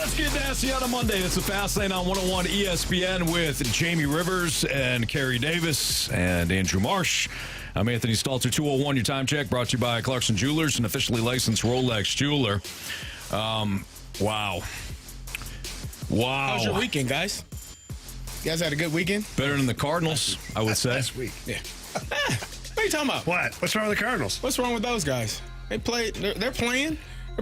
Let's get nasty on a Monday. It's the Fast Lane on 101 ESPN with Jamie Rivers and Carey Davis and Andrew Marsh. I'm Anthony Stalter. 201, your time check, brought to you by Clarkson Jewelers, an officially licensed Rolex jeweler. Wow. How was your weekend, guys? You guys had a good weekend? Better than the Cardinals, I would say. Last week. Yeah. What are you talking about? What? What's wrong with the Cardinals? What's wrong with those guys? They're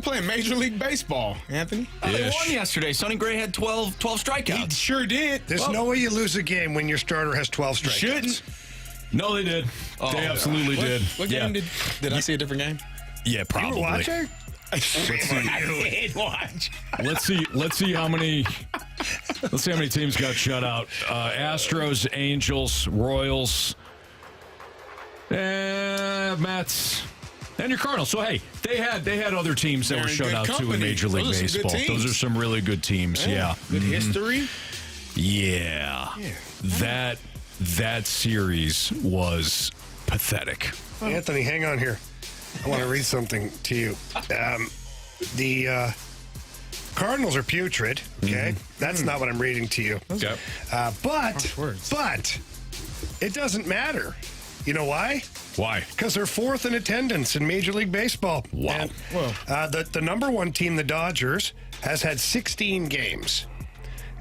playing Major League Baseball, Anthony. They won yesterday. Sonny Gray had 12 strikeouts. He sure did. There's no way you lose a game when your starter has 12 strikeouts. Shouldn't. No, they did. They absolutely did. What game did I see a different game? Yeah, probably. You were watching? I did watch. Let's see how many teams got shut out. Astros, Angels, Royals, Mets, and your Cardinals. So hey, they had other teams that were shut out too in Major League Baseball. Those are some really good teams. Yeah. Good history. Yeah. That series was pathetic. Anthony, hang on here. I want to read something to you. The Cardinals are putrid, okay? That's not what I'm reading to you. Okay. But it doesn't matter. You know why? Why? Because they're fourth in attendance in Major League Baseball. Wow. And, the number one team, the Dodgers, has had 16 games.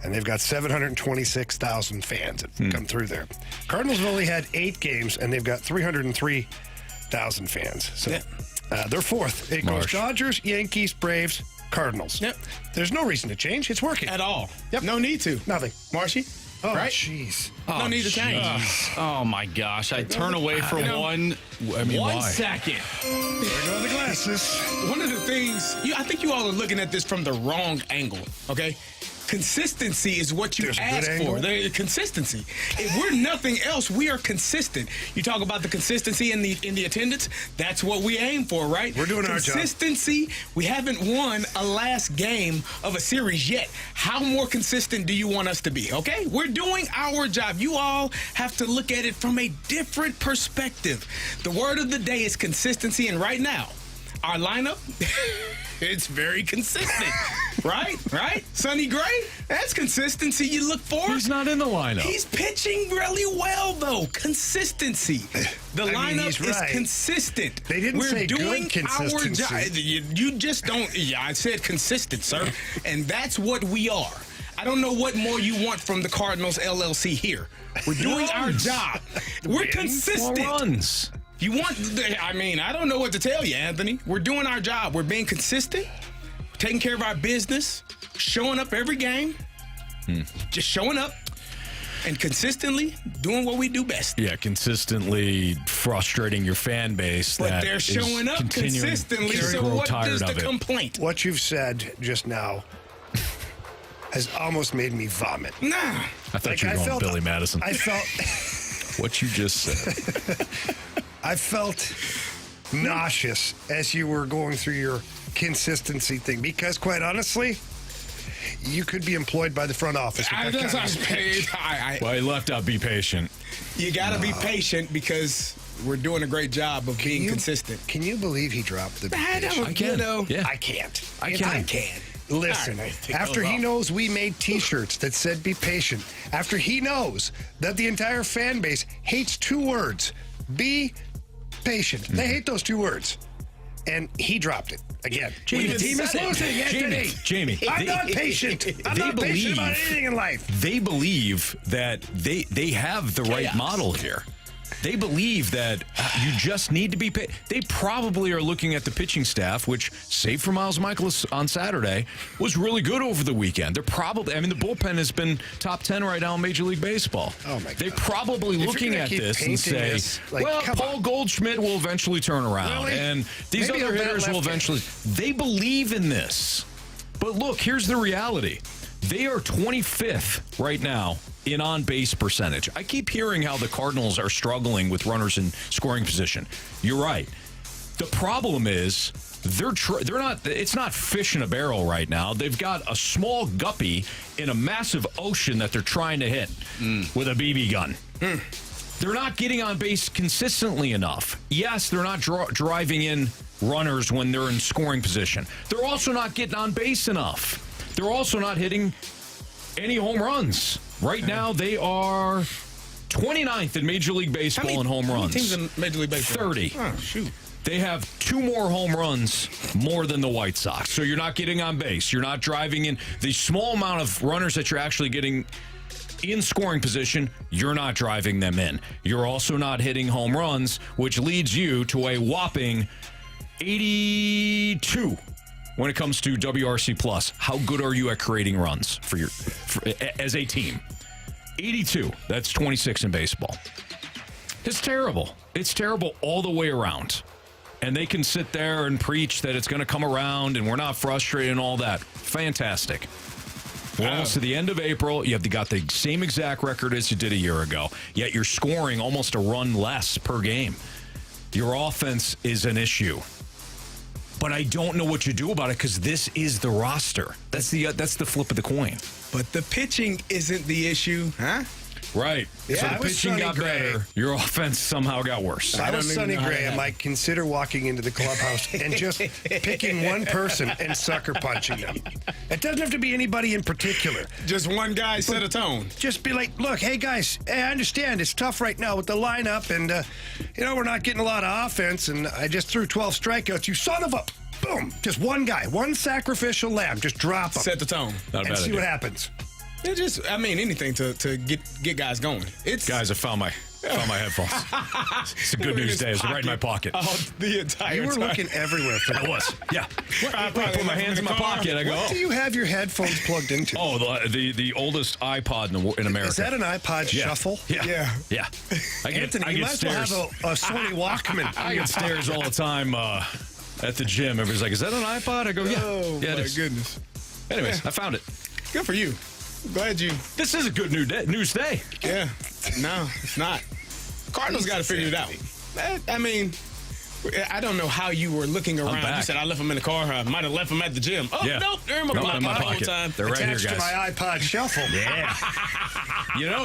And they've got 726,000 fans that come through there. Cardinals have only had 8 games, and they've got 303,000 fans. So they're fourth. It goes Dodgers, Yankees, Braves, Cardinals. Yep. There's no reason to change. It's working. At all. Yep. No need to. Nothing. Marshy? Oh, right? jeez. No need to change. Oh, my gosh. I turn away for one why? second. There go the glasses. One of the things, I think you all are looking at this from the wrong angle, okay? Consistency is what you ask for. Consistency. If we're nothing else, we are consistent. You talk about the consistency in the attendance. That's what we aim for, right? We're doing our job. Consistency. We haven't won a last game of a series yet. How more consistent do you want us to be? Okay, we're doing our job. You all have to look at it from a different perspective. The word of the day is consistency, and right now, our lineup, it's very consistent. Right? Sonny Gray, that's consistency you look for. He's not in the lineup. He's pitching really well, though. Consistency. The lineup is consistent. They didn't say doing good consistency. our job. You just don't. Yeah, I said consistent, sir. And that's what we are. I don't know what more you want from the Cardinals LLC here. We're doing our job. We're consistent. More runs. You want, I don't know what to tell you, Anthony. We're doing our job. We're being consistent, taking care of our business, showing up every game, just showing up, and consistently doing what we do best. Yeah, consistently frustrating your fan base. But they're showing up consistently, so what is the complaint? What you've said just now has almost made me vomit. Nah. I thought you were going Billy Madison. I felt... What you just said. I felt nauseous as you were going through your consistency thing because, quite honestly, you could be employed by the front office. Well, he left out be patient. You got to be patient because we're doing a great job of being consistent. Can you believe he dropped the patient? I can. Yeah. I can't. I can. Listen, after he knows we made T-shirts that said be patient, after he knows that the entire fan base hates 2 words, be patient. They hate those 2 words. And he dropped it again. Jamie, the team is losing, Anthony. Jamie. I'm not patient. I'm not patient about anything in life. They believe that they have the right model here. They believe that you just need to be paid. They probably are looking at the pitching staff, which, save for Miles Michaelis on Saturday, was really good over the weekend. They're probably, the bullpen has been top 10 right now in Major League Baseball. Oh, my God. They're probably looking at this and say, Paul Goldschmidt will eventually turn around. Really? And these other hitters will eventually. They believe in this. But look, here's the reality. They are 25th right now in on-base percentage. I keep hearing how the Cardinals are struggling with runners in scoring position. You're right. The problem is they're not. It's not fish in a barrel right now. They've got a small guppy in a massive ocean that they're trying to hit with a BB gun. They're not getting on base consistently enough. Yes, they're not driving in runners when they're in scoring position. They're also not getting on base enough. They're also not hitting any home runs. Right now, they are 29th in Major League Baseball in home runs. Teams in Major League Baseball? 30. Oh, shoot. They have 2 more home runs more than the White Sox. So you're not getting on base. You're not driving in. The small amount of runners that you're actually getting in scoring position, you're not driving them in. You're also not hitting home runs, which leads you to a whopping 82 when it comes to WRC plus. How good are you at creating runs as a team? 82. That's 26 in baseball. It's terrible. It's terrible all the way around. And they can sit there and preach that it's going to come around and we're not frustrated and all that. Fantastic. We're almost to the end of April. You have got the same exact record as you did a year ago, yet you're scoring almost a run less per game. Your offense is an issue. But I don't know what you do about it because this is the roster. That's the flip of the coin. But the pitching isn't the issue, huh? Right. Yeah, so I the was pitching Sonny got Gray. better. Your offense somehow got worse. I was don't even Sonny know how Gray. I that might consider walking into the clubhouse and just picking one person and sucker punching them. It doesn't have to be anybody in particular. Just one guy set a tone. Just be like, look, hey, guys, I understand it's tough right now with the lineup, and, we're not getting a lot of offense, and I just threw 12 strikeouts. You son of a... Boom. Just one guy. One sacrificial lamb. Just drop him. Set the tone. Not a and bad see idea. what happens. It just, anything to get guys going. It's Guys, I found my headphones. It's a good news day. It's right in my pocket. Oh, the entire You were time. looking everywhere for I was. Yeah. I probably put my left hands in them my in the car. pocket. I go, What do you have your headphones plugged into? oh, the oldest iPod in America. Is that an iPod Yeah. Shuffle? Yeah. Yeah. I get, Anthony, I you get might as well stares. have a Sony Walkman. I get stares all the time at the gym. Everybody's like, is that an iPod? I go, yeah. Oh, Yeah, it my is. goodness. Anyways, I found it. Good for you. Glad you. This is a good news day. Yeah. No, it's not. Cardinals got to figure it out. I mean, I don't know how you were looking around. back. You said I left them in the car. I might have left them at the gym. Oh, Yeah. nope, they're in my Nope, pocket in my the whole pocket. time. They're right here, Attached to guys. my iPod Shuffle. Yeah.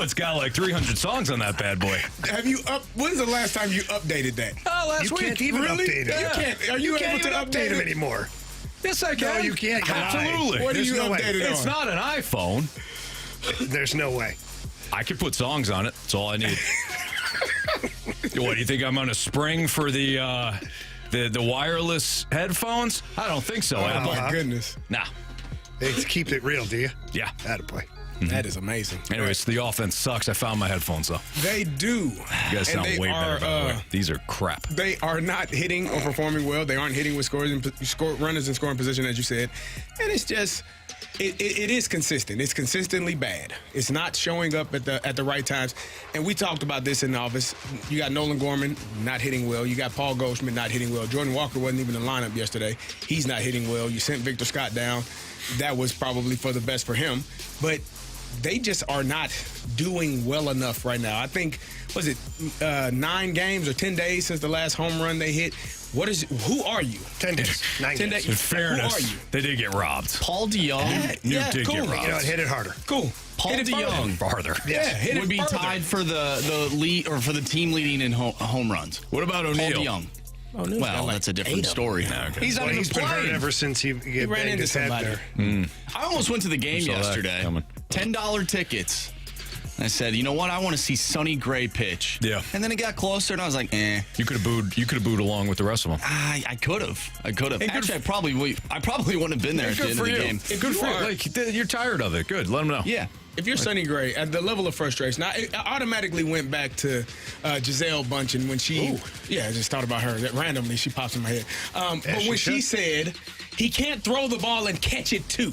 It's got like 300 songs on that bad boy. Have you when's the last time you updated that? Oh, last You can't even Really? update it. You can't. Are you, able can't to even update update them it? anymore. Yes, I can. No, you can't. You're Absolutely. lying. What do There's you no way. update it on? It's not an iPhone. There's no way. I could put songs on it. That's all I need. What, do you think I'm on a spring for the wireless headphones? I don't think so. Oh, Apple. my goodness. Nah. They keep it real, do you? Yeah. Attaboy. That is amazing. Anyways, the offense sucks. I found my headphones, though. They do. You guys sound And they way are, better, by the way. These are crap. They are not hitting or performing well. They aren't hitting with runners in scoring position, as you said. And it's just, it is consistent. It's consistently bad. It's not showing up at the right times. And we talked about this in the office. You got Nolan Gorman not hitting well. You got Paul Goldschmidt not hitting well. Jordan Walker wasn't even in the lineup yesterday. He's not hitting well. You sent Victor Scott down. That was probably for the best for him. But they just are not doing well enough right now. I think, was it 9 games or 10 days since the last home run they hit? Who are you? 10 days. 9 10 days. In days. fairness, Who are you? they did get robbed. Paul DeYoung Newt did cool. get You know, robbed. hit it harder. Cool. Paul Hit it further. DeYoung. Farther. Yeah, hit it would be further. tied for the lead or for the team leading in home runs. What about Paul O'Neal? DeYoung. Oh, Neal's got Well, like that's a 8 different of story. okay. He's not Well, even he's been hurt playing. ever since he ran banged into his head somebody. there. I almost went to the game Saw that yesterday. coming. $10 tickets. And I said, you know what? I want to see Sonny Gray pitch. Yeah. And then it got closer, and I was like, eh. You could have booed along with the rest of them. I could have. good Actually, I probably wouldn't have been there at the Good end for of the you. game. If Good you for you. are- Like, you're tired of it. Good. Let them know. Yeah. If you're Sonny Gray, at the level of frustration, I automatically went back to Giselle Bundchen when she, I just thought about her. That randomly, she pops in my head. But she when she should. said, he can't throw the ball and catch it too.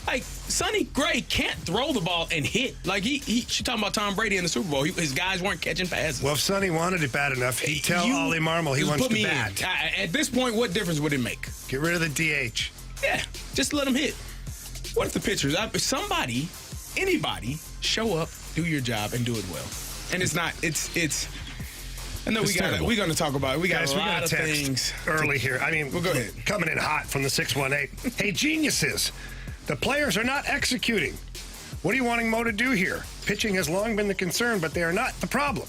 Like, Sonny Gray can't throw the ball and hit. Like, she talking about Tom Brady in the Super Bowl. His guys weren't catching passes. Well, if Sonny wanted it bad enough, he'd tell Ollie Marmol he just wants put to me bat. in. At this point, what difference would it make? Get rid of the DH. Yeah, just let him hit. What if the pitchers, anybody, show up, do your job, and do it well? And it's not. It's. I know we're going to talk about it. We got Guys, a we lot got of a text things early here. I mean, Well, go ahead. Coming in hot from the 618. Hey, geniuses, the players are not executing. What are you wanting Mo to do here? Pitching has long been the concern, but they are not the problem.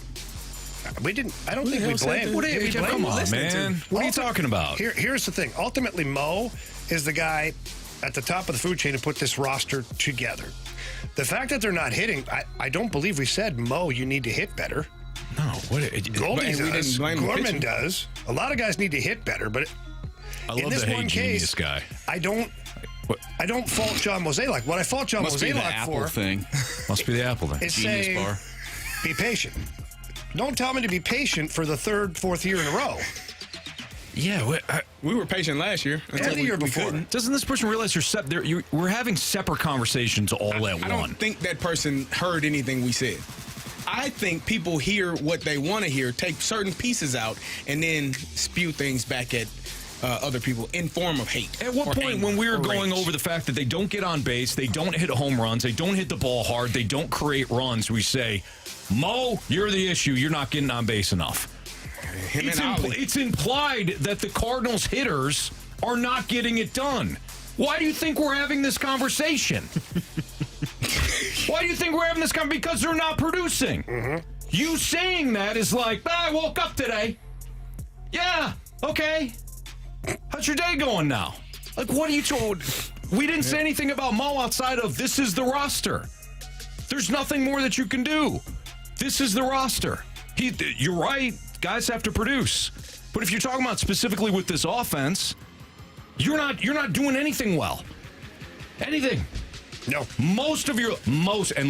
I don't think we hell said blame. that? What are you, Did we blame come on, listening to? man. What are you talking about? Here's the thing. Ultimately, Mo is the guy at the top of the food chain and put this roster together. The fact that they're not hitting, I don't believe we said, Mo, you need to hit better. No, Goldie we didn't does. blame the Gorman pitching. does. A lot of guys need to hit better, but I in love this the hey one genius case, guy. I don't fault John Mozeliak. What I fault John Must be the Mozeliak Apple for thing. Must be the Apple thing. is Genius saying, bar. be patient. Don't tell me to be patient for the third, fourth year in a row. Yeah, We were patient last year. And until the year we before. couldn't. doesn't this person realize we're having separate conversations all at I don't one? think that person heard anything we said. I think people hear what they want to hear, take certain pieces out, and then spew things back at other people in form of hate. At what or point, anger when we were or going rage. over the fact that they don't get on base, they don't hit home runs, they don't hit the ball hard, they don't create runs, we say, Mo, you're the issue. You're not getting on base enough. Him and Ollie. It's implied that the Cardinals hitters are not getting it done. Why do you think we're having this conversation? Why do you think we're having this conversation? Because they're not producing. Mm-hmm. You saying that is like, I woke up today. Yeah, okay. How's your day going now? Like, what are you told? We didn't say anything about Mo outside of this is the roster. There's nothing more that you can do. This is the roster. You're right. Guys have to produce. But if you're talking about specifically with this offense, you're not doing anything well. Anything. No. Most of your lineup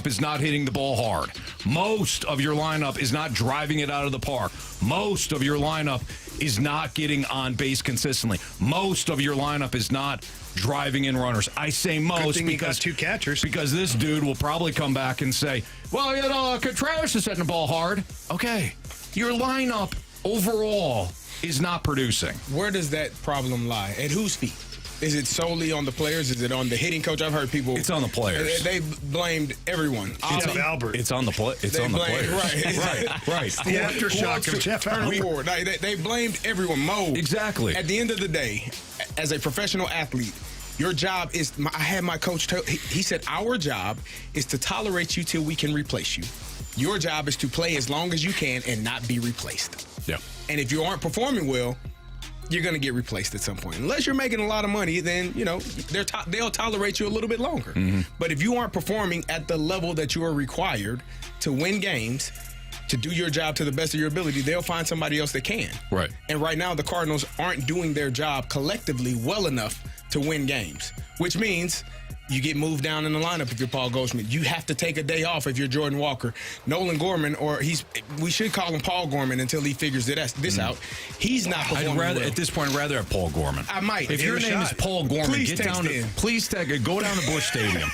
is not hitting the ball hard. Most of your lineup is not driving it out of the park. Most of your lineup is not getting on base consistently. Most of your lineup is not driving in runners. I say most Good thing you got because two catchers. Because this dude will probably come back and say, well, Contreras is hitting the ball hard. Okay. Your lineup overall is not producing. Where does that problem lie? At whose feet? Is it solely on the players? Is it on the hitting coach? I've heard people. It's on the players. They blamed everyone. Jeff Albert. It's on the players. Right. The aftershock of Jeff Albert. They blamed everyone. Mo. Exactly. At the end of the day, as a professional athlete, your job is. I had my coach tell. He said, our job is to tolerate you till we can replace you. Your job is to play as long as you can and not be replaced. Yeah. And if you aren't performing well, you're going to get replaced at some point. Unless you're making a lot of money, then, they'll tolerate you a little bit longer. Mm-hmm. But if you aren't performing at the level that you are required to win games, to do your job to the best of your ability, they'll find somebody else that can. Right. And right now, the Cardinals aren't doing their job collectively well enough to win games, which means you get moved down in the lineup if you're Paul Goldschmidt. You have to take a day off if you're Jordan Walker. Nolan Gorman, we should call him Paul Gorman until he figures this out. He's not performing well. At this point, I'd rather have Paul Gorman. I might. If your name is Paul Gorman, please go down to Busch Stadium.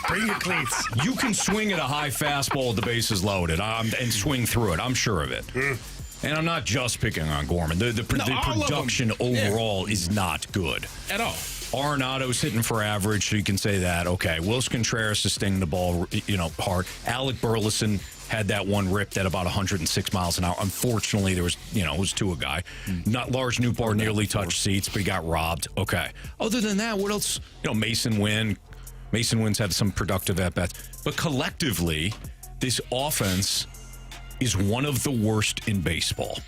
Bring your cleats. You can swing at a high fastball with the bases loaded and swing through it. I'm sure of it. And I'm not just picking on Gorman. The production overall is not good. At all. Arenado's hitting for average, so you can say that. Okay, Willis Contreras is stinging the ball, hard. Alec Burleson had that one ripped at about 106 miles an hour. Unfortunately, there was, it was to a guy. Not Lars Nootbaar nearly touched seats, but he got robbed. Okay. Other than that, what else? Mason Wynn. Mason Wynn's had some productive at-bats. But collectively, this offense is one of the worst in baseball.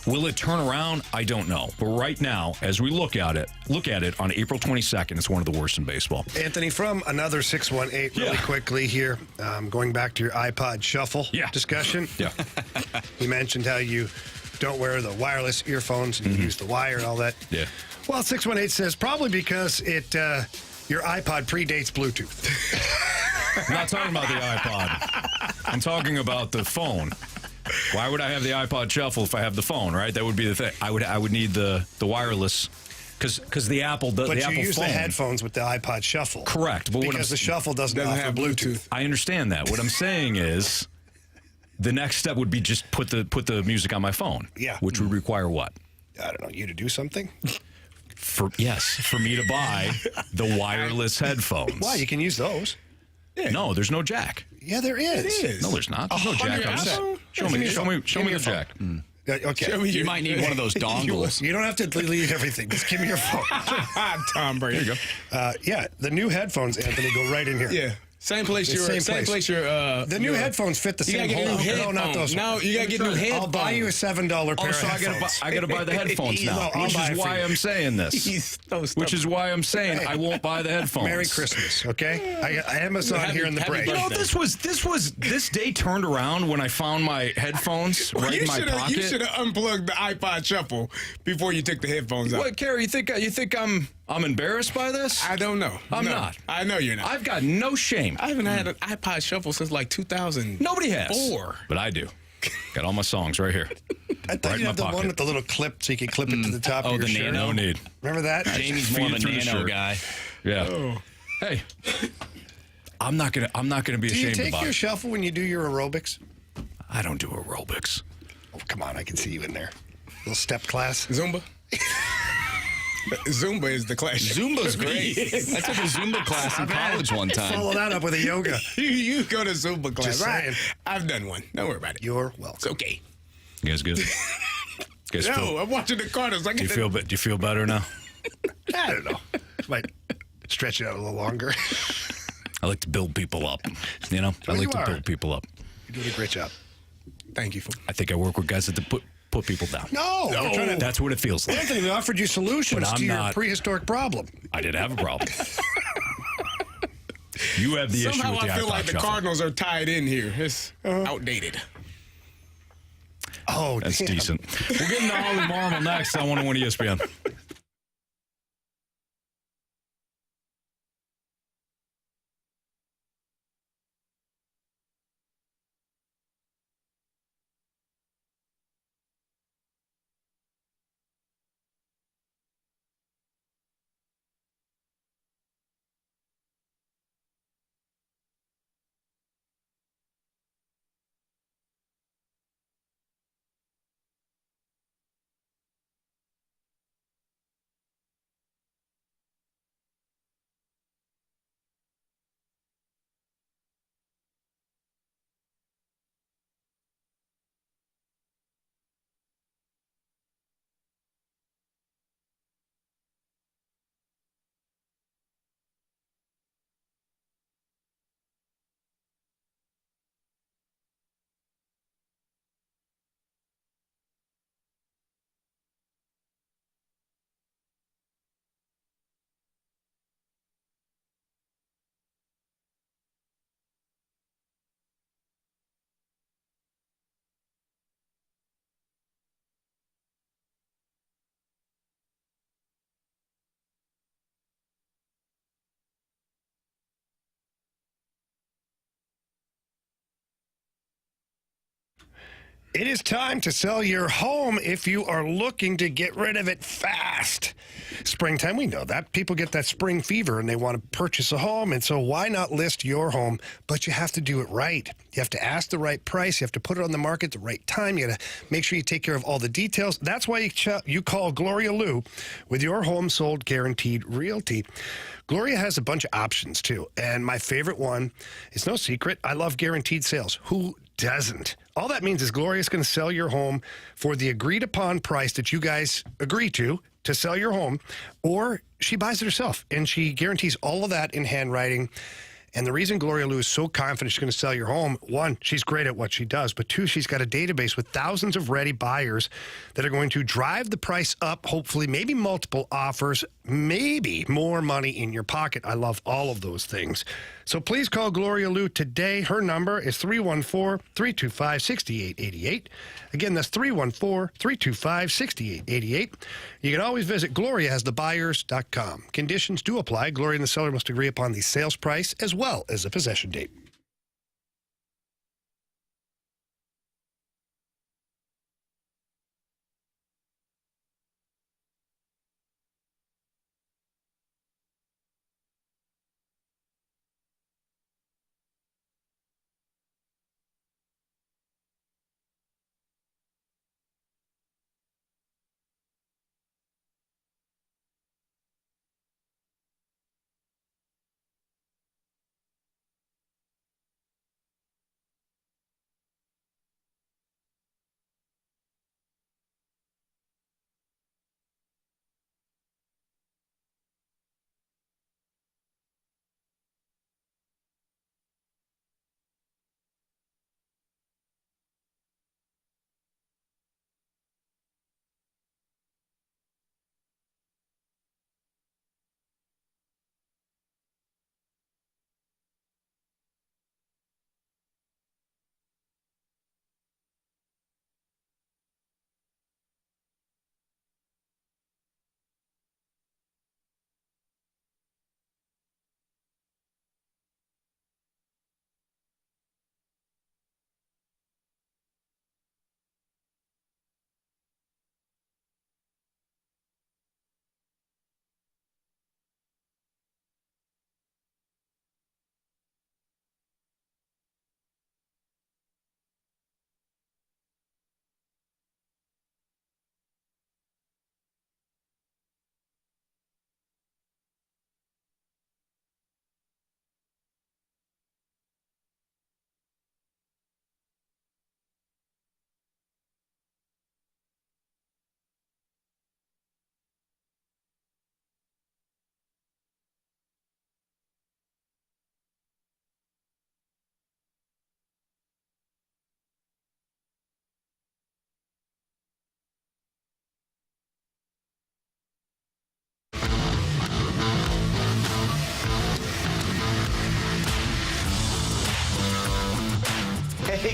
Will it turn around? I don't know. But right now, as we look at it on April 22nd, it's one of the worst in baseball. Anthony, from another 618 really quickly here, going back to your iPod Shuffle discussion. Yeah. You mentioned how you don't wear the wireless earphones and you use the wire and all that. Yeah. Well, 618 says probably because your iPod predates Bluetooth. I'm not talking about the iPod. I'm talking about the phone. Why would I have the iPod Shuffle if I have the phone, right? That would be the thing. I would need the wireless because the Apple does. But the you Apple use phone, the headphones with the iPod Shuffle. Correct. But because the Shuffle doesn't offer have Bluetooth. I understand that. What I'm saying is the next step would be just put the music on my phone. Yeah. Which would require what? I don't know, you to do something? For me to buy the wireless headphones. Why? You can use those. No, there's no jack. Yeah, there is. It is. No, there's not. There's no jack on this. 100%. Show me the jack. Okay. You might need one of those dongles. You don't have to delete everything. Just give me your phone. Tom Brady. There you go. Yeah, the new headphones, Anthony, go right in here. Yeah. Same place The you're. same place. You're. The new headphones fit the You same gotta get new hole. No, headphones. not those. No, you gotta get new headphones. I'll buy you a $7 pair Oh, so of I headphones. gotta buy the headphones now, No, I'll which buy is it for why you. I'm saying this. He's so Which stubborn. is why I'm saying I won't buy the headphones. Merry Christmas, okay? I Amazon here in the happy break. You know, birthday. this day turned around when I found my headphones right in my pocket. You should have unplugged the iPod Shuffle before you took the headphones out. What, Carey? You think I'm embarrassed by this? I don't know. I'm No, not. I know you're not. I've got no shame. I haven't had an iPod Shuffle since like 2000. Nobody has. 4. But I do. Got all my songs right here. I thought Right in you my have the pocket. one with the little clip so you can clip it to the top of your the shirt. Nano. No need. Remember that? Jamie's more of a Feed it through the nano shirt. guy. Yeah. Oh. Hey, I'm not gonna be Do you ashamed take about your it. shuffle when you do your aerobics? I don't do aerobics. Oh, come on, I can see you in there. Little step class. Zumba? Zumba is the class. Zumba's great. I took a Zumba class in college one time. Follow that up with a yoga. You go to Zumba class. Just saying. I've done one. Don't worry about it. You're It's welcome. okay. You guys good? You guys No, feel, I'm watching the Cardinals. do you feel better now? I don't know. Might stretch it out a little longer. I like to build people up. You know, I you like to are. build people up. You're doing a great job. Thank you for. I think I work with guys that put people down. No, we're trying to. That's what it feels like. Anthony, we offered you solutions But I'm to your not. prehistoric problem. I didn't have a problem. You have the issue Somehow with the I feel iPod like the Shuffle. Cardinals are tied in here. It's outdated. Oh, That's damn. decent. We'll get into Ollie Marmol next on 101 ESPN. It is time to sell your home if you are looking to get rid of it fast. Springtime, we know that. People get that spring fever and they want to purchase a home. And so why not list your home? But you have to do it right. You have to ask the right price. You have to put it on the market at the right time. You got to make sure you take care of all the details. That's why you call Gloria Lou with your home sold guaranteed realty. Gloria has a bunch of options too. And my favorite one is no secret. I love guaranteed sales. Who doesn't? All that means is Gloria's going to sell your home for the agreed upon price that you guys agree to sell your home, or she buys it herself and she guarantees all of that in handwriting. And the reason Gloria Lou is so confident she's going to sell your home, one, she's great at what she does, but two, she's got a database with thousands of ready buyers that are going to drive the price up, hopefully, maybe multiple offers, maybe more money in your pocket. I love all of those things. So please call Gloria Lou today. Her number is 314-325-6888. Again, that's 314-325-6888. You can always visit gloriahasthebuyers.com. Conditions do apply. Gloria and the seller must agree upon the sales price as well as the possession date.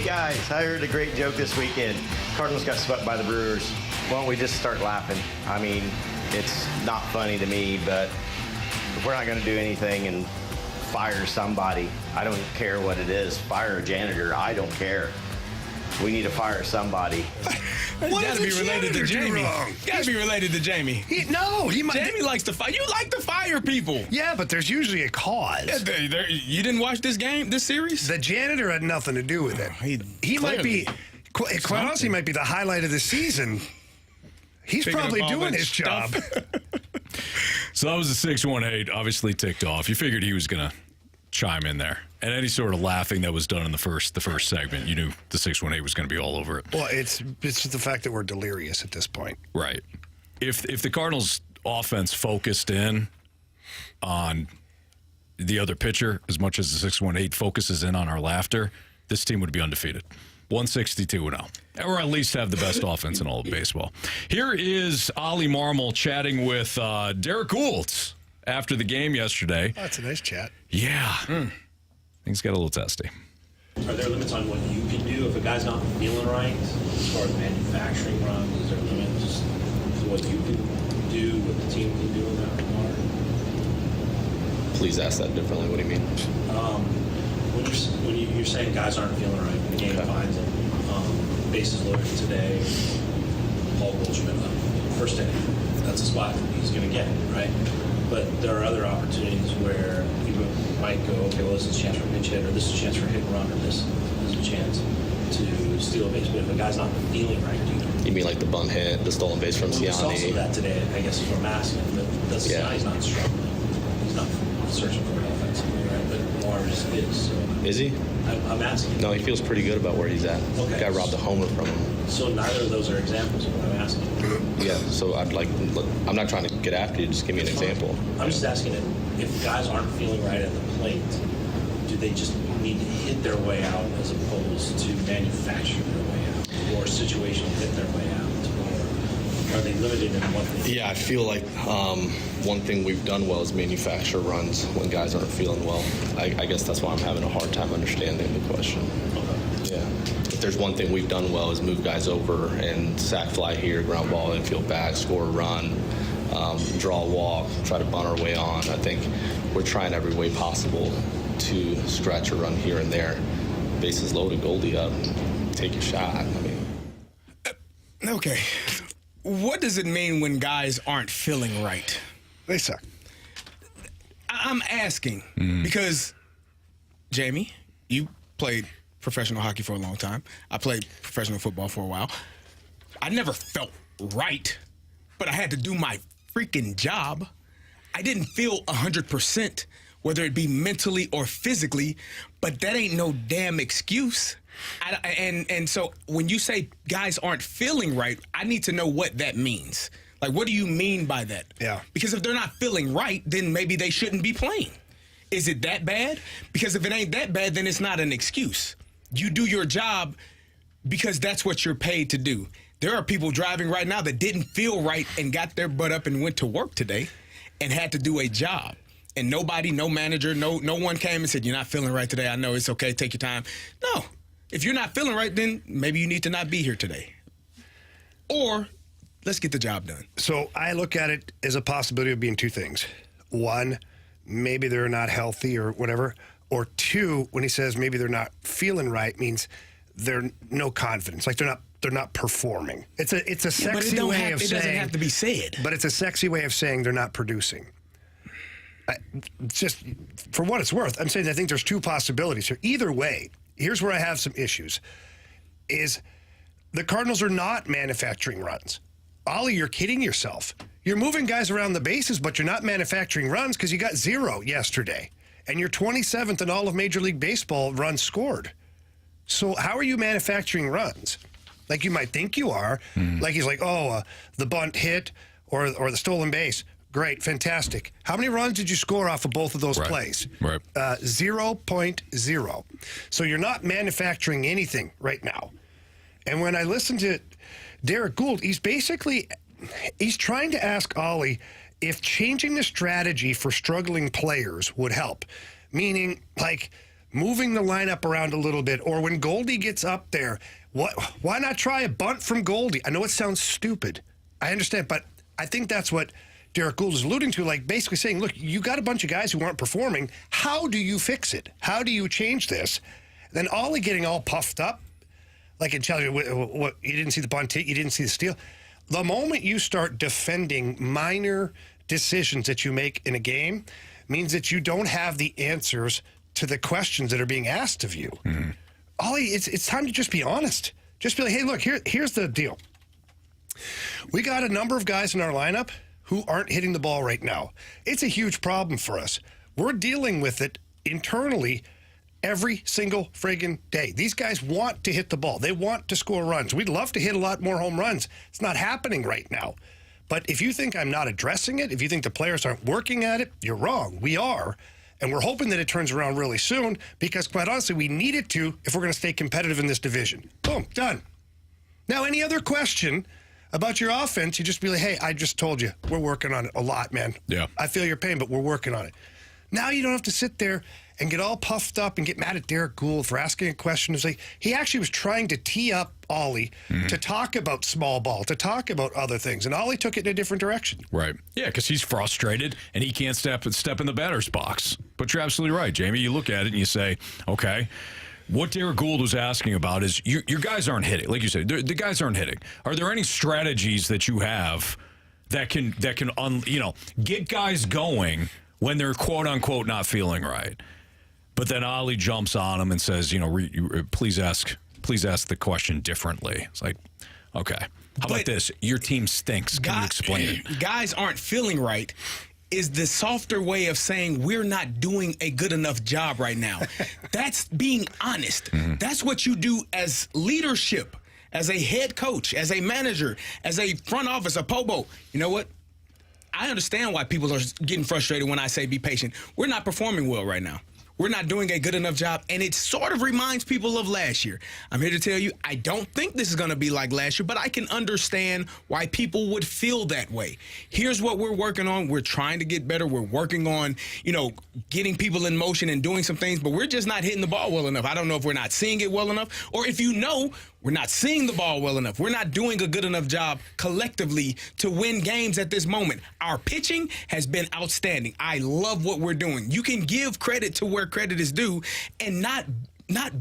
guys, I heard a great joke this weekend. Cardinals got swept by the Brewers. Why don't we just start laughing? I mean, it's not funny to me, but if we're not going to do anything and fire somebody, I don't care what it is. Fire a janitor, I don't care. We need to fire somebody. What got to be related to Jamie. Got to be related to Jamie. He might. Jamie likes to fire. You like to fire people. Yeah, but there's usually a cause. Yeah, you didn't watch this series? The janitor had nothing to do with it. He might be, quite honestly, might be the highlight of the season. He's probably doing his job. So that was the 618, obviously ticked off. You figured he was going to chime in there. And any sort of laughing that was done in the first segment, you knew the 618 was going to be all over it. Well, it's the fact that we're delirious at this point. Right. If the Cardinals offense focused in on the other pitcher as much as the 618 focuses in on our laughter, this team would be undefeated. 162-0. Or at least have the best offense in all of baseball. Here is Ollie Marmol chatting with Derek Gould after the game yesterday. Oh, that's a nice chat. Yeah. Things got a little testy. Are there limits on what you can do if a guy's not feeling right as far as manufacturing runs? Is there limits to what you can do, what the team can do in that regard? Please ask that differently. What do you mean? When you're saying guys aren't feeling right, when the game finds them, bases loaded today, Paul Goldschmidt up, first inning, that's a spot he's going to get, right? But there are other opportunities where people might go, okay, well, this is a chance for a pinch hit, or this is a chance for a hit and run, or this is a chance to steal a base. But if a guy's not feeling right, you mean like the bunt hit, the stolen base from Siani? It's also that today, I guess, is what I'm asking. But that's he's not struggling. He's not searching for it offensively, right? But Mars is. So is he? I'm asking. No, he feels pretty good about where he's at. Okay. Guy robbed a homer from him. So neither of those are examples of what I'm asking. Yeah, so I'm not trying to get after you, just give me an example. I'm just asking if guys aren't feeling right at the plate, do they just need to hit their way out as opposed to manufacture their way out, or situational hit their way out, or are they limited in what they do? Yeah, I feel like one thing we've done well is manufacture runs when guys aren't feeling well. I guess that's why I'm having a hard time understanding the question. Okay. Yeah. If there's one thing we've done well is move guys over and sack fly here, ground ball, infield back, score a run, draw a walk, try to bunt our way on. I think we're trying every way possible to scratch a run here and there. Bases loaded, Goldie up, take your shot. I mean, okay. What does it mean when guys aren't feeling right? They suck. I'm asking because, Jamie, you played professional hockey for a long time. I played professional football for a while. I never felt right, but I had to do my freaking job. I didn't feel 100%, whether it be mentally or physically, but that ain't no damn excuse. And so when you say guys aren't feeling right, I need to know what that means. Like, what do you mean by that? Yeah. Because if they're not feeling right, then maybe they shouldn't be playing. Is it that bad? Because if it ain't that bad, then it's not an excuse. You do your job because that's what you're paid to do. There are people driving right now that didn't feel right and got their butt up and went to work today and had to do a job. And nobody, no manager, no one came and said, you're not feeling right today. I know it's okay. Take your time. No. If you're not feeling right, then maybe you need to not be here today. Or let's get the job done. So I look at it as a possibility of being two things. One, maybe they're not healthy or whatever. Or two, when he says maybe they're not feeling right, means they're no confidence. Like they're not performing. It's a sexy way of saying. It doesn't have to be said. But it's a sexy way of saying they're not producing. Just for what it's worth, I'm saying I think there's two possibilities here. Either way, here's where I have some issues. Is the Cardinals are not manufacturing runs. Ollie, you're kidding yourself. You're moving guys around the bases, but you're not manufacturing runs because you got 0 yesterday. And you're 27th in all of Major League Baseball runs scored. So how are you manufacturing runs? Like you might think you are. Like he's like, the bunt hit or the stolen base. Great, fantastic. How many runs did you score off of both of those plays? Right. 0.0. So you're not manufacturing anything right now. And when I listen to Derek Gould, he's trying to ask Ollie if changing the strategy for struggling players would help. Meaning, like, moving the lineup around a little bit, or when Goldie gets up there, why not try a bunt from Goldie? I know it sounds stupid. I understand, but I think that's what Derek Gould is alluding to, like basically saying, look, you got a bunch of guys who aren't performing. How do you fix it? How do you change this? Then Ollie getting all puffed up, like in Chelsea, what you didn't see the bunt, you didn't see the steal. The moment you start defending minor decisions that you make in a game means that you don't have the answers to the questions that are being asked of you. Mm-hmm. Ollie, it's time to just be honest. Just be like, hey, look, here's the deal. We got a number of guys in our lineup who aren't hitting the ball right now. It's a huge problem for us. We're dealing with it internally every single friggin' day. These guys want to hit the ball. They want to score runs. We'd love to hit a lot more home runs. It's not happening right now. But if you think I'm not addressing it, if you think the players aren't working at it, you're wrong. We are. And we're hoping that it turns around really soon because, quite honestly, we need it to if we're going to stay competitive in this division. Boom, done. Now, any other question about your offense, you just be like, hey, I just told you, we're working on it a lot, man. Yeah. I feel your pain, but we're working on it. Now you don't have to sit there and get all puffed up and get mad at Derek Gould for asking a question. It's like he actually was trying to tee up Ollie to talk about small ball, to talk about other things, and Ollie took it in a different direction. Right. Yeah, because he's frustrated and he can't step in the batter's box. But you're absolutely right, Jamie. You look at it and you say, okay, what Derek Gould was asking about is your guys aren't hitting. Like you said, the guys aren't hitting. Are there any strategies that you have that can get guys going when they're quote unquote not feeling right? But then Ollie jumps on him and says, please ask the question differently. It's like, okay, how about this? Your team stinks. Can you explain it? Guys aren't feeling right is the softer way of saying we're not doing a good enough job right now. That's being honest. Mm-hmm. That's what you do as leadership, as a head coach, as a manager, as a front office, a POBO. You know what? I understand why people are getting frustrated when I say be patient. We're not performing well right now. We're not doing a good enough job, and it sort of reminds people of last year. I'm here to tell you, I don't think this is going to be like last year, but I can understand why people would feel that way. Here's what we're working on. We're trying to get better. We're working on, getting people in motion and doing some things, but we're just not hitting the ball well enough. I don't know if we're not seeing it well enough, or if we're not seeing the ball well enough. We're not doing a good enough job collectively to win games at this moment. Our pitching has been outstanding. I love what we're doing. You can give credit to where credit is due and not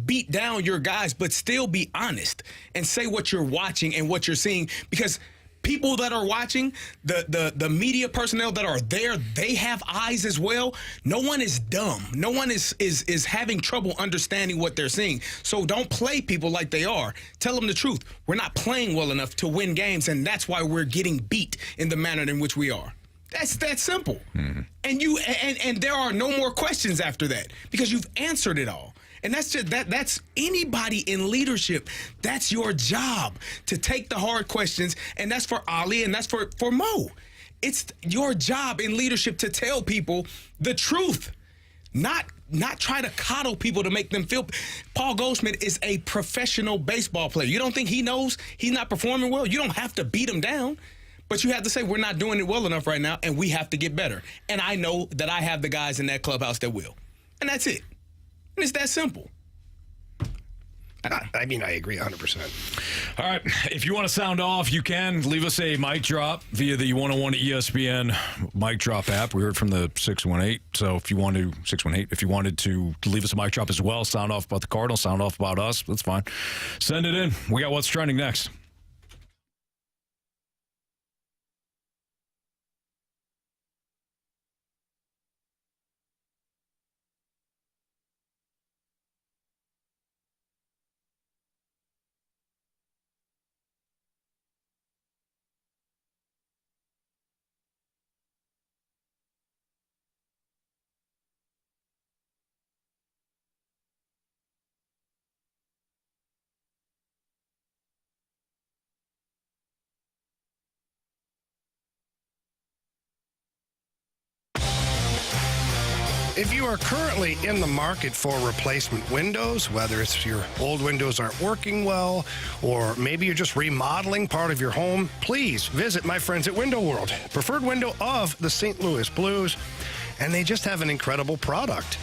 beat down your guys, but still be honest and say what you're watching and what you're seeing, because people that are watching, the media personnel that are there, they have eyes as well. No one is dumb. No one is having trouble understanding what they're seeing. So don't play people like they are. Tell them the truth. We're not playing well enough to win games, and that's why we're getting beat in the manner in which we are. That's that simple. Mm-hmm. And there are no more questions after that because you've answered it all. And that's just that's anybody in leadership. That's your job, to take the hard questions. And that's for Ollie and that's for Mo. It's your job in leadership to tell people the truth, not try to coddle people to make them feel. Paul Goldschmidt is a professional baseball player. You don't think he knows he's not performing well? You don't have to beat him down. But you have to say, we're not doing it well enough right now, and we have to get better. And I know that I have the guys in that clubhouse that will. And that's it. And it's that simple. I agree 100%. All right. If you want to sound off, you can leave us a mic drop via the 101 ESPN mic drop app. We heard from the 618. So if you wanted to leave us a mic drop as well, sound off about the Cardinals, sound off about us, that's fine. Send it in. We got what's trending next. If you are currently in the market for replacement windows, whether it's your old windows aren't working well, or maybe you're just remodeling part of your home, please visit my friends at Window World, preferred window of the St. Louis Blues, and they just have an incredible product.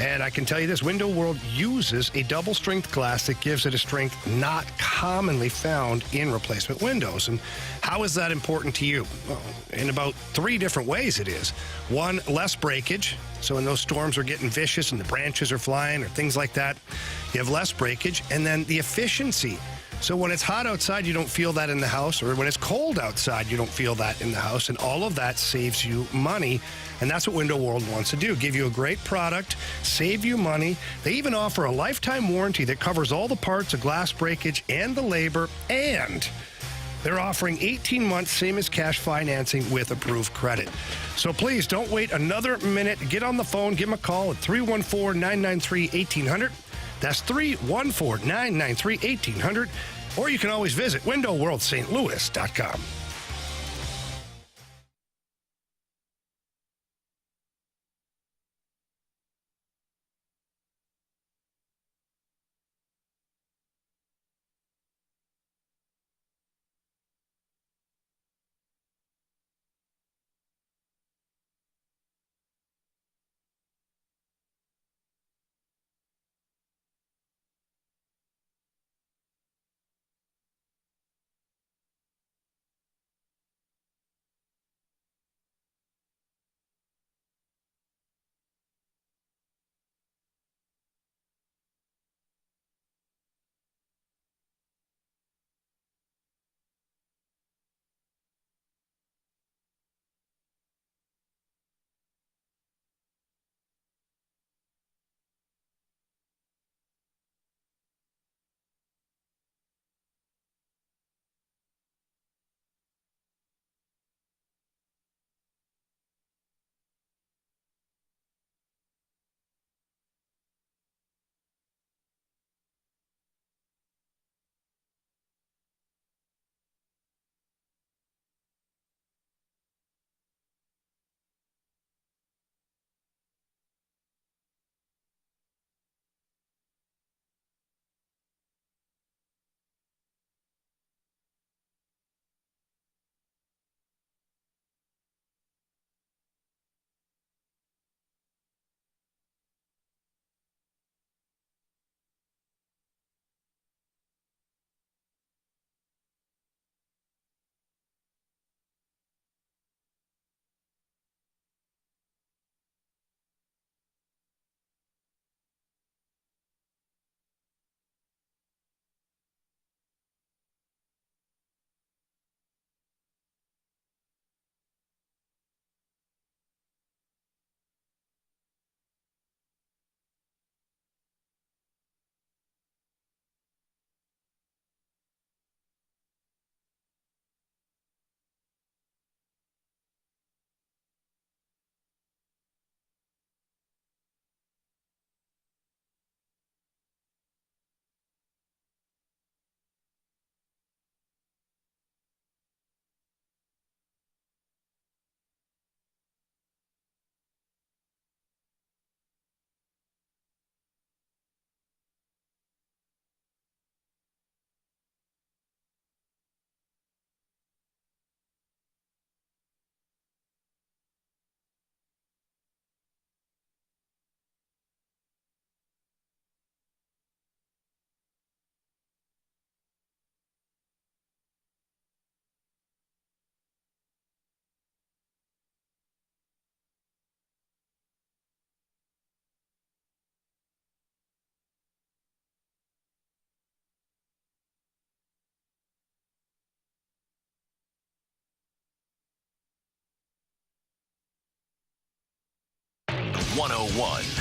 And I can tell you this, Window World uses a double-strength glass that gives it a strength not commonly found in replacement windows. And how is that important to you? Well, in about 3 different ways it is. 1, less breakage. So when those storms are getting vicious and the branches are flying or things like that, you have less breakage. And then the efficiency. So when it's hot outside, you don't feel that in the house, or when it's cold outside, you don't feel that in the house, and all of that saves you money, and that's what Window World wants to do, give you a great product, save you money. They even offer a lifetime warranty that covers all the parts of glass breakage and the labor, and they're offering 18 months, same as cash financing with approved credit. So please don't wait another minute. Get on the phone, give them a call at 314-993-1800. That's 314-993-1800. Or you can always visit windowworldstlouis.com.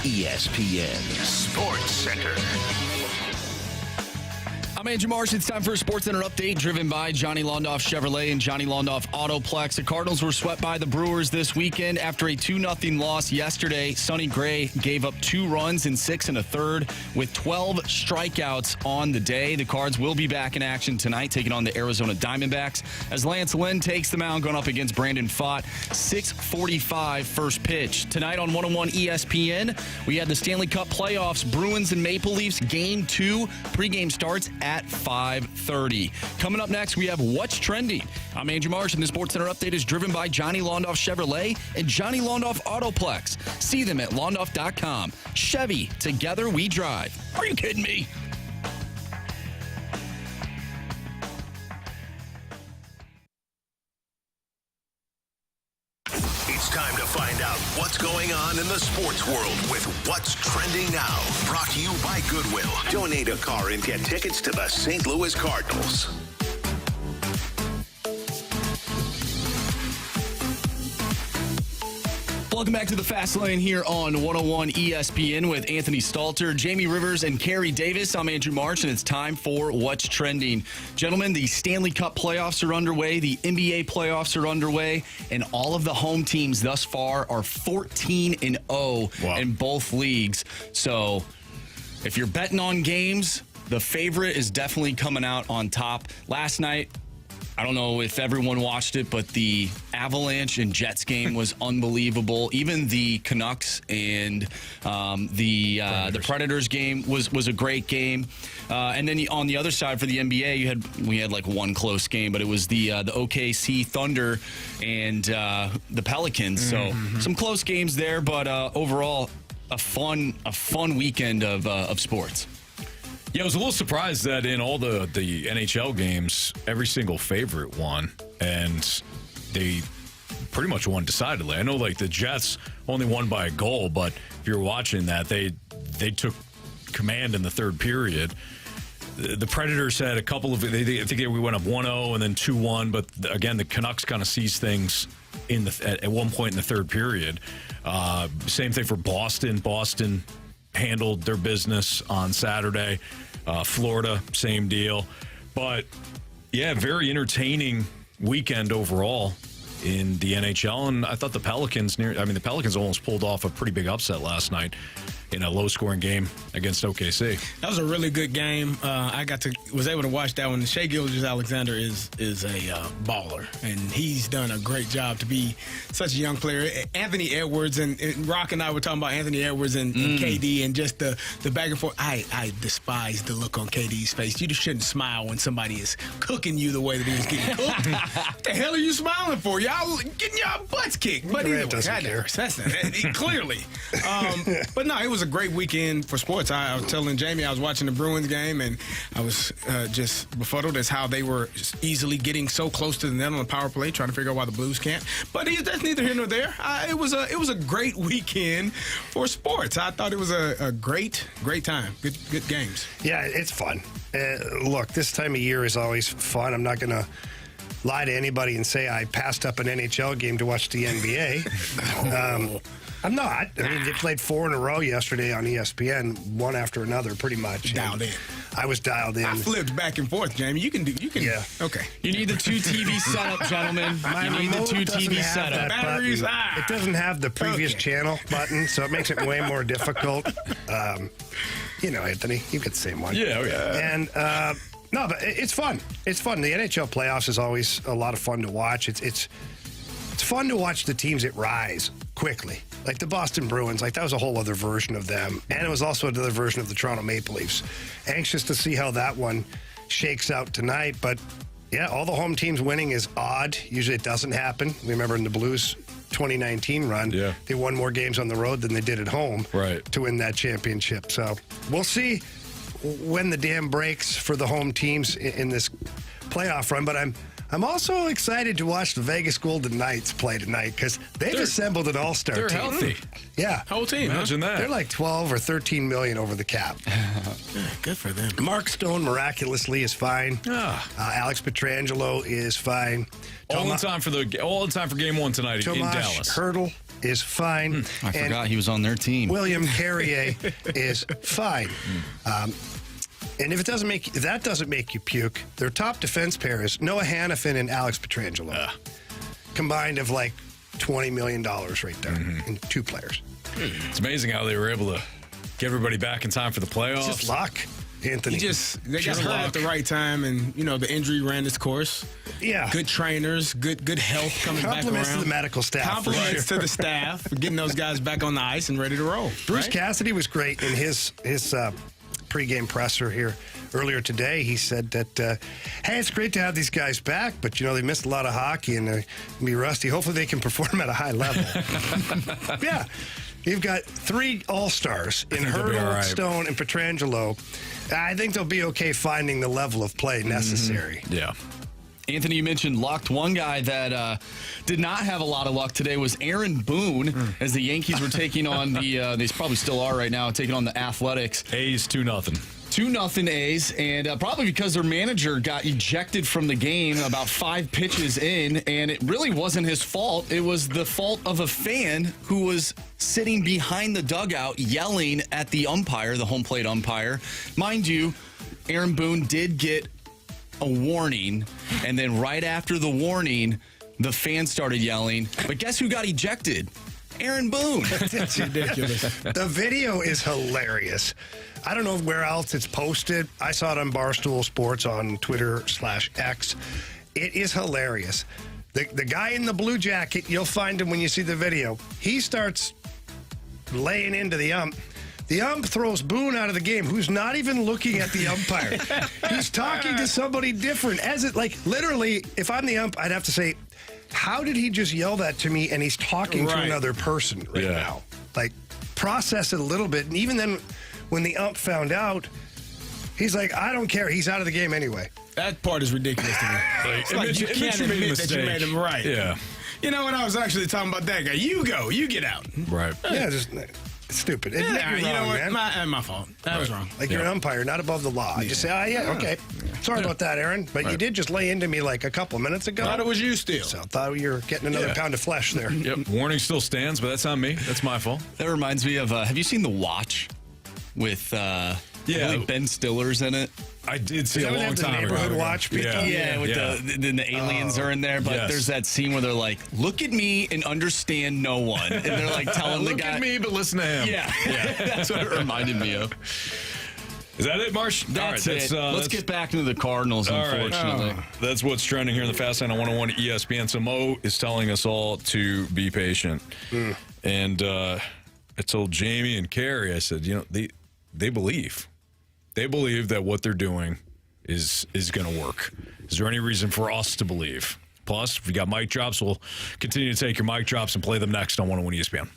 ESPN Sports Center. I'm Andrew Marsh. It's time for a Sports Center update driven by Johnny Londoff Chevrolet and Johnny Londoff Autoplex. The Cardinals were swept by the Brewers this weekend after a 2-0 loss yesterday. Sonny Gray gave up 2 runs in 6 1/3 with 12 strikeouts on the day. The Cards will be back in action tonight, taking on the Arizona Diamondbacks as Lance Lynn takes the mound going up against Brandon Pfaadt. 6:45 first pitch. Tonight on 101 ESPN, we had the Stanley Cup playoffs. Bruins and Maple Leafs Game 2. Pregame starts at at 5:30. Coming up next, we have What's Trending. I'm Andrew Marsh, and the Sports Center update is driven by Johnny Londoff Chevrolet and Johnny Londoff Autoplex. See them at londoff.com. Chevy, together we drive. Are you kidding me? It's time to find out what's going on in the sports world with What's Trending Now. Brought to you by Goodwill. Donate a car and get tickets to the St. Louis Cardinals. Welcome back to the Fast Lane here on 101 ESPN with Anthony Stalter, Jamie Rivers, and Carey Davis. I'm Andrew Marsh, and it's time for What's Trending. Gentlemen, the Stanley Cup playoffs are underway, the NBA playoffs are underway, and all of the home teams thus far are 14-0 in both leagues. So if you're betting on games, the favorite is definitely coming out on top. Last night, I don't know if everyone watched it, but the Avalanche and Jets game was unbelievable. Even the Canucks and the Predators game was a great game. And then on the other side for the NBA, we had like one close game, but it was the OKC Thunder and the Pelicans. So some close games there, but overall a fun weekend of sports. Yeah, I was a little surprised that in all the NHL games, every single favorite won, and they pretty much won decidedly. I know, like, the Jets only won by a goal, but if you're watching that, they took command in the third period. The Predators had a couple of, I think we went up 1-0 and then 2-1, but again, the Canucks kind of seized things at one point in the third period. Same thing for Boston. Boston handled their business on Saturday. Florida, same deal. But, yeah, very entertaining weekend overall in the NHL. And I thought the Pelicans almost pulled off a pretty big upset last night in a low-scoring game against OKC. That was a really good game. I was able to watch that one. Shai Gilgeous-Alexander is a baller, and he's done a great job to be such a young player. Anthony Edwards and Rock and I were talking about Anthony Edwards and KD and just the back and forth. I despise the look on KD's face. You just shouldn't smile when somebody is cooking you the way that he was getting cooked. What the hell are you smiling for? Y'all getting y'all butts kicked. But either way, that's not, clearly. But no, it was a great weekend for sports. I was telling Jamie I was watching the Bruins game, and I was just befuddled as how they were easily getting so close to the net on the power play, trying to figure out why the Blues can't. But that's neither here nor there. It was a great weekend for sports. I thought it was a great time. Good games. Yeah, it's fun. Look, this time of year is always fun. I'm not going to lie to anybody and say I passed up an NHL game to watch the NBA. I'm not. I mean, they played 4 in a row yesterday on ESPN, one after another, pretty much. Dialed in. I was dialed in. I flipped back and forth, Jamie. You can. Yeah. Okay. You need the 2 TV setup, gentlemen. You need the 2 TV setup. Batteries. It doesn't have the previous channel button, so it makes it way more difficult. Anthony, you get the same one. Yeah, yeah. And no, but it's fun. It's fun. The NHL playoffs is always a lot of fun to watch. It's fun to watch the teams that rise quickly. Like the Boston Bruins, that was a whole other version of them. And it was also another version of the Toronto Maple Leafs. Anxious to see how that one shakes out tonight. But, yeah, all the home teams winning is odd. Usually it doesn't happen. Remember in the Blues 2019 run, they won more games on the road than they did at home to win that championship. So we'll see when the dam breaks for the home teams in this playoff run. But I'm also excited to watch the Vegas Golden Knights play tonight because they've assembled an all-star team. They're healthy. Yeah. Whole team. Imagine that. They're like 12 or 13 million over the cap. Good for them. Mark Stone miraculously is fine. Alex Pietrangelo is fine. All in time for game 1 tonight in Dallas. Hurdle is fine. I forgot he was on their team. William Carrier is fine. And if that doesn't make you puke, their top defense pair is Noah Hannafin and Alex Pietrangelo. Combined of like $20 million right there in 2 players. It's amazing how they were able to get everybody back in time for the playoffs. It's just luck, Anthony. They got hurt at the right time, and the injury ran its course. Yeah. Good trainers, good health coming back around. Compliments to the medical staff. Compliments to the staff for getting those guys back on the ice and ready to roll. Bruce Cassidy was great in his pregame presser here earlier today. He said that, hey, it's great to have these guys back, but, they missed a lot of hockey and they're going to be rusty. Hopefully they can perform at a high level. Yeah. You've got 3 all-stars in Hurdle, right. Stone, and Pietrangelo. I think they'll be okay finding the level of play necessary. Yeah. Anthony, you mentioned luck. One guy that did not have a lot of luck today was Aaron Boone, as the Yankees were taking on they probably still are right now, taking on the Athletics. A's 2-0. 2-0 A's, and probably because their manager got ejected from the game about 5 pitches in, and it really wasn't his fault. It was the fault of a fan who was sitting behind the dugout yelling at the umpire, the home plate umpire. Mind you, Aaron Boone did get a warning, and then right after the warning, the fans started yelling. But guess who got ejected? Aaron Boone. That's ridiculous. The video is hilarious. I don't know where else it's posted. I saw it on Barstool Sports on Twitter/X. It is hilarious. The guy in the blue jacket, you'll find him when you see the video. He starts laying into the ump. The ump throws Boone out of the game, who's not even looking at the umpire. He's talking to somebody different. Literally, if I'm the ump, I'd have to say, how did he just yell that to me and he's talking to another person right now? Process it a little bit. And even then, when the ump found out, he's like, I don't care. He's out of the game anyway. That part is ridiculous to me. You can't admit that you made him right. Yeah. You know what? I was actually talking about that guy. You go. You get out. Right. Yeah, just... stupid. Admit you're wrong, what? man. My fault. That was wrong. You're an umpire, not above the law. Just say, okay. Sorry about that, Aaron. But you did just lay into me like a couple minutes ago. Thought it was you still. So thought you were getting another pound of flesh there. Yep. Warning still stands, but that's on me. That's my fault. That reminds me of, have you seen The Watch with I believe Ben Stiller's in it? I did see a long time ago. Neighborhood Watch people? Yeah, with the aliens are in there, but there's that scene where they're like, look at me and understand no one. And they're like telling the guy. Look at me, but listen to him. Yeah. That's what it reminded me of. Is that it, Marsh? That's it. Let's get back into the Cardinals, unfortunately. That's what's trending here in the Fast Lane on 101 ESPN. So Mo is telling us all to be patient. And I told Jamie and Carey, I said, they believe. They believe that what they're doing is going to work. Is there any reason for us to believe? Plus, if you got mic drops, we'll continue to take your mic drops and play them next on 101 ESPN.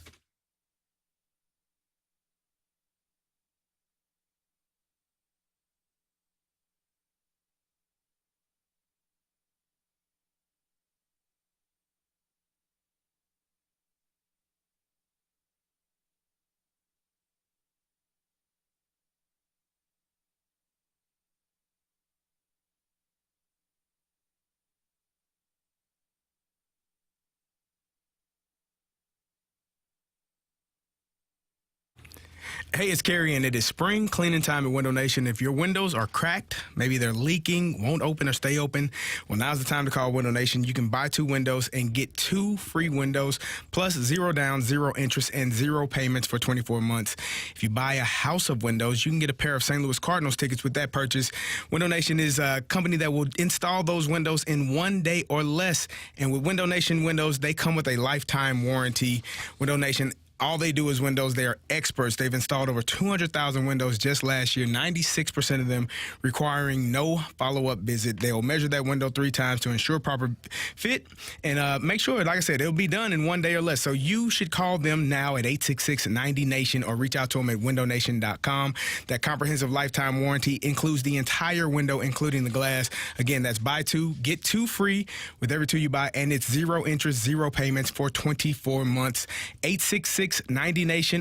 Hey, it's Carey, and it is spring cleaning time at Window Nation. If your windows are cracked, maybe they're leaking, won't open or stay open, well, now's the time to call Window Nation. You can buy 2 windows and get 2 free windows, plus 0 down, 0 interest, and 0 payments for 24 months. If you buy a house of windows, you can get a pair of St. Louis Cardinals tickets with that purchase. Window Nation is a company that will install those windows in 1 day or less. And with Window Nation windows, they come with a lifetime warranty. Window Nation, all they do is windows. They are experts. They've installed over 200,000 windows just last year, 96% of them requiring no follow-up visit. They'll measure that window 3 times to ensure proper fit and make sure, like I said, it'll be done in 1 day or less. So you should call them now at 866-90-NATION or reach out to them at windownation.com. That comprehensive lifetime warranty includes the entire window, including the glass. Again, that's buy 2, get 2 free with every 2 you buy, and it's 0 interest, 0 payments for 24 months. 866-90-NATION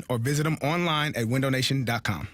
or visit them online at windownation.com.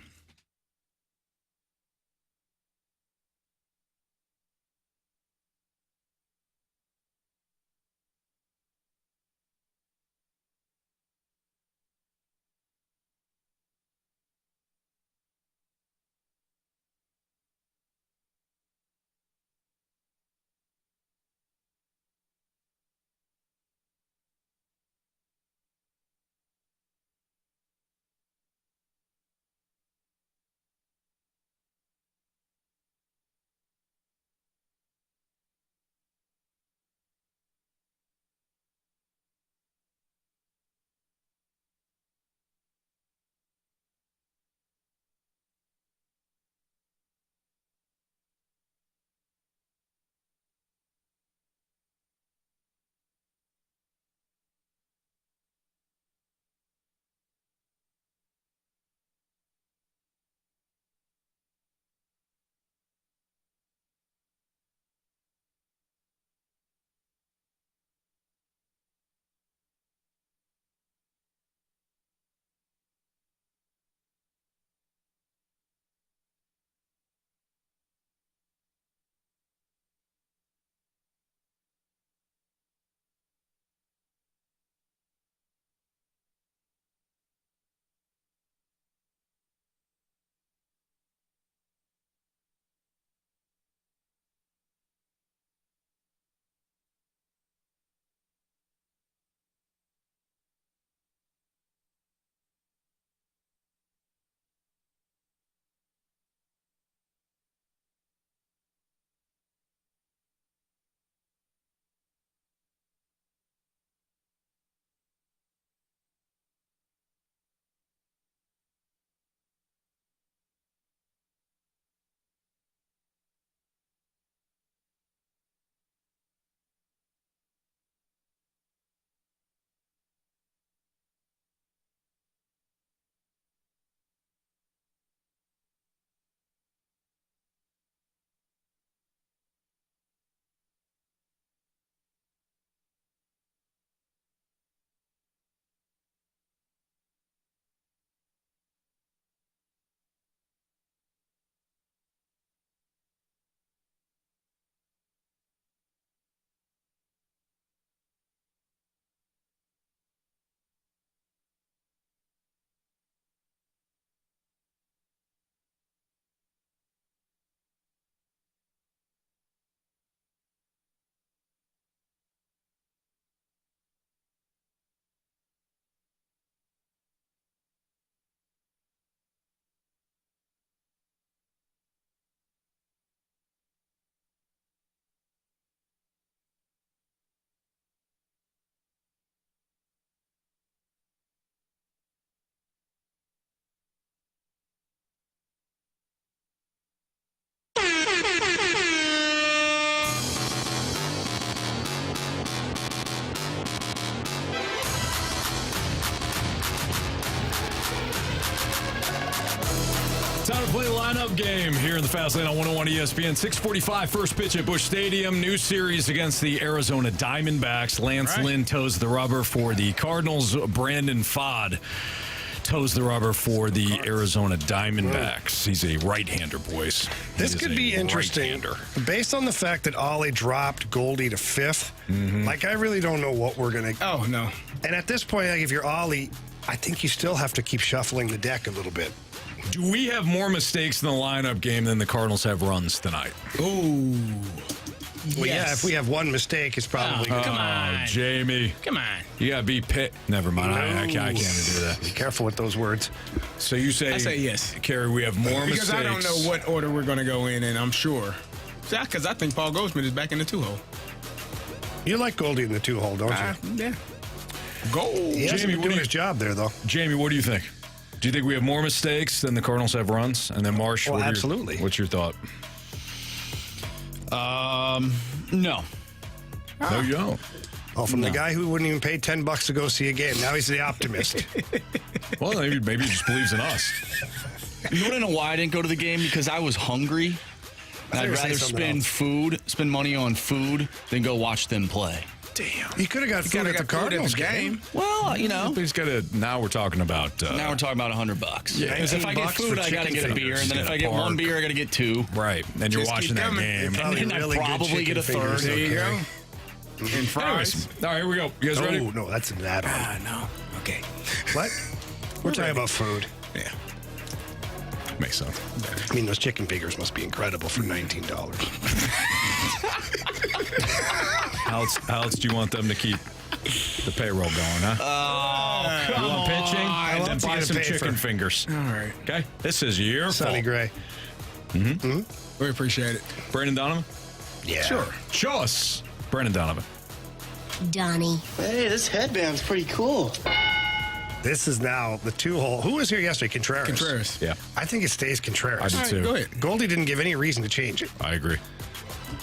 play lineup game here in the Fast Lane on 101 ESPN. 6:45, first pitch at Busch Stadium. New series against the Arizona Diamondbacks. Lance Lynn toes the rubber for the Cardinals. Brandon Pfaadt toes the rubber for the Arizona Diamondbacks. He's a right-hander, boys. This could be interesting. Based on the fact that Ollie dropped Goldie to 5th, like, I really don't know what we're going to... Oh, no. And at this point, like, if you're Ollie, I think you still have to keep shuffling the deck a little bit. Do we have more mistakes in the lineup game than the Cardinals have runs tonight? Ooh. Well, yeah, if we have one mistake, it's probably... Come on. Jamie. Come on. You got to be pit. Never mind. I can't do that. Be careful with those words. So you say... I say yes. Carey, we have more mistakes. Because I don't know what order we're going to go in, and I'm sure. Because I think Paul Goldschmidt is back in the 2-hole. You like Goldie in the 2-hole, don't you? Yeah. Gold. He hasn't been doing his job there, though. Jamie, what do you think? Do you think we have more mistakes than the Cardinals have runs? And then Marsh, Well, absolutely. What's your thought? No. No, you don't. Oh, from the guy who wouldn't even pay $10 to go see a game. Now he's the optimist. Well, maybe he just believes in us. You want to know why I didn't go to the game? Because I was hungry. And I'd rather spend money on food than go watch them play. Damn. You could have got food at the Cardinals game. Well, you know. He's got to. Now we're talking about. Now we're talking about $100. Yeah. Because if I get food, I got to get a beer, and then if I get one beer, I got to get two. Right, and you're Just watching keep that coming. game. And then I probably get a third. There you go. And Anyways, fries. all right, here we go. You guys ready? Oh, no, that's an add-on. No. Okay. What? We're talking about food. Yeah. Makes sense. I mean, those chicken fingers must be incredible for $19. How else do you want them to keep the payroll going, huh? Oh, You want pitching? I Then love to buy get a some paper. chicken fingers. All right. Okay? This is your Sonny fault. Gray. We appreciate it. Brandon Donovan? Yeah. Sure. Show us Brandon Donovan. Donnie. Hey, this headband's pretty cool. This is now the 2-hole. Who was here yesterday? Contreras. Contreras. Yeah, I think it stays Contreras. I do All right, too. go ahead. Goldie didn't give any reason to change it. I agree.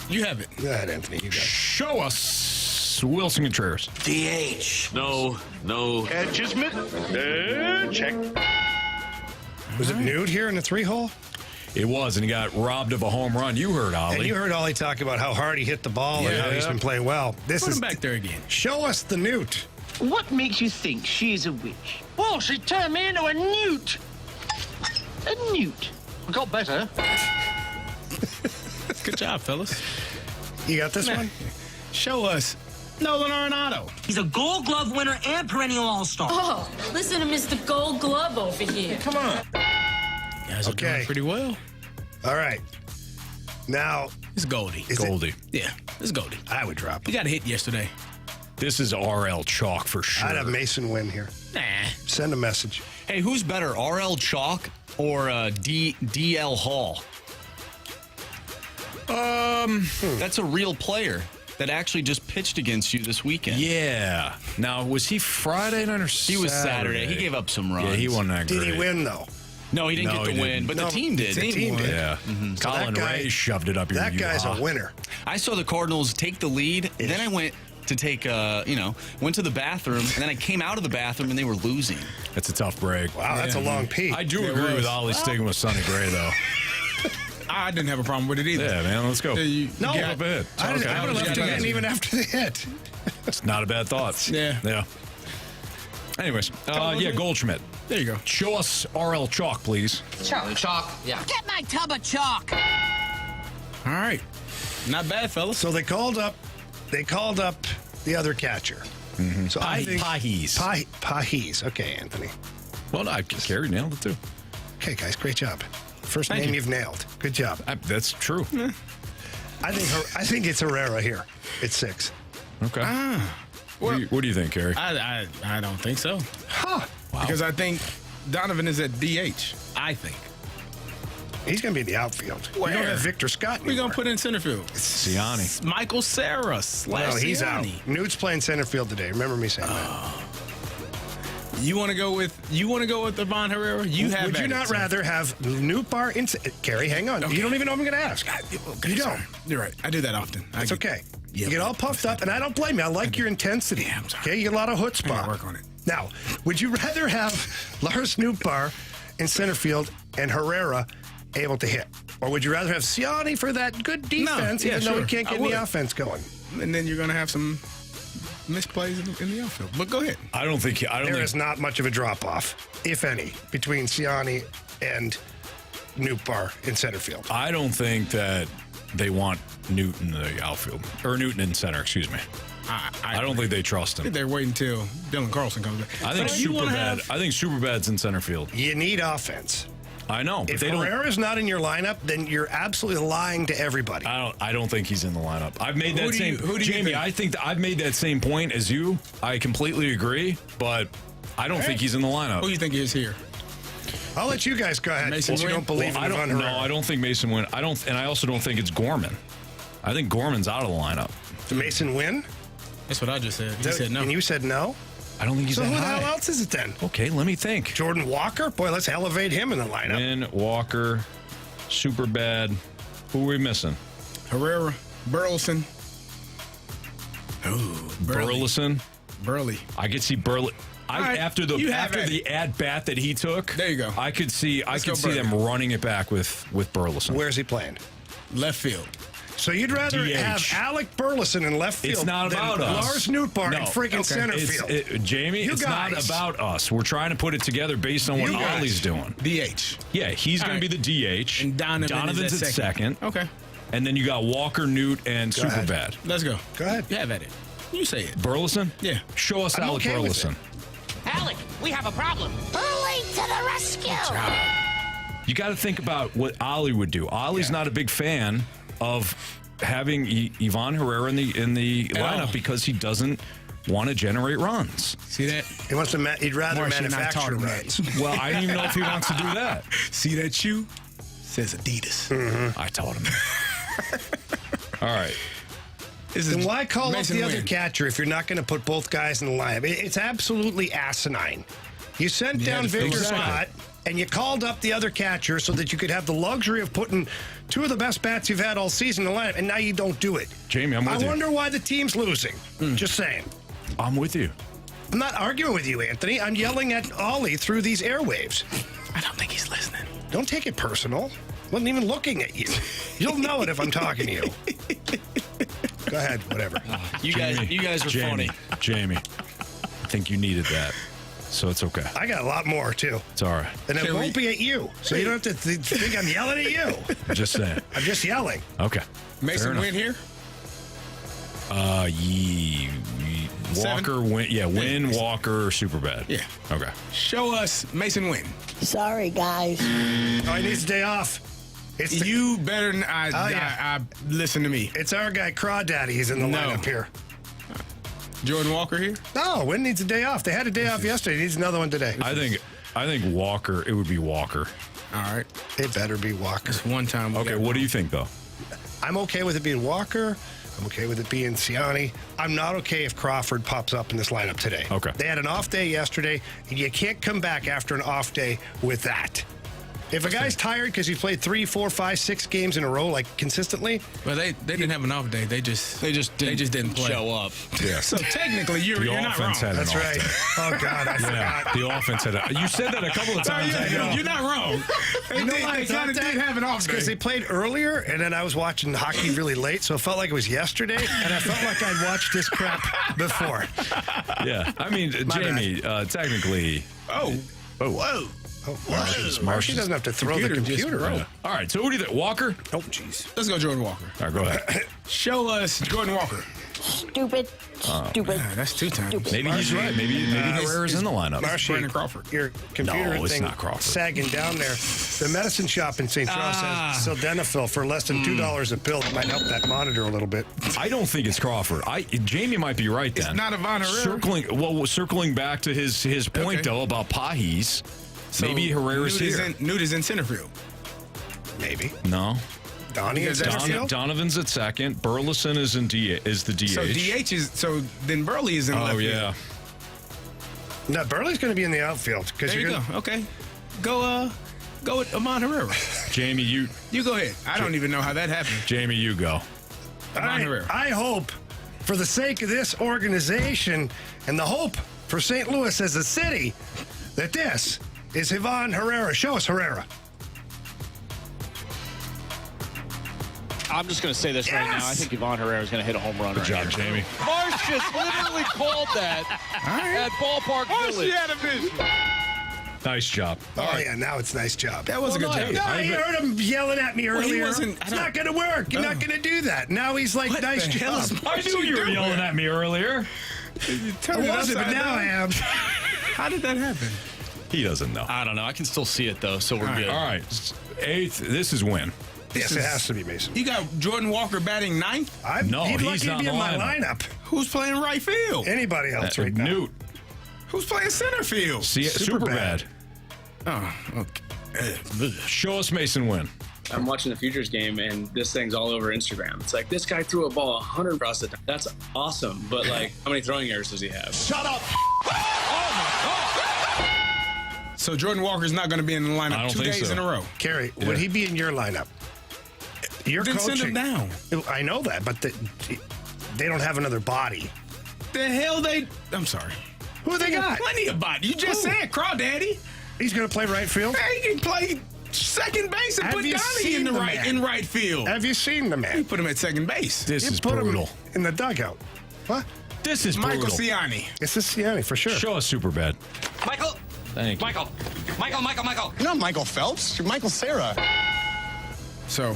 You have it. Go ahead, Anthony. You got it. Show us Wilson Contreras. DH. No. Catchismith. Check. Was it nude here in the 3-hole? It was, and he got robbed of a home run. You heard Ollie. And you heard Ollie talk about how hard he hit the ball and how he's been playing well. This Put is him back there again. Show us the newt. What makes you think she's a witch? Well, she turned me into a newt. A newt. We got better. Good job, fellas. You got this one? Show us Nolan Arenado. He's a Gold Glove winner and perennial All-Star. Oh, listen to Mr. Gold Glove over here. Come on. You guys are doing pretty well. All right. Now, It's Goldie. Goldie. Yeah, it's Goldie. I would drop He him. got a hit yesterday. This is RL chalk for sure. I'd have Mason win here. Nah. Send a message. Hey, who's better, RL Chalk or DL Hall? That's a real player that actually just pitched against you this weekend. Yeah. Now, was he Friday night or Saturday? He was Saturday. He gave up some runs. Yeah, he wasn't that Did great. he win, though? No, he didn't No, get the he win, didn't. but No, the team did. the team did. Yeah. So Colin that guy- Ray shoved it up your That guy's a winner. I saw the Cardinals take the lead. Then I went to take, went to the bathroom, and then I came out of the bathroom, and they were losing. That's a tough break. Wow, that's a long peak. I do agree with Ollie sticking with Sonny Gray, though. I didn't have a problem with it either. Yeah, man, let's go. No, Give up a hit. I would Okay. have left him in even after the hit. It's not a bad thought. Yeah. Yeah. Anyways, Goldschmidt. There you go. Show us RL chalk, please. Chalk. Yeah. Get my tub of chalk. All right. Not bad, fellas. So they called up the other catcher. So I think Pahis. Pahis. Okay, Anthony. Well, Carey nailed it too. Okay, guys, great job. First Thank name you. you've nailed. Good job. That's true. I think it's Herrera here. It's 6. Okay. What do you think, Carey? I don't think so. Huh. Wow. Because I think Donovan is at DH. I think. He's going to be in the outfield. We Where? don't have Victor Scott We're anymore. going to put in center field. Siani. Michael Sarah / No, he's out. Siani. Newt's playing center field today. Remember me saying that. You want to go with Ivan Herrera? You have. Would you at not it, sir. rather have Newt Bar in? Carey, hang on. Okay. You don't even know I'm going to ask. Okay, You sorry. don't. You're right. I do that often. It's okay. Yeah, You get all puffed up, and I don't blame you. I like your intensity. Yeah, I'm sorry. Okay, you get a lot of I chutzpah. gotta work on it. Now, would you rather have Lars Nootbaar in center field and Herrera able to hit? Or would you rather have Siani for that good defense, even though he can't get any offense going? And then you're going to have some misplays in the outfield. But go ahead. There is not much of a drop-off, if any, between Siani and Nootbaar in center field. I don't think that they want Newton in the outfield. Or Newton in center, excuse me. I don't think they trust him. They're waiting until Dylan Carlson comes back. I think Superbad's in center field. You need offense. I know. If Herrera's not in your lineup, then you're absolutely lying to everybody. I don't think he's in the lineup. I've made that Jamie, I think I've made that same point as you. I completely agree, but I don't think he's in the lineup. Who do you think is here? I'll let you guys go ahead. Mason You don't believe in Herrera. No, I don't think Mason Wynn. And I also don't think it's Gorman. I think Gorman's out of the lineup. Mason Wynn? That's what I just said. He said no. And you said no? I don't think he's so that who high. the hell else is it then? Okay, let me think. Jordan Walker? Boy, let's elevate him in the lineup. Wynn, Walker, Superbad. Who are we missing? Herrera, Burleson. Oh, Burleson. Burley. I could see Burley. After the at bat that he took, there you go. I could see them running it back with Burleson. Where's he playing? Left field. So you'd rather have Alec Burleson in left field it's not than about us. Lars Nootbaar in freaking center field. Jamie, it's not about us. We're trying to put it together based on what Ollie's doing. DH. Yeah, he's going to be the DH. And Donovan's at second. Okay. And then you got Walker, Newt, and Superbad. Let's go. Go ahead. You have at it. You say it. Burleson? Yeah. Show us Alec Burleson. Alec, we have a problem. Burley to the rescue! You got to think about what Ollie would do. Ollie's not a big fan of having Ivan Herrera in the lineup because he doesn't want to generate runs. See that? He wants to. He'd rather manufacture runs. Well, I don't even know if he wants to do that. See that shoe? Says Adidas. Mm-hmm. I taught him that. All right. Then why call up the other Wynn. catcher if you're not going to put both guys in the lineup? It's absolutely asinine. You sent down Victor Scott, and you called up the other catcher so that you could have the luxury of putting two of the best bats you've had all season in the lineup, and now you don't do it. Jamie, I'm with you. I wonder why the team's losing. Just saying. I'm with you. I'm not arguing with you, Anthony. I'm yelling at Ollie through these airwaves. I don't think he's listening. Don't take it personal. Wasn't even looking at you. You'll know it if I'm talking to you. Go ahead, whatever. You guys are funny. Jamie, I think you needed that, so it's okay. I got a lot more, too. It's all right. And it won't be at you, so you don't have to think I'm yelling at you. I'm just saying. I'm just yelling. Okay. Mason Wynn here? Walker, Wynn. Yeah, Wynn, Walker, Superbad. Yeah. Okay. Show us Mason Wynn. Sorry, guys. Oh, he needs a day off. You better listen to me. It's our guy, Crawdaddy. He's in the lineup here. Jordan Walker here? No, Wynn needs a day off. They had a day off yesterday. He needs another one today. I think Walker. It would be Walker. All right. It better be Walker. It's one time. Okay. What do you think, though? I'm okay with it being Walker. I'm okay with it being Siani. I'm not okay if Crawford pops up in this lineup today. Okay. They had an off day yesterday, and you can't come back after an off day with that. If a guy's tired because he played 3, 4, 5, 6 games in a row, like consistently. Well, they didn't have an off day. They just didn't play. Show up. Yeah. So technically, you're not wrong. That's right. Oh God, I forgot. The offense had. You said that a couple of times. You're not wrong. You know why they kind of did have an off day because they played earlier, and then I was watching hockey really late, so it felt like it was yesterday, and I felt like I'd watched this crap before. Yeah, I mean, Jamie, technically. Oh, whoa. Oh, Marshy doesn't have to throw the computer. Yeah. All right, so who do you think? Walker? Oh, jeez. Let's go Jordan Walker. All right, go ahead. Show us Jordan Walker. Stupid. Stupid. That's 2 times. Maybe he's right. Maybe Herrera's in the lineup. Marshy, Brandon Crawford. Your computer No, it's thing not Crawford. sagging down there. The medicine shop in St. Charles has sildenafil for less than $2 a pill. It might help that monitor a little bit. I don't think it's Crawford. Jamie might be right then. It's not Ivan Herrera. Circling back to his point, though, about Pahis. So maybe Herrera's here. Newt is in center field. Maybe. No. Donnie is center field? Donovan's at second. Burleson is the DH. So DH is then Burley is in left field. Oh yeah. No, Burley's going to be in the outfield because There you go. Okay. Go with Ivan Herrera. Jamie, you go ahead. I don't even know how that happened. Jamie, you go. I hope, for the sake of this organization and the hope for St. Louis as a city, that this is Ivan Herrera. Show us Herrera. I'm just going to say this right now. I think Yvonne Herrera is going to hit a home run. Good job, Jamie. Marsh just literally called that at Ballpark Village. She had a vision. Nice job. Oh, yeah, now it's nice job. That was a good job. No, you heard him yelling at me earlier. It's not going to work. You're not going to do that. Now he's like, nice job. I knew you were yelling at me earlier. I wasn't, but now I am. How did that happen? He doesn't know. I don't know. I can still see it, though, so we're good. All right. 8th. This is win. Yes, it has to be Mason. You got Jordan Walker batting 9th? He's not be in my lineup. lineup. Who's playing right field? Anybody else right now? Newt. Who's playing center field? See, super bad. Oh, okay. Show us Mason win. I'm watching the Futures game, and this thing's all over Instagram. It's like, this guy threw a ball 100 across the time. That's awesome, but, like, how many throwing errors does he have? Shut up! So Jordan Walker's not going to be in the lineup 2 days in a row. Carey, would he be in your lineup? You're Then coaching. send him down. I know that, but they don't have another body. The hell they... I'm sorry. Who they got? Plenty of body. You just said Crawdaddy. He's going to play right field? Hey, he can play second base and put Donnie in right field. Have you seen the man? You put him at second base. This is put brutal. him in the dugout. What? This is Michael brutal. Ciani. This is Ciani for sure. Show us super bad. Michael. Thank you. Michael. You're not Michael Phelps. You're Michael Cera. So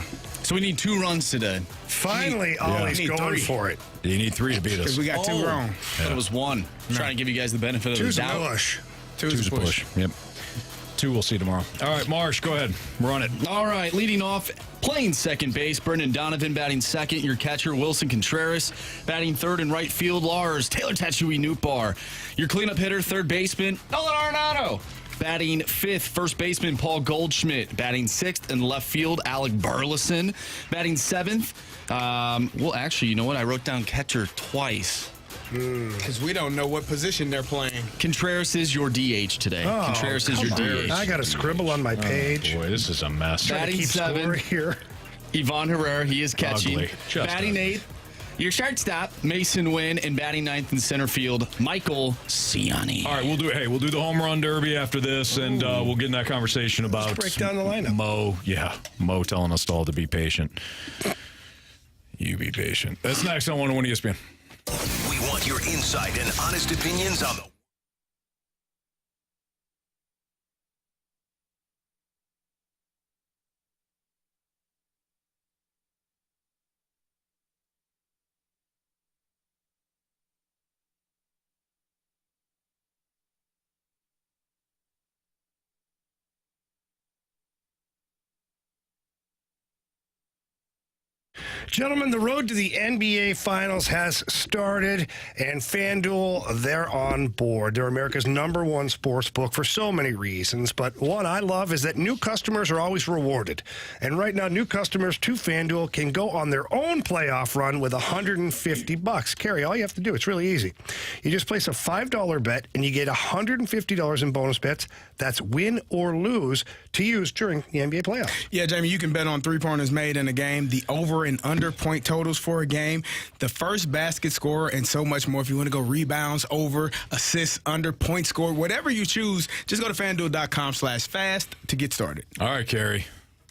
we need 2 runs today. Finally, Ollie's need going 3. for it. You need 3 to beat us. Because we got 2 wrong. It was 1. I'm trying to give you guys the benefit of the Two's a doubt. push. Two's a push. Yep. 2 we'll see tomorrow. All right, Marsh, go ahead. Run it. All right, leading off, playing second base, Brendan Donovan batting second. Your catcher, Wilson Contreras, batting third in right field, Lars Taylor Tatooine Newtbar. Your cleanup hitter, third baseman, Nolan Arenado. Batting fifth, first baseman Paul Goldschmidt. Batting sixth in left field, Alec Burleson. Batting seventh, well, actually, you know what? I wrote down catcher twice. Because we don't know what position they're playing. Contreras is your DH today. Oh, Contreras is your DH. I got to scribble on my page. Boy, this is a mess. Batting keep seven, score here. Yvonne Herrera, he is catching. Ugly. Just Batting ugly. eighth, your shortstop, Mason Wynn, and batting ninth in center field, Michael Ciani. All right, we'll do the home run derby after this, and we'll get in that conversation about break down the lineup. Mo telling us all to be patient. You be patient. That's next on 101 ESPN. We want your insight and honest opinions on the Gentlemen, the road to the NBA Finals has started, and FanDuel, they're on board. They're America's #1 sports book for so many reasons, but one I love is that new customers are always rewarded. And right now, new customers to FanDuel can go on their own playoff run with $150. Carey, all you have to do, it's really easy. You just place a $5 bet, and you get $150 in bonus bets. That's win or lose to use during the NBA playoffs. Yeah, Jamie, you can bet on three-pointers made in a game, the over and under point totals for a game, the first basket scorer, and so much more. If you want to go rebounds, over, assists, under, point score, whatever you choose, just go to FanDuel.com/fast to get started. All right, Carey.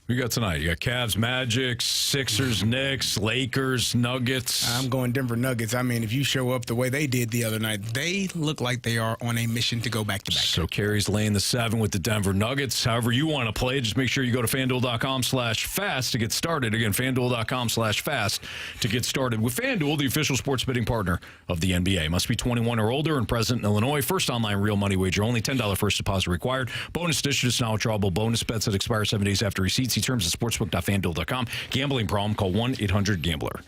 We got tonight. You got Cavs, Magic, Sixers, Knicks, Lakers, Nuggets. I'm going Denver Nuggets. I mean, if you show up the way they did the other night, they look like they are on a mission to go back-to-back. So Carey's laying the 7 with the Denver Nuggets. However you want to play, just make sure you go to FanDuel.com/fast to get started. Again, FanDuel.com/fast to get started. With FanDuel, the official sports betting partner of the NBA. Must be 21 or older and present in Illinois. First online real money wager only. $10 first deposit required. Bonus edition is now withdrawable. Bonus bets that expire 7 days after receipts. See terms at sportsbook.fanduel.com. Gambling problem? Call 1-800-GAMBLER.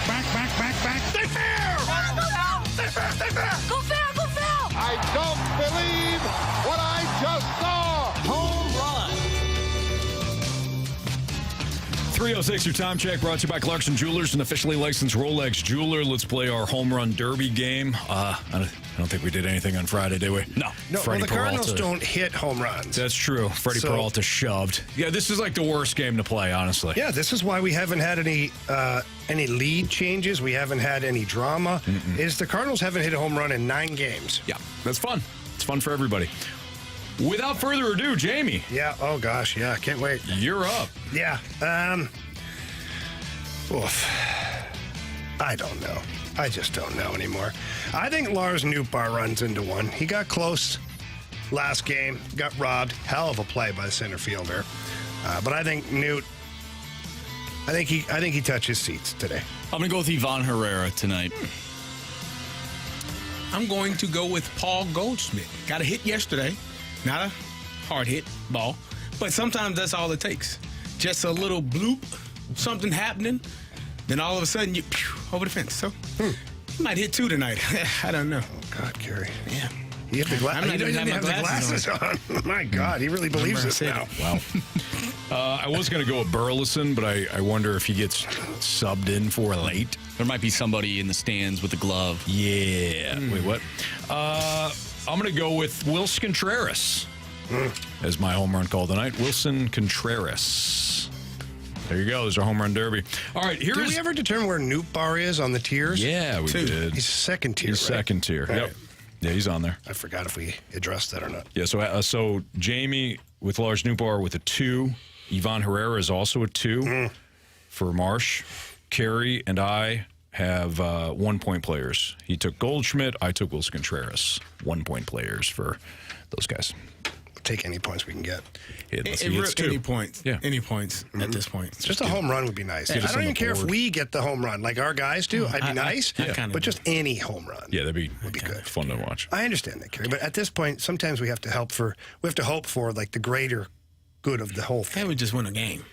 Stay fair! Stay fair, stay fair! Go foul, go foul! I don't believe what I just saw. Home run. 3:06, your time check brought to you by Clarkson Jewelers, an officially licensed Rolex jeweler. Let's play our home run derby game. I don't think we did anything on Friday, did we? No, well, the Cardinals don't hit home runs. That's true. Freddie Peralta shoved. Yeah, this is like the worst game to play, honestly. Yeah, this is why we haven't had any lead changes. We haven't had any drama. Is the Cardinals haven't hit a home run in 9 games. Yeah, that's fun. It's fun for everybody. Without further ado, Jamie. Yeah, oh gosh, yeah, can't wait. You're up. Yeah, I don't know. I just don't know anymore. I think Lars Nootbaar runs into one. He got close last game, got robbed. Hell of a play by the center fielder. But I think I think he touches seats today. I'm going to go with Ivan Herrera tonight. I'm going to go with Paul Goldschmidt. Got a hit yesterday. Not a hard hit ball, but sometimes that's all it takes. Just a little bloop, something happening, then all of a sudden you over the fence. So you might hit 2 tonight. I don't know. Oh God, Carey. Yeah. You have the glasses on. My God, he really believes this now. Wow. I was going to go with Burleson, but I wonder if he gets subbed in for late. There might be somebody in the stands with a glove. Yeah. Wait, what? I'm going to go with Wilson Contreras as my home run call tonight. Wilson Contreras. There you go. There's our home run derby. All right, Did we ever determine where Nootbaar is on the tiers? Yeah, we did. He's second tier, He's second tier. Right. Yep. Yeah, he's on there. I forgot if we addressed that or not. Yeah, so Jamie with Lars Nootbaar with a 2. Ivan Herrera is also a 2 for Marsh. Carey and I have 1-point players. He took Goldschmidt. I took Wilson Contreras. 1-point players for those guys. Take any points we can get. Any points. Yeah. Any points at this point. Just a home run would be nice. I don't even care if we get the home run, like our guys do. I'd be nice, but just any home run. Yeah, that'd be good. Fun to watch. I understand that, Carey, but at this point, sometimes we have to hope for like the greater good of the whole thing. Hey, we just win a game.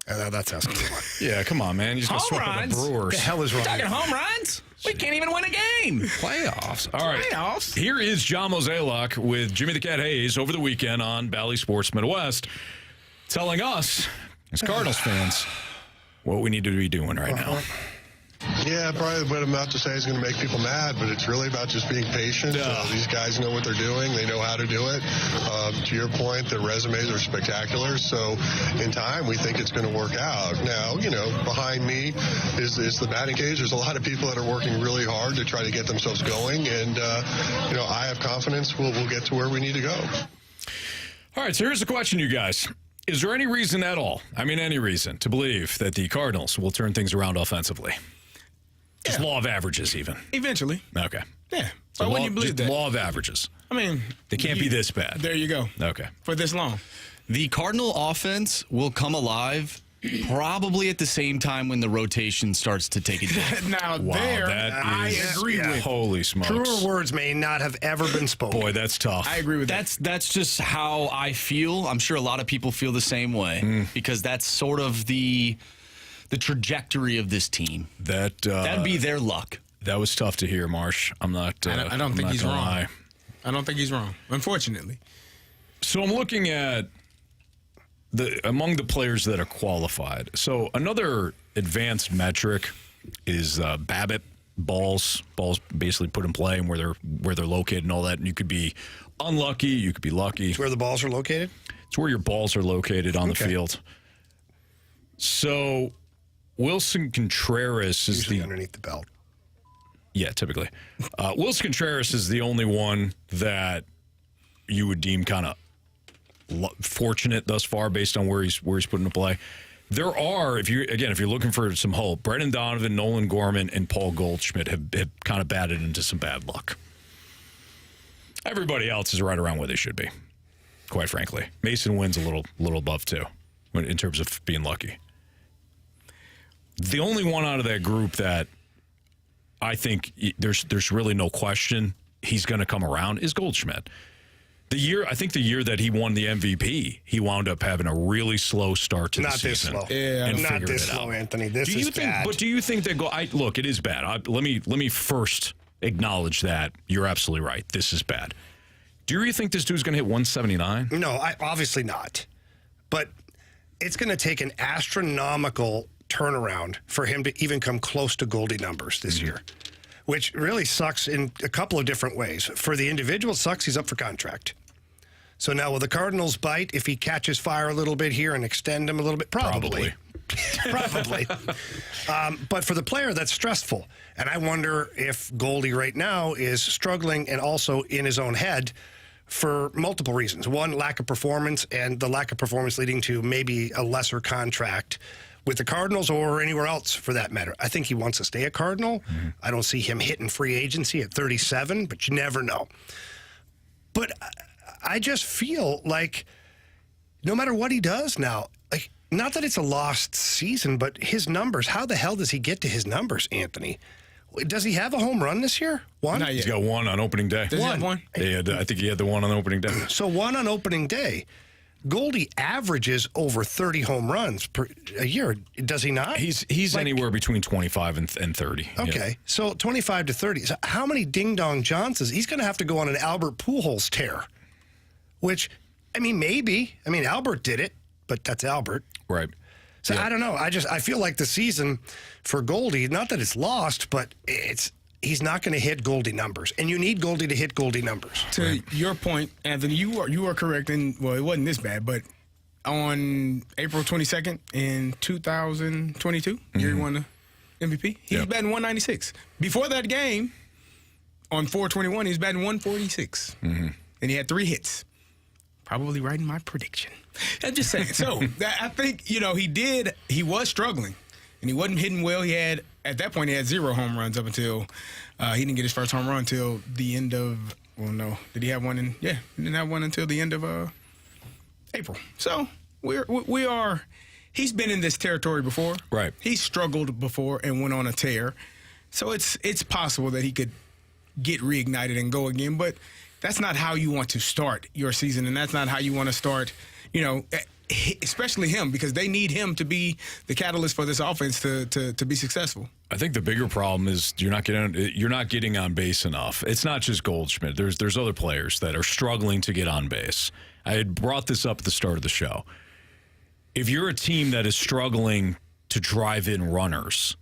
That's asking a lot. Yeah, come on, man. You just got swept by the Brewers. What the hell is wrong? Talking home runs? We can't even win a game. Playoffs. All right. Playoffs. Here is John Mozeliak with Jimmy the Cat Hayes over the weekend on Bally Sports Midwest, telling us, as Cardinals fans, what we need to be doing right now. Yeah, probably what I'm about to say is going to make people mad, but it's really about just being patient. These guys know what they're doing. They know how to do it. To your point, their resumes are spectacular. So in time, we think it's going to work out. Now, behind me is the batting cage. There's a lot of people that are working really hard to try to get themselves going. And, I have confidence we'll get to where we need to go. All right, so here's the question, you guys. Is there any reason at all, any reason, to believe that the Cardinals will turn things around offensively? Just law of averages, even. Eventually. Okay. Yeah. So when you believe that. Law of averages. They can't be this bad. There you go. Okay. For this long. The Cardinal offense will come alive probably at the same time when the rotation starts to take a dip. Now, I agree with. Holy smokes. Truer words may not have ever been spoken. Boy, that's tough. I agree with that. That's just how I feel. I'm sure a lot of people feel the same way because that's sort of the trajectory of this team. That'd be their luck. That was tough to hear, Marsh. I don't think he's wrong. Lie. I don't think he's wrong, unfortunately. So I'm looking at among the players that are qualified. So another advanced metric is BABIP, balls basically put in play and where they're located and all that. And you could be unlucky, you could be lucky. It's where the balls are located? It's where your balls are located on the field. So Wilson Contreras is usually underneath the belt. Yeah, typically. Wilson Contreras is the only one that you would deem kind of fortunate thus far based on where he's put into play. There are, if you're looking for some hope, Brendan Donovan, Nolan Gorman, and Paul Goldschmidt have kind of batted into some bad luck. Everybody else is right around where they should be, quite frankly. Mason Wynn's a little above too, in terms of being lucky. The only one out of that group that I think there's really no question he's going to come around is Goldschmidt. I think the year that he won the MVP, he wound up having a really slow start to the season. Not this slow. Yeah, not this slow, Anthony. This is bad. But do you think that look, it is bad. Let me first acknowledge that you're absolutely right. This is bad. Do you think this dude's going to hit 179? No, obviously not. But it's going to take an astronomical turnaround for him to even come close to Goldie numbers this year, which really sucks in a couple of different ways. For the individual, it sucks. He's up for contract. So now will the Cardinals bite if he catches fire a little bit here and extend him a little bit? Probably. But for the player, that's stressful. And I wonder if Goldie right now is struggling and also in his own head for multiple reasons. One, lack of performance, and the lack of performance leading to maybe a lesser contract with the Cardinals or anywhere else for that matter. I think he wants to stay a Cardinal. I don't see him hitting free agency at 37, but you never know. But I just feel like no matter what he does now, like, not that it's a lost season, but his numbers, how the hell does he get to his numbers, Anthony? Does he have a home run this year? One? Not yet. He's got one on opening day. Does he have one? I think he had the one on opening day. So one on opening day. Goldie averages over 30 home runs a year. Does he not? He's anywhere between 25 and 30. Okay, yeah. So 25 to 30. So how many ding-dong Johnsons? He's going to have to go on an Albert Pujols tear, which, I mean, maybe. I mean, Albert did it, but that's Albert. Right. So yeah. I don't know. I feel like the season for Goldie, not that it's lost, but he's not going to hit Goldie numbers, and you need Goldie to hit Goldie numbers. To your point, Anthony, you are correct. And well, it wasn't this bad, but on April 22nd in 2022, year he won the MVP. He was batting 196. Before that game, on 4/21, he was batting 146, and he had 3 hits. Probably right in my prediction. I'm just saying. So I think, he was struggling and he wasn't hitting well. At that point, he had 0 home runs up until he didn't get his first home run until the end of, no. Did he have one he didn't have one until the end of April. So he's been in this territory before. Right. He struggled before and went on a tear. So it's possible that he could get reignited and go again, but that's not how you want to start your season, and that's not how you want to start, especially him, because they need him to be the catalyst for this offense to be successful. I think the bigger problem is you're not getting on base enough. It's not just Goldschmidt. There's other players that are struggling to get on base. I had brought this up at the start of the show. If you're a team that is struggling to drive in runners,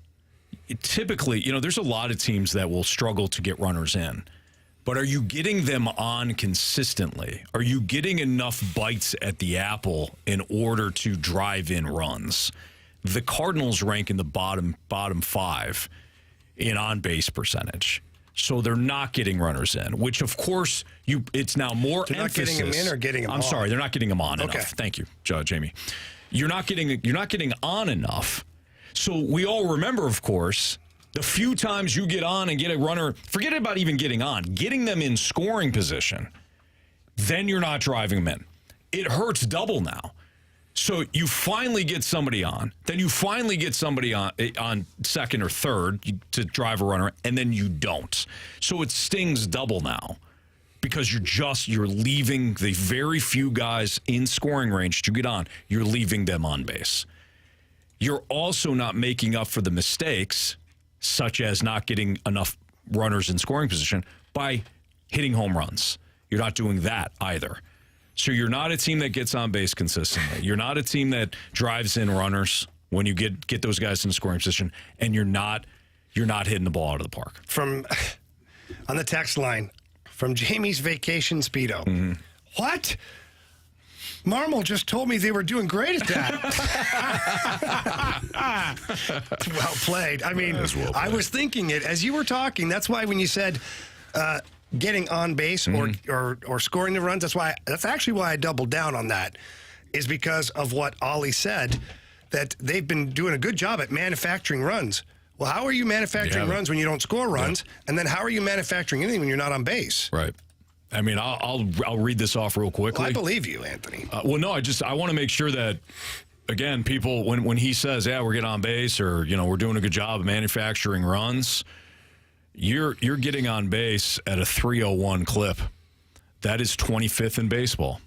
typically, there's a lot of teams that will struggle to get runners in. But are you getting them on consistently? Are you getting enough bites at the apple in order to drive in runs? The Cardinals rank in the bottom 5 in on-base percentage. So they're not getting runners in, which, of course, it's now more they're emphasis. Not getting them in or getting them on? I'm sorry, they're not getting them on okay. enough. Thank you, Jamie. You're not getting on enough. So we all remember, of course, the few times you get on and get a runner, forget about even getting on, getting them in scoring position, then you're not driving them in. It hurts double now. So you finally get somebody on, then you finally get somebody on second or third to drive a runner, and then you don't. So it stings double now because you're leaving the very few guys in scoring range to get on, you're leaving them on base. You're also not making up for the mistakes, such as not getting enough runners in scoring position, by hitting home runs. You're not doing that either. So you're not a team that gets on base consistently. You're not a team that drives in runners when you get those guys in scoring position, and you're not hitting the ball out of the park. From on the text line, from Jamie's Vacation Speedo. What? Marmol just told me they were doing great at that. Well played. I mean, I was thinking it as you were talking. That's why when you said getting on base or scoring the runs, that's actually why I doubled down on that, is because of what Ollie said, that they've been doing a good job at manufacturing runs. Well, how are you manufacturing runs when you don't score runs? Yeah. And then how are you manufacturing anything when you're not on base? Right. I mean, I'll read this off real quickly. Well, I believe you, Anthony. I want to make sure that, again, people, when he says, we're getting on base, or, we're doing a good job of manufacturing runs, you're getting on base at a 301 clip. That is 25th in baseball.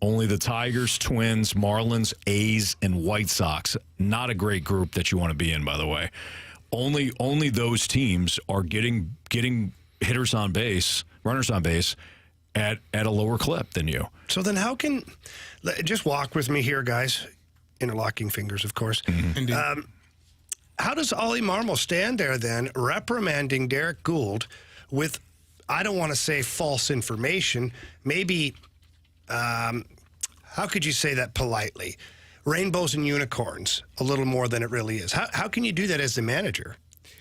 Only the Tigers, Twins, Marlins, A's, and White Sox. Not a great group that you want to be in, by the way. Only those teams are getting hitters on base, runners on base, at a lower clip than you. So then how can, just walk with me here, guys, interlocking fingers, of course. Mm-hmm. How does Ollie Marmol stand there then reprimanding Derek Gould with, I don't want to say false information, maybe, how could you say that politely? Rainbows and unicorns, a little more than it really is. How can you do that as the manager?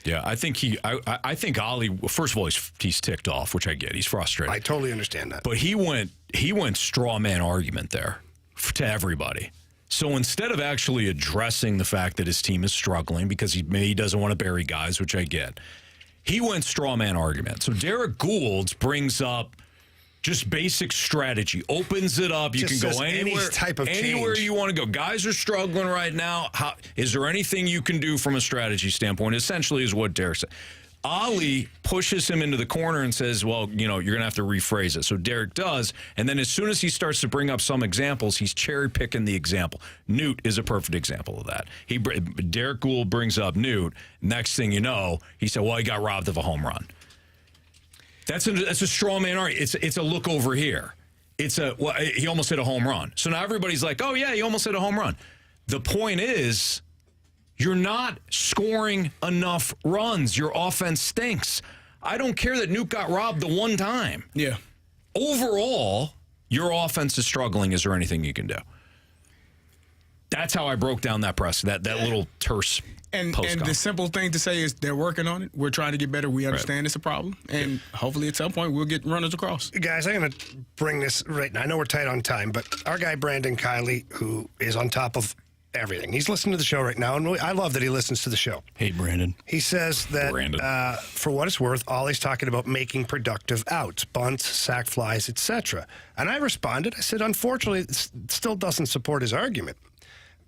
Yeah, I think I think Ollie. First of all, he's ticked off, which I get. He's frustrated. I totally understand that. But he went straw man argument there to everybody. So instead of actually addressing the fact that his team is struggling because he doesn't want to bury guys, which I get, he went straw man argument. So Derek Gould brings up just basic strategy, opens it up. You Just can go says any anywhere, type of anywhere change. you want to go. Guys are struggling right now. Is there anything you can do from a strategy standpoint? Essentially is what Derek said. Ollie pushes him into the corner and says, well, you're going to have to rephrase it. So Derek does, and then as soon as he starts to bring up some examples, he's cherry-picking the example. Newt is a perfect example of that. Derek Gould brings up Newt. Next thing you know, he said, well, he got robbed of a home run. That's a straw man argument. It's a look over here. He almost hit a home run. So now everybody's like, oh, yeah, he almost hit a home run. The point is, you're not scoring enough runs. Your offense stinks. I don't care that Newt got robbed the one time. Yeah. Overall, your offense is struggling. Is there anything you can do? That's how I broke down that little terse And the simple thing to say is they're working on it. We're trying to get better. We understand it's a problem. And hopefully at some point we'll get runners across. Guys, I'm going to bring this right now. I know we're tight on time, but our guy Brandon Kiley, who is on top of everything, he's listening to the show right now, and I love that he listens to the show. Hey, Brandon. He says that, for what it's worth, Ollie's talking about making productive outs, bunts, sac flies, etc. And I responded. I said, unfortunately, it still doesn't support his argument.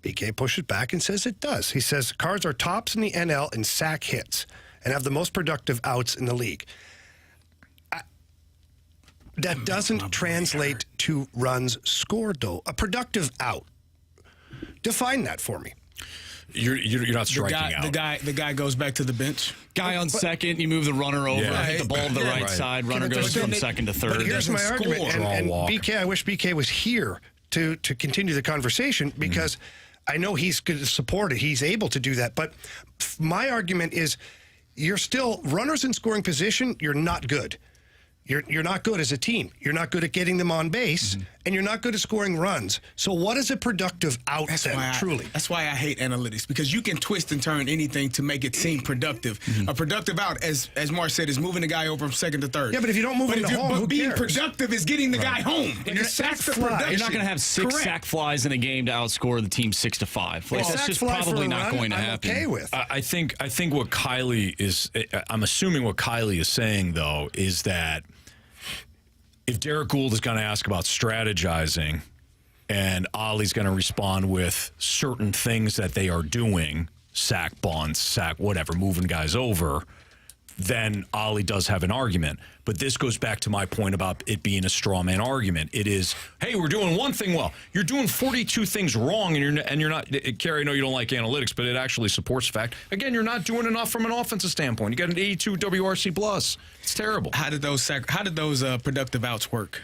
BK pushes back and says it does. He says Cards are tops in the NL in sack hits and have the most productive outs in the league. That doesn't translate to runs scored, though. A productive out. Define that for me. You're not striking out. The guy goes back to the bench. Guy on second, you move the runner over, hit the ball to the right side, runner goes from second to third. But here's my argument, and BK, I wish BK was here to continue the conversation because I know he's going to support it. He's able to do that. But my argument is you're still runners in scoring position. You're not good. You're not good as a team. You're not good at getting them on base, and you're not good at scoring runs. So what is a productive out truly? That's why I hate analytics, because you can twist and turn anything to make it seem productive. A productive out, as Mark said, is moving the guy over from second to third. Yeah, but if you don't move him to home, who being cares? productive is getting the guy home. And That's the production. You're not going to have six sack flies in a game to outscore the team 6-5. Like, that's just probably not going to happen. Okay with. I think what Kiley is. I'm assuming what Kiley is saying though is that if Derek Gould is going to ask about strategizing and Ollie's going to respond with certain things that they are doing, sack bunts, sack whatever, moving guys over, then Ollie does have an argument. But this goes back to my point about it being a straw man argument. It is, hey, we're doing one thing well. You're doing 42 things wrong, and you're not. Carey, I know you don't like analytics, but it actually supports the fact. Again, you're not doing enough from an offensive standpoint. You got an 82 WRC plus. It's terrible. How did those productive outs work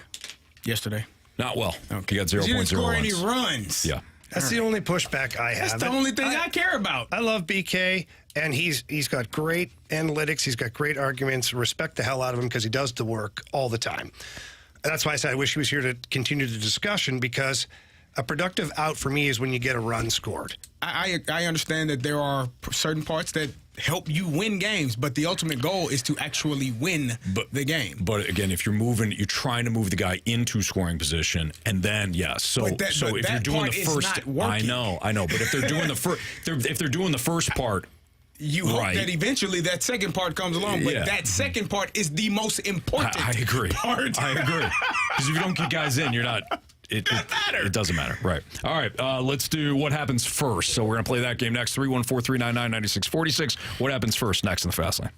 yesterday? Not well. Okay. You got 0.0 You didn't score runs. any runs. Yeah. That's the only pushback I have. That's the only thing I care about. I love BK, and he's got great analytics. He's got great arguments. Respect the hell out of him because he does the work all the time. And that's why I said I wish he was here to continue the discussion, because a productive out for me is when you get a run scored. I understand that there are certain parts that help you win games, but the ultimate goal is to actually win the game. But again, if you're trying to move the guy into scoring position, and then yes, so if you're doing the first, I know, but if they're doing the first, if they're doing the first part. You hope that eventually that second part comes along, but that second part is the most important. I agree. Part. I agree. Because if you don't get guys in, you're not. It doesn't matter. Right. All right. Let's do what happens first. So we're going to play that game next. 314-399-9646. What happens first next in the Fast Lane?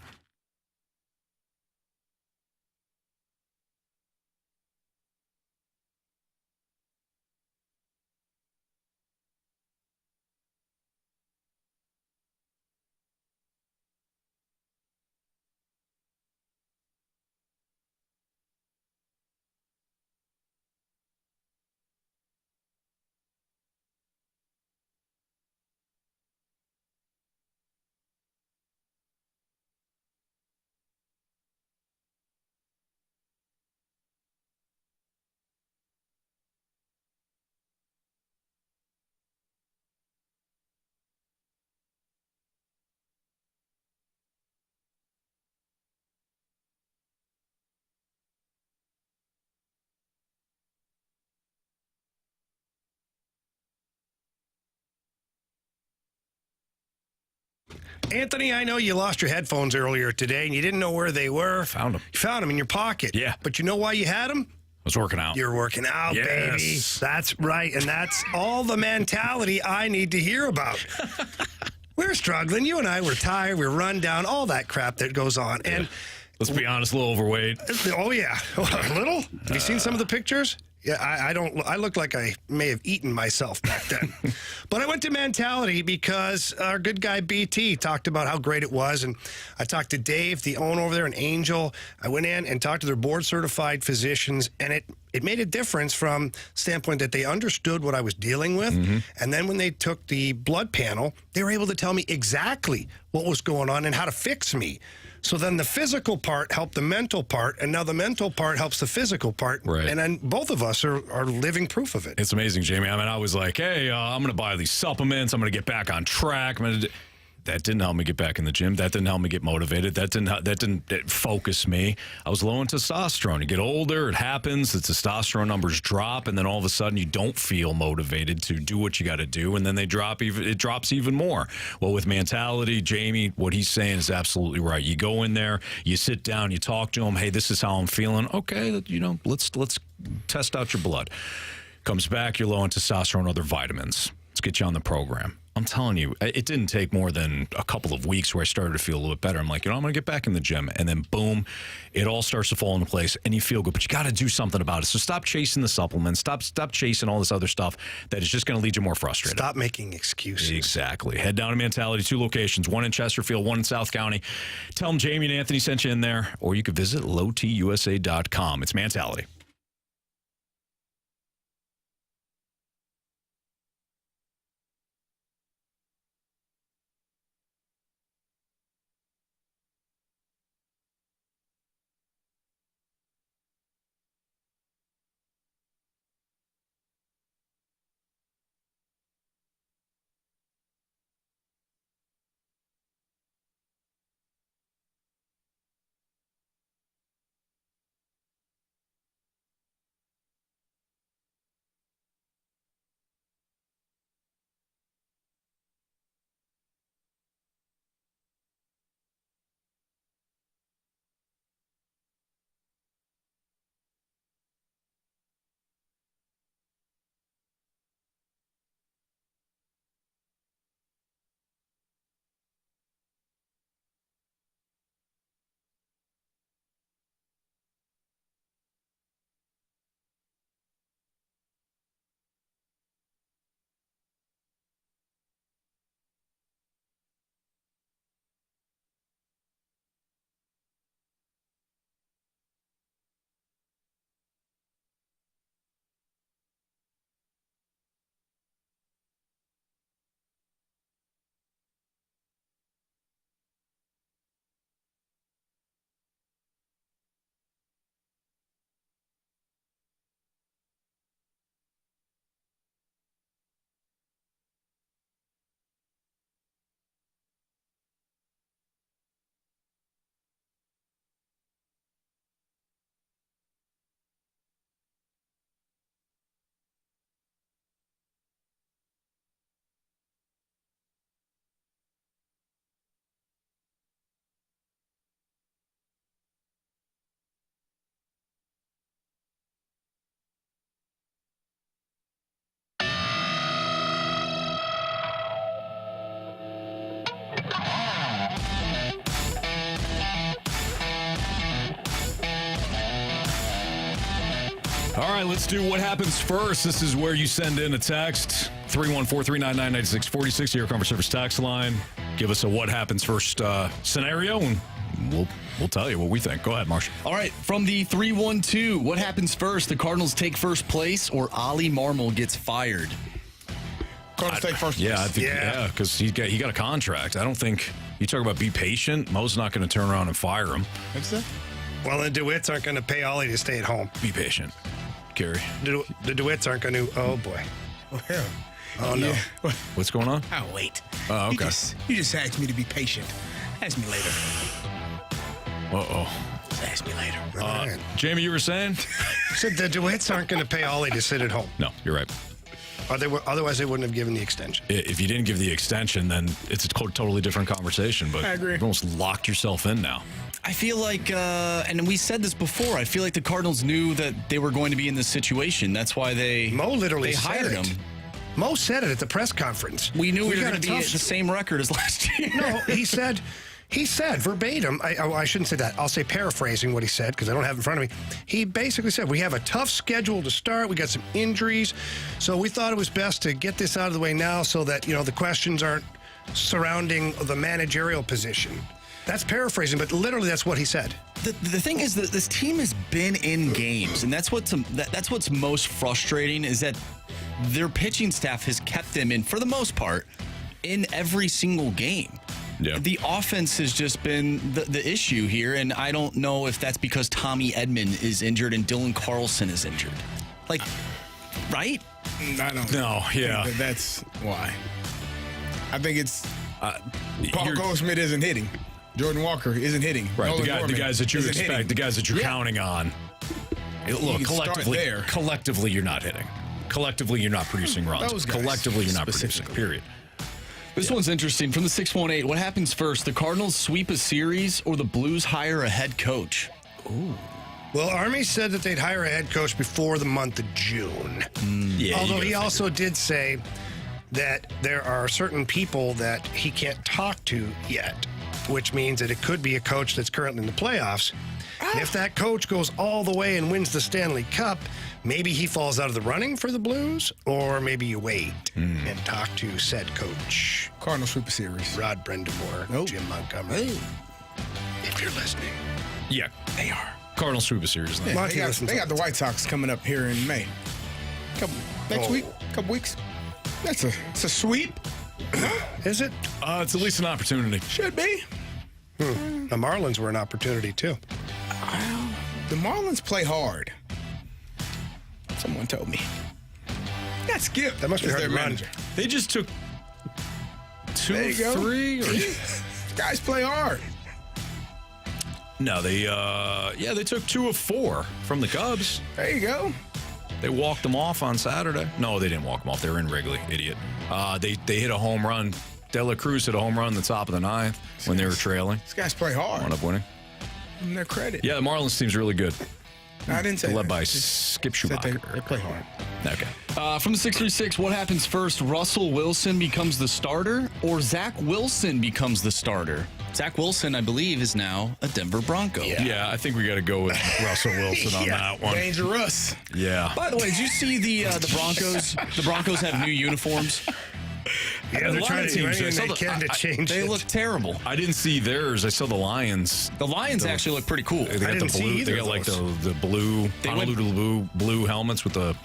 Anthony, I know you lost your headphones earlier today and you didn't know where they were. Found them. You found them in your pocket. Yeah. But you know why you had them? I was working out. You're working out, Yes. baby. That's right. And that's all the mentality I need to hear about. We're struggling. You and I were tired. We're run down, all that crap that goes on. And let's be honest, a little overweight. Oh, yeah. A little? Have you seen some of the pictures? Yeah, I look like I may have eaten myself back then. But I went to Mentality because our good guy BT talked about how great it was. And I talked to Dave, the owner over there, and Angel. I went in and talked to their board-certified physicians, and it made a difference from standpoint that they understood what I was dealing with. And then when they took the blood panel, they were able to tell me exactly what was going on and how to fix me. So then the physical part helped the mental part, and now the mental part helps the physical part. Right. And then both of us are living proof of it. It's amazing, Jamie. I mean, I was like, hey, I'm going to buy these supplements. I'm going to get back on track. That didn't help me get back in the gym. That didn't help me get motivated. That didn't focus me. I was low in testosterone. You get older, it happens. The testosterone numbers drop, and then all of a sudden you don't feel motivated to do what you got to do, and then it drops even more. Well, with Mentality, Jamie, what he's saying is absolutely right. You go in there, you sit down, you talk to him. Hey, this is how I'm feeling. Okay, let's test out your blood. Comes back, you're low in testosterone, other vitamins. Let's get you on the program. I'm telling you, it didn't take more than a couple of weeks where I started to feel a little bit better. I'm like, I'm going to get back in the gym. And then, boom, it all starts to fall into place, and you feel good. But you got to do something about it. So stop chasing the supplements. Stop chasing all this other stuff that is just going to lead you more frustrated. Stop making excuses. Exactly. Head down to Mentality, 2 locations, one in Chesterfield, one in South County. Tell them Jamie and Anthony sent you in there, or you could visit lowtusa.com. It's Mentality. All right, let's do what happens first. This is where you send in a text, 314-399-9646, the Air Comfort Service text line. Give us a what happens first scenario, and we'll tell you what we think. Go ahead, Marsh. All right, from the 312, what happens first? The Cardinals take first place, or Ollie Marmol gets fired? Cardinals take first place. Yeah, I think, because he got a contract. I don't think, you talk about be patient, Mo's not going to turn around and fire him. Think so? Well, the DeWitts aren't going to pay Ollie to stay at home. Be patient. Carey. The DeWitts aren't going to. Oh, boy. Oh, no. Yeah. What's going on? I'll wait. Oh, okay. You just asked me to be patient. Ask me later. Uh-oh. Just ask me later. Jamie, you were saying? I said the DeWitts aren't going to pay Ollie to sit at home. No, you're right. Otherwise, they wouldn't have given the extension. If you didn't give the extension, then it's a totally different conversation. But I agree. You've almost locked yourself in now. I feel like, and we said this before, I feel like the Cardinals knew that they were going to be in this situation. That's why Mo literally hired said him. Mo said it at the press conference. We knew we were going to be at the same record as last year. No, he said verbatim, I shouldn't say that. I'll say paraphrasing what he said because I don't have it in front of me. He basically said, we have a tough schedule to start. We got some injuries. So we thought it was best to get this out of the way now so that, the questions aren't surrounding the managerial position. That's paraphrasing, but literally that's what he said. The thing is that this team has been in games, and that's what's most frustrating is that their pitching staff has kept them in, for the most part, in every single game. Yeah. The offense has just been the issue here, and I don't know if that's because Tommy Edman is injured and Dylan Carlson is injured. Right? I don't No, yeah. think that's why. I think it's Paul Goldschmidt isn't hitting. Jordan Walker isn't hitting. Right, Nolan the guys that you isn't expect, hitting. the guys that you're counting on. Look, can start there. collectively, you're not hitting. Collectively, you're not producing runs. Those guys Collectively, you're not producing, specifically. period. This one's interesting. From the 618, what happens first? The Cardinals sweep a series or the Blues hire a head coach? Ooh. Well, Army said that they'd hire a head coach before the month of June. Yeah, although he also did say that there are certain people that he can't talk to yet, which means that it could be a coach that's currently in the playoffs. And if that coach goes all the way and wins the Stanley Cup, maybe he falls out of the running for the Blues, or maybe you wait and talk to said coach. Cardinals sweep a series. Rod Brindamore, Jim Montgomery. If you're listening. Yeah, They are. Cardinals sweep a series. Yeah, they got the White Sox coming up here in May. Next week, couple weeks. It's a sweep. Is it? It's at least an opportunity. Should be. The Marlins were an opportunity, too. The Marlins play hard. Someone told me. Got Skip. That must be as hard their to run. manager. They just took There you go. 3? Guys play hard. No, they took 2 of 4 from the Cubs. There you go. They walked them off on Saturday. No, they didn't walk them off. They were in Wrigley, idiot. They hit a home run. De La Cruz hit a home run in the top of the 9th when they were trailing. These guys play hard. Wound up winning. Give them their credit. Yeah, the Marlins team's really good. No, I didn't say Led that. by Just Skip said Schumacher. They play hard. Okay. From the 636, what happens first? Russell Wilson becomes the starter or Zach Wilson becomes the starter? Zach Wilson, I believe, is now a Denver Bronco. Yeah, I think we got to go with Russell Wilson on that one. Dangerous. Yeah. By the way, did you see the Broncos? The Broncos have new uniforms. Yeah, they're trying to do anything they can to change They it. look terrible. I didn't see theirs. I saw the Lions. The Lions actually look pretty cool. They got didn't the see blue. either They got of like those. the blue, They went- Honolulu blue helmets with the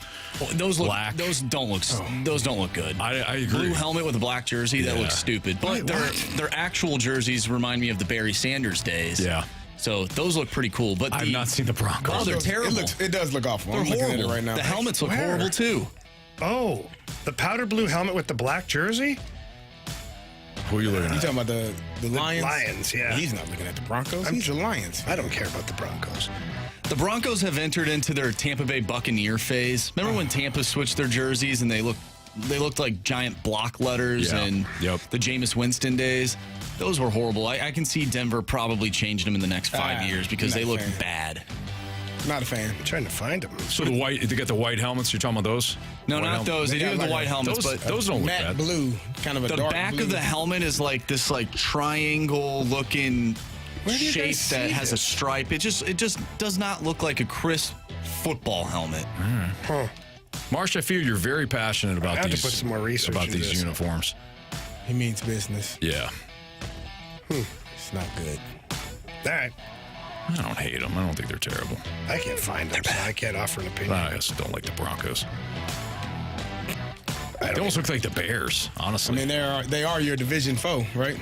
Those look black. Those don't look. Those don't look good. I agree. Blue helmet with a black jersey. That Yeah. looks stupid. But their actual jerseys remind me of the Barry Sanders days. Yeah. So those look pretty cool. But I've not seen the Broncos. Oh, they're terrible. It does look awful. They're I'm looking horrible at it right now. The helmets look Where? horrible too. Oh, the powder blue helmet with the black jersey? Who are you looking You at? talking about the Lions? Lions, yeah. He's not looking at the Broncos. He's the Lions. I don't care about the Broncos. The Broncos have entered into their Tampa Bay Buccaneer phase. Remember when Tampa switched their jerseys and they looked like giant block letters Yeah. and Yep. the Jameis Winston days? Those were horrible. I can see Denver probably changing them in the next 5 years because not they a look fan. bad. Not a fan. I'm trying to find them. So they got the white helmets. You're talking about those? No, White not helmet? those. They do got have the like white helmets, Those, but those don't look Matte bad. blue, kind of a the dark back blue. of the helmet is like this triangle looking Where do you shape guys that see has a this? stripe. It just does not look like a crisp football helmet. Huh. Marsh, I feel you're very passionate I about have to these. put some more research about into these this. uniforms. He means business. Yeah. It's not good. All right. I don't hate them. I don't think they're terrible. I can't find them, so I can't offer an opinion. I just don't like the Broncos. I They don't almost look like the Bears, I honestly. mean, they are your division foe, right?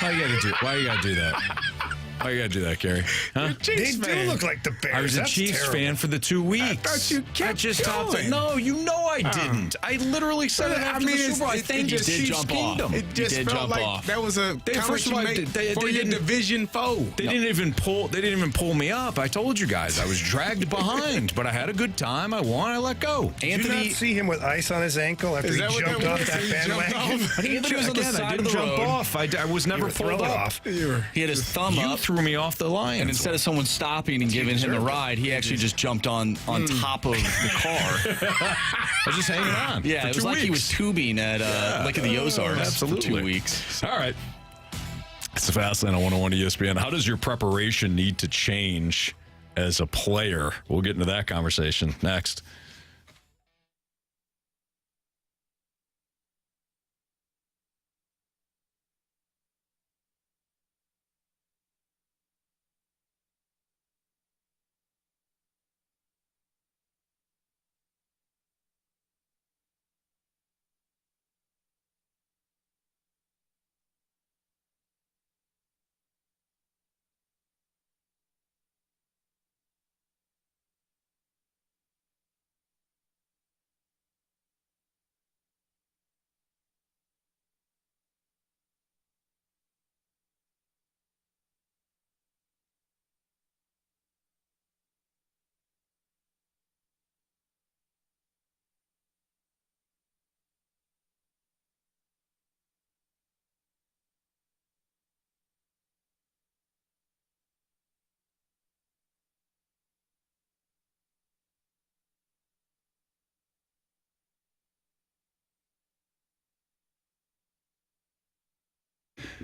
Why you gotta do that? Why you gotta do that, Carey? Huh? They do look like the Bears. I was a That's Chiefs terrible. fan for the 2 weeks. thought you kept I just topped it. going. No, you know I didn't. I literally said it after the Super Bowl. I thanked just Chiefs jump off. Kingdom. It just felt like that was a First of all, for your division foe. They didn't even pull me up. I told you guys I was dragged behind, but I had a good time. I won. I let go. Did you not see him with ice on his ankle after he jumped off that bandwagon? Anthony was on the side of the jump road. off. I was never pulled up. He had his thumb You up. threw me off the line. And instead of someone stopping and giving him the ride, he actually just jumped on top of the car. I was just hanging on. Yeah, for it was 2 like he was weeks. tubing at Lake of the Ozarks Absolutely. for 2 weeks. All right. It's the Fast Lane on 101 ESPN. How does your preparation need to change as a player? We'll get into that conversation next.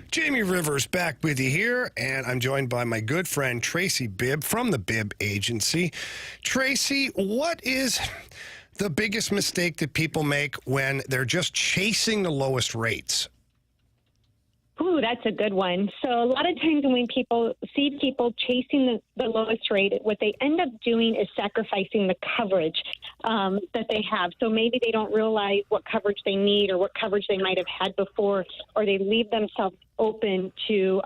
Jamie Rivers back with you here, and I'm joined by my good friend Tracy Bibb from the Bibb Agency. Tracy, what is the biggest mistake that people make when they're just chasing the lowest rates? Ooh, that's a good one. So a lot of times when people see people chasing the lowest rate, what they end up doing is sacrificing the coverage that they have. So maybe they don't realize what coverage they need or what coverage they might have had before, or they leave themselves open to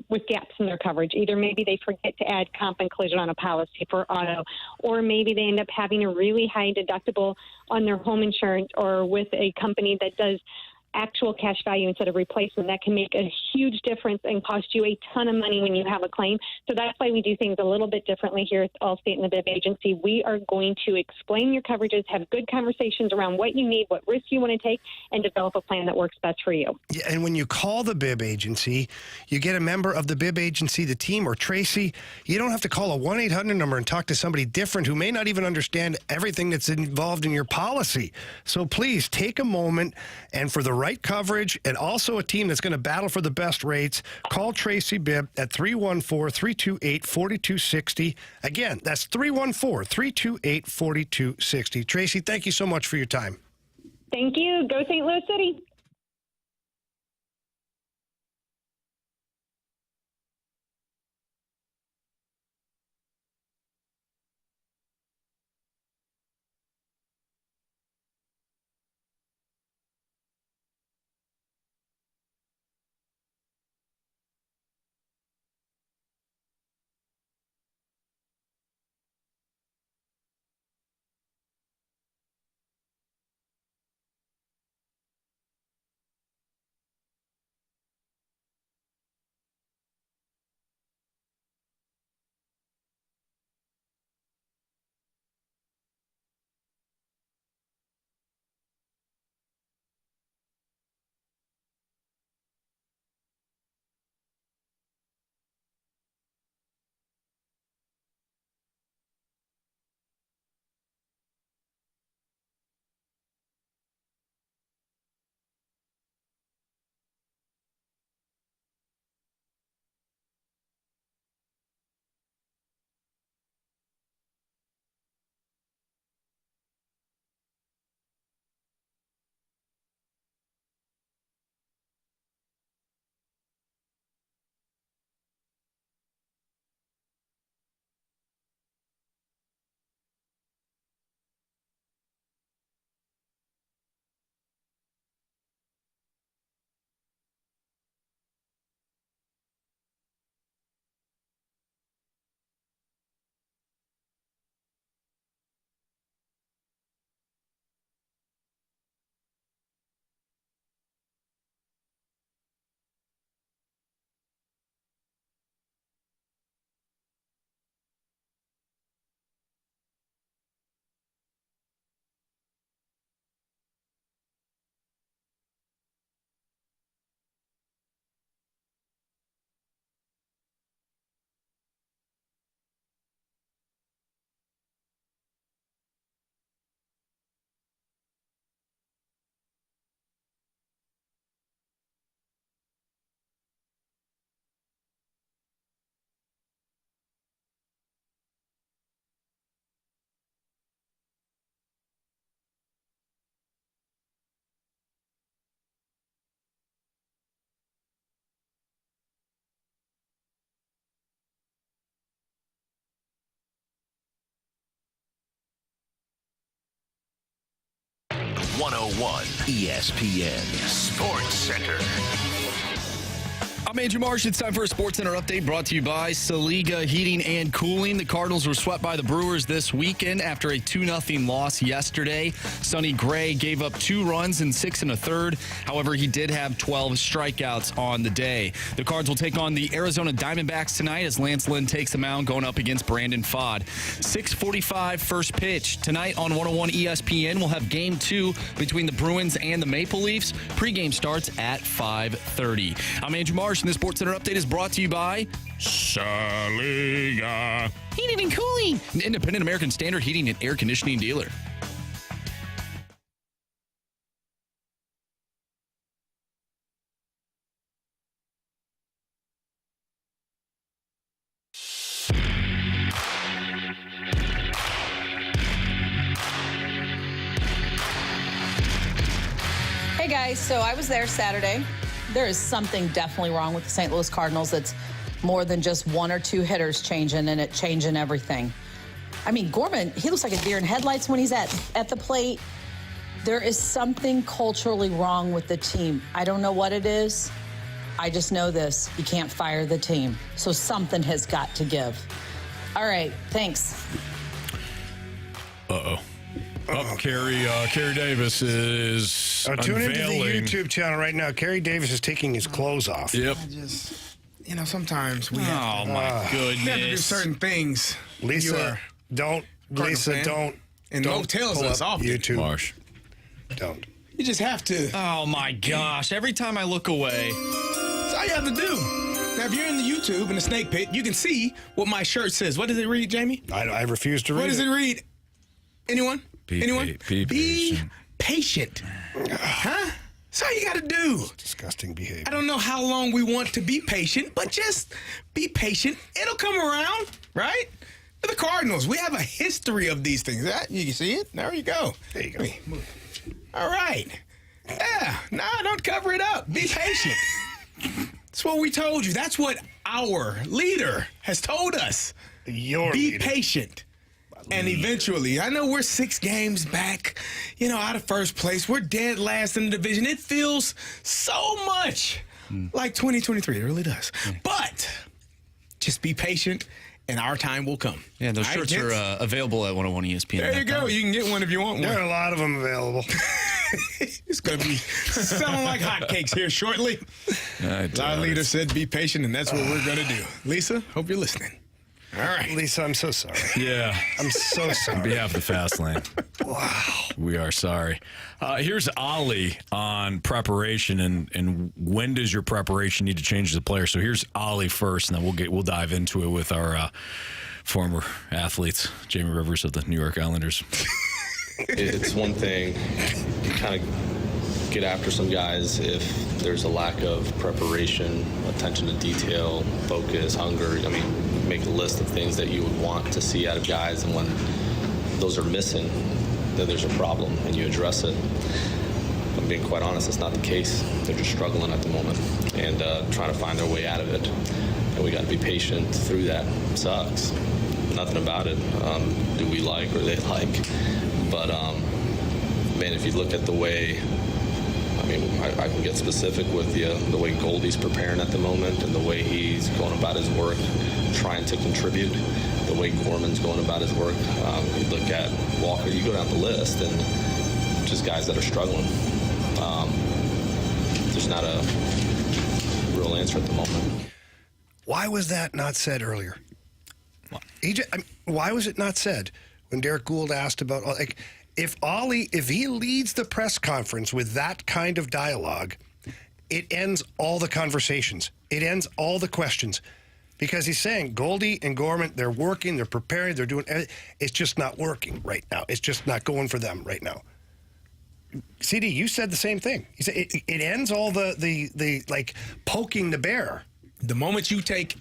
with gaps in their coverage. Either maybe they forget to add comp and collision on a policy for auto, or maybe they end up having a really high deductible on their home insurance or with a company that does actual cash value instead of replacement. That can make a huge difference and cost you a ton of money when you have a claim. So that's why we do things a little bit differently here at Allstate and the Bibb Agency. We are going to explain your coverages, have good conversations around what you need, what risks you want to take, and develop a plan that works best for you. Yeah, and when you call the Bibb Agency, you get a member of the Bibb Agency, the team, or Tracy. You don't have to call a 1-800 number and talk to somebody different who may not even understand everything that's involved in your policy. So please take a moment, and for the right coverage and also a team that's going to battle for the best rates, call Tracy Bibb at 314-328-4260. Again, that's 314-328-4260. Tracy, thank you so much for your time. Thank you. Go St. Louis City. 101 ESPN Sports Center. I'm Andrew Marsh. It's time for a Sports Center update brought to you by Saliga Heating and Cooling. The Cardinals were swept by the Brewers this weekend after a 2-0 loss yesterday. Sonny Gray gave up 2 runs in 6 1/3. However, he did have 12 strikeouts on the day. The Cards will take on the Arizona Diamondbacks tonight as Lance Lynn takes the mound going up against Brandon Pfaadt. 6:45 first pitch. Tonight on 101 ESPN, we'll have Game 2 between the Bruins and the Maple Leafs. Pregame starts at 5:30. I'm Andrew Marsh. And the Sports Center update is brought to you by Saliga Heating and Cooling, an independent American Standard heating and air conditioning dealer. Hey guys, so I was there Saturday. There is something definitely wrong with the St. Louis Cardinals that's more than just 1 or 2 hitters changing and it changing everything. I mean, Gorman, he looks like a deer in headlights when he's at the plate. There is something culturally wrong with the team. I don't know what it is. I just know this. You can't fire the team. So something has got to give. All right, thanks. Uh-oh. Carey Davis is tune into the unveiling. YouTube channel right now. Carey Davis is taking his clothes off. Yep. Sometimes we have to, my goodness. we have to do certain things. Lisa, don't. And Mo tells pull us up often. YouTube. Marsh. Don't. You just have to. Oh, my gosh. Every time I look away. That's all you have to do. Now, if you're in the YouTube, in the snake pit, you can see what my shirt says. What does it read, Jamie? I refuse to read it. What does it read? Anyone? Anyone? Be patient. Huh? That's all you got to do. Disgusting behavior. I don't know how long we want to be patient, but just be patient. It'll come around, right? The Cardinals, we have a history of these things. You can see it. There you go. There you go. All right. Yeah. No, don't cover it up. Be patient. That's what we told you. That's what our leader has told us. Your Be leader. patient. And eventually, I know we're 6 games back, out of first place. We're dead last in the division. It feels so much like 2023. It really does. But just be patient, and our time will come. Yeah, those shirts are available at 101 ESPN. There you go. You can get one if you want one. There are a lot of them available. It's going to be selling like hotcakes here shortly. Our leader said be patient, and that's what we're going to do. Lisa, hope you're listening. All right. Lisa, I'm so sorry. Yeah. I'm so sorry. On behalf of the Fast Lane. Wow. We are sorry. Here's Ollie on preparation and when does your preparation need to change as a player? So here's Ollie first, and then we'll dive into it with our former athletes, Jamie Rivers of the New York Islanders. It's one thing you kind of get after some guys if there's a lack of preparation, attention to detail, focus, hunger. I mean, make a list of things that you would want to see out of guys, and when those are missing, then there's a problem and you address it. If I'm being quite honest, that's not the case. They're just struggling at the moment and trying to find their way out of it. And we got to be patient through that. It sucks. Nothing about it. Do we like or they like? But, man, if you look at the way, I can get specific with you, the way Goldie's preparing at the moment and the way he's going about his work, trying to contribute, the way Gorman's going about his work. You look at Walker, you go down the list, and just guys that are struggling. There's not a real answer at the moment. Why was that not said earlier? Why was it not said when Derek Gould asked about, if he leads the press conference with that kind of dialogue, it ends all the conversations. It ends all the questions. Because he's saying Goldie and Gorman, they're working, they're preparing, they're doing everything. It's just not working right now. It's just not going for them right now. CD, you said the same thing. You said it ends all the like poking the bear. The moment you take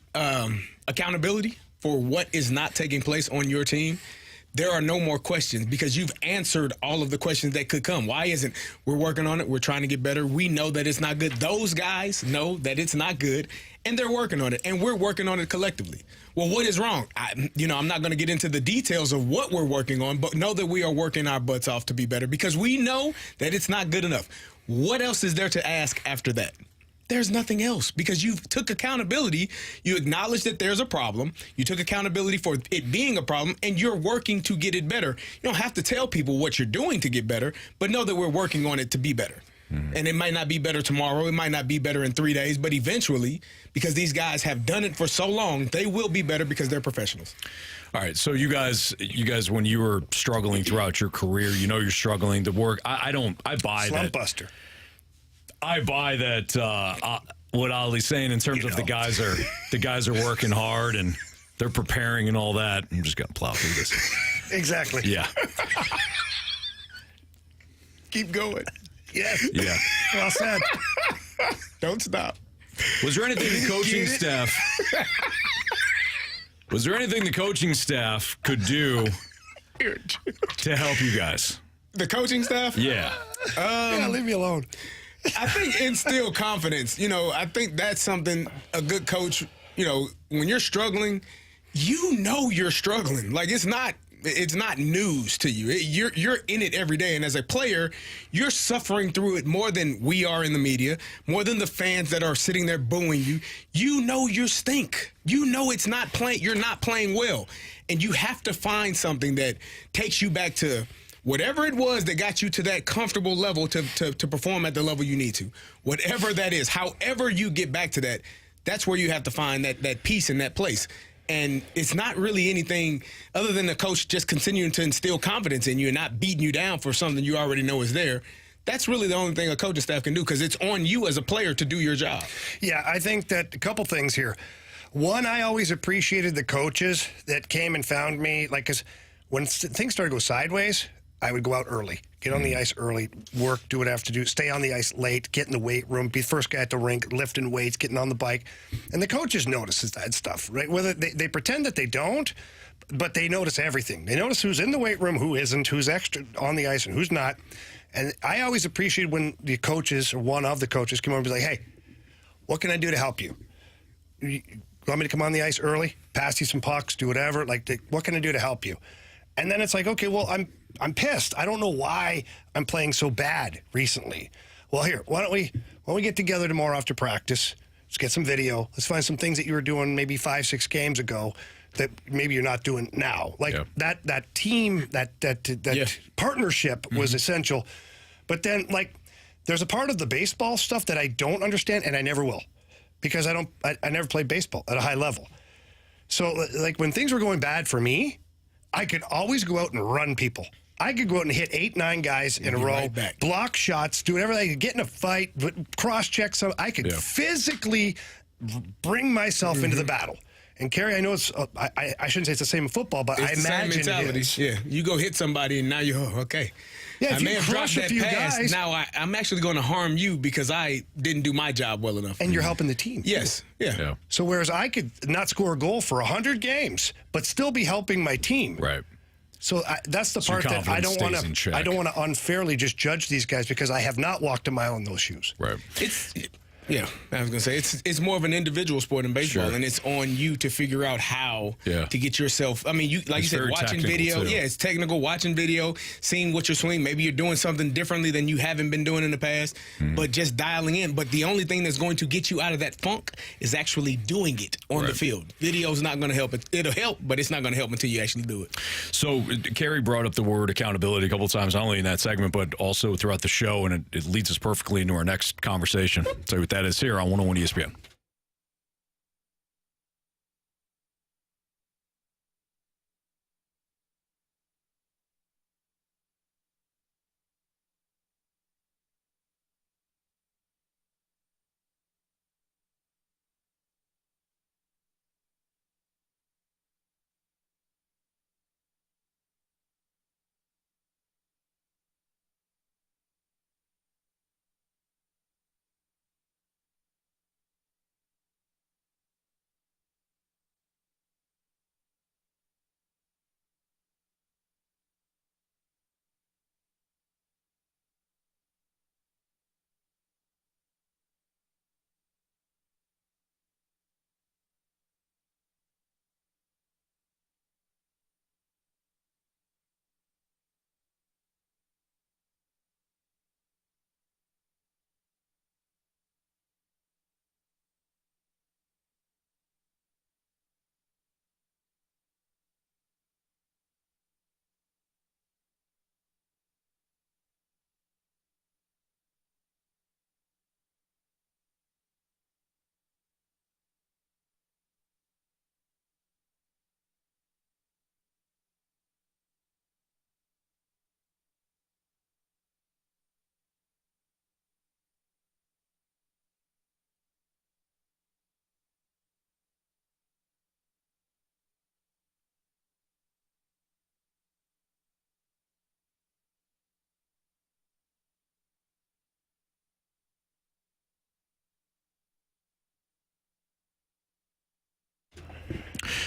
accountability for what is not taking place on your team, there are no more questions because you've answered all of the questions that could come. Why isn't we're working on it? We're trying to get better. We know that it's not good. Those guys know that it's not good, and they're working on it, and we're working on it collectively. Well, what is wrong? I'm not going to get into the details of what we're working on, but know that we are working our butts off to be better because we know that it's not good enough. What else is there to ask after that? There's nothing else because you took accountability. You acknowledged that there's a problem. You took accountability for it being a problem, and you're working to get it better. You don't have to tell people what you're doing to get better, but know that we're working on it to be better. And it might not be better tomorrow. It might not be better in 3 days, but eventually, because these guys have done it for so long, they will be better because they're professionals. All right, so you guys, when you were struggling throughout your career, you're struggling to work. I buy Slump that. buster. I buy that what Ollie's saying in terms of the guys are working hard and they're preparing and all that. I'm just gonna plow through this. Exactly. Yeah. Keep going. Yes. Yeah. Well said. Don't stop. Was there anything the coaching staff? Was there anything the coaching staff could do to help you guys? The coaching staff? Yeah. Yeah, leave me alone. I think instill confidence. I think that's something a good coach, when you're struggling, you're struggling. Like it's not news to you. You're in it every day. And as a player, you're suffering through it more than we are in the media, more than the fans that are sitting there booing you. You stink. It's not playing. You're not playing well. And you have to find something that takes you back to whatever it was that got you to that comfortable level to perform at the level you need to. Whatever that is, however you get back to that, that's where you have to find that peace in that place. And it's not really anything other than the coach just continuing to instill confidence in you and not beating you down for something you already know is there. That's really the only thing a coaching staff can do because it's on you as a player to do your job. Yeah, I think that a couple things here. One, I always appreciated the coaches that came and found me. Like, because when things started to go sideways, I would go out early, get on the ice early, work, do what I have to do, stay on the ice late, get in the weight room, be the first guy at the rink, lifting weights, getting on the bike. And the coaches notices that stuff, right? Whether they pretend that they don't, but they notice everything. They notice who's in the weight room, who isn't, who's extra on the ice, and who's not. And I always appreciate when the coaches, or one of the coaches, come over and be like, hey, what can I do to help you? You want me to come on the ice early, pass you some pucks, do whatever? What can I do to help you? And then it's like, okay, well, I'm pissed. I don't know why I'm playing so bad recently. Well, here, why don't we get together tomorrow after practice? Let's get some video. Let's find some things that you were doing maybe 5-6 games ago that maybe you're not doing now. That team, that partnership was essential. But then, there's a part of the baseball stuff that I don't understand, and I never will, because I never played baseball at a high level. So, when things were going bad for me, I could always go out and run people. I could go out and hit 8-9 guys in a row, block shots, do whatever I could, get in a fight, cross-check some. I could physically bring myself into the battle. And Carey, I know it's I shouldn't say it's the same in football, but I imagine it is. Yeah, you go hit somebody and now you're okay. Yeah, I may have dropped that pass. Guys, now I'm actually going to harm you because I didn't do my job well enough. And you're helping the team. Yes. Yeah. So whereas I could not score a goal for 100 games, but still be helping my team. Right. So that's the part that I don't want to. I don't want to unfairly just judge these guys because I have not walked a mile in those shoes. Right. Yeah, I was gonna say it's more of an individual sport in baseball, and it's on you to figure out how to get yourself. I mean, you said, watching video. Too. Yeah, it's technical. Watching video, seeing what you're swinging. Maybe you're doing something differently than you haven't been doing in the past, but just dialing in. But the only thing that's going to get you out of that funk is actually doing it on the field. Video's not going to help. It'll help, but it's not going to help until you actually do it. So Carey brought up the word accountability a couple of times, not only in that segment, but also throughout the show, and it leads us perfectly into our next conversation. So what that is here on 101 ESPN.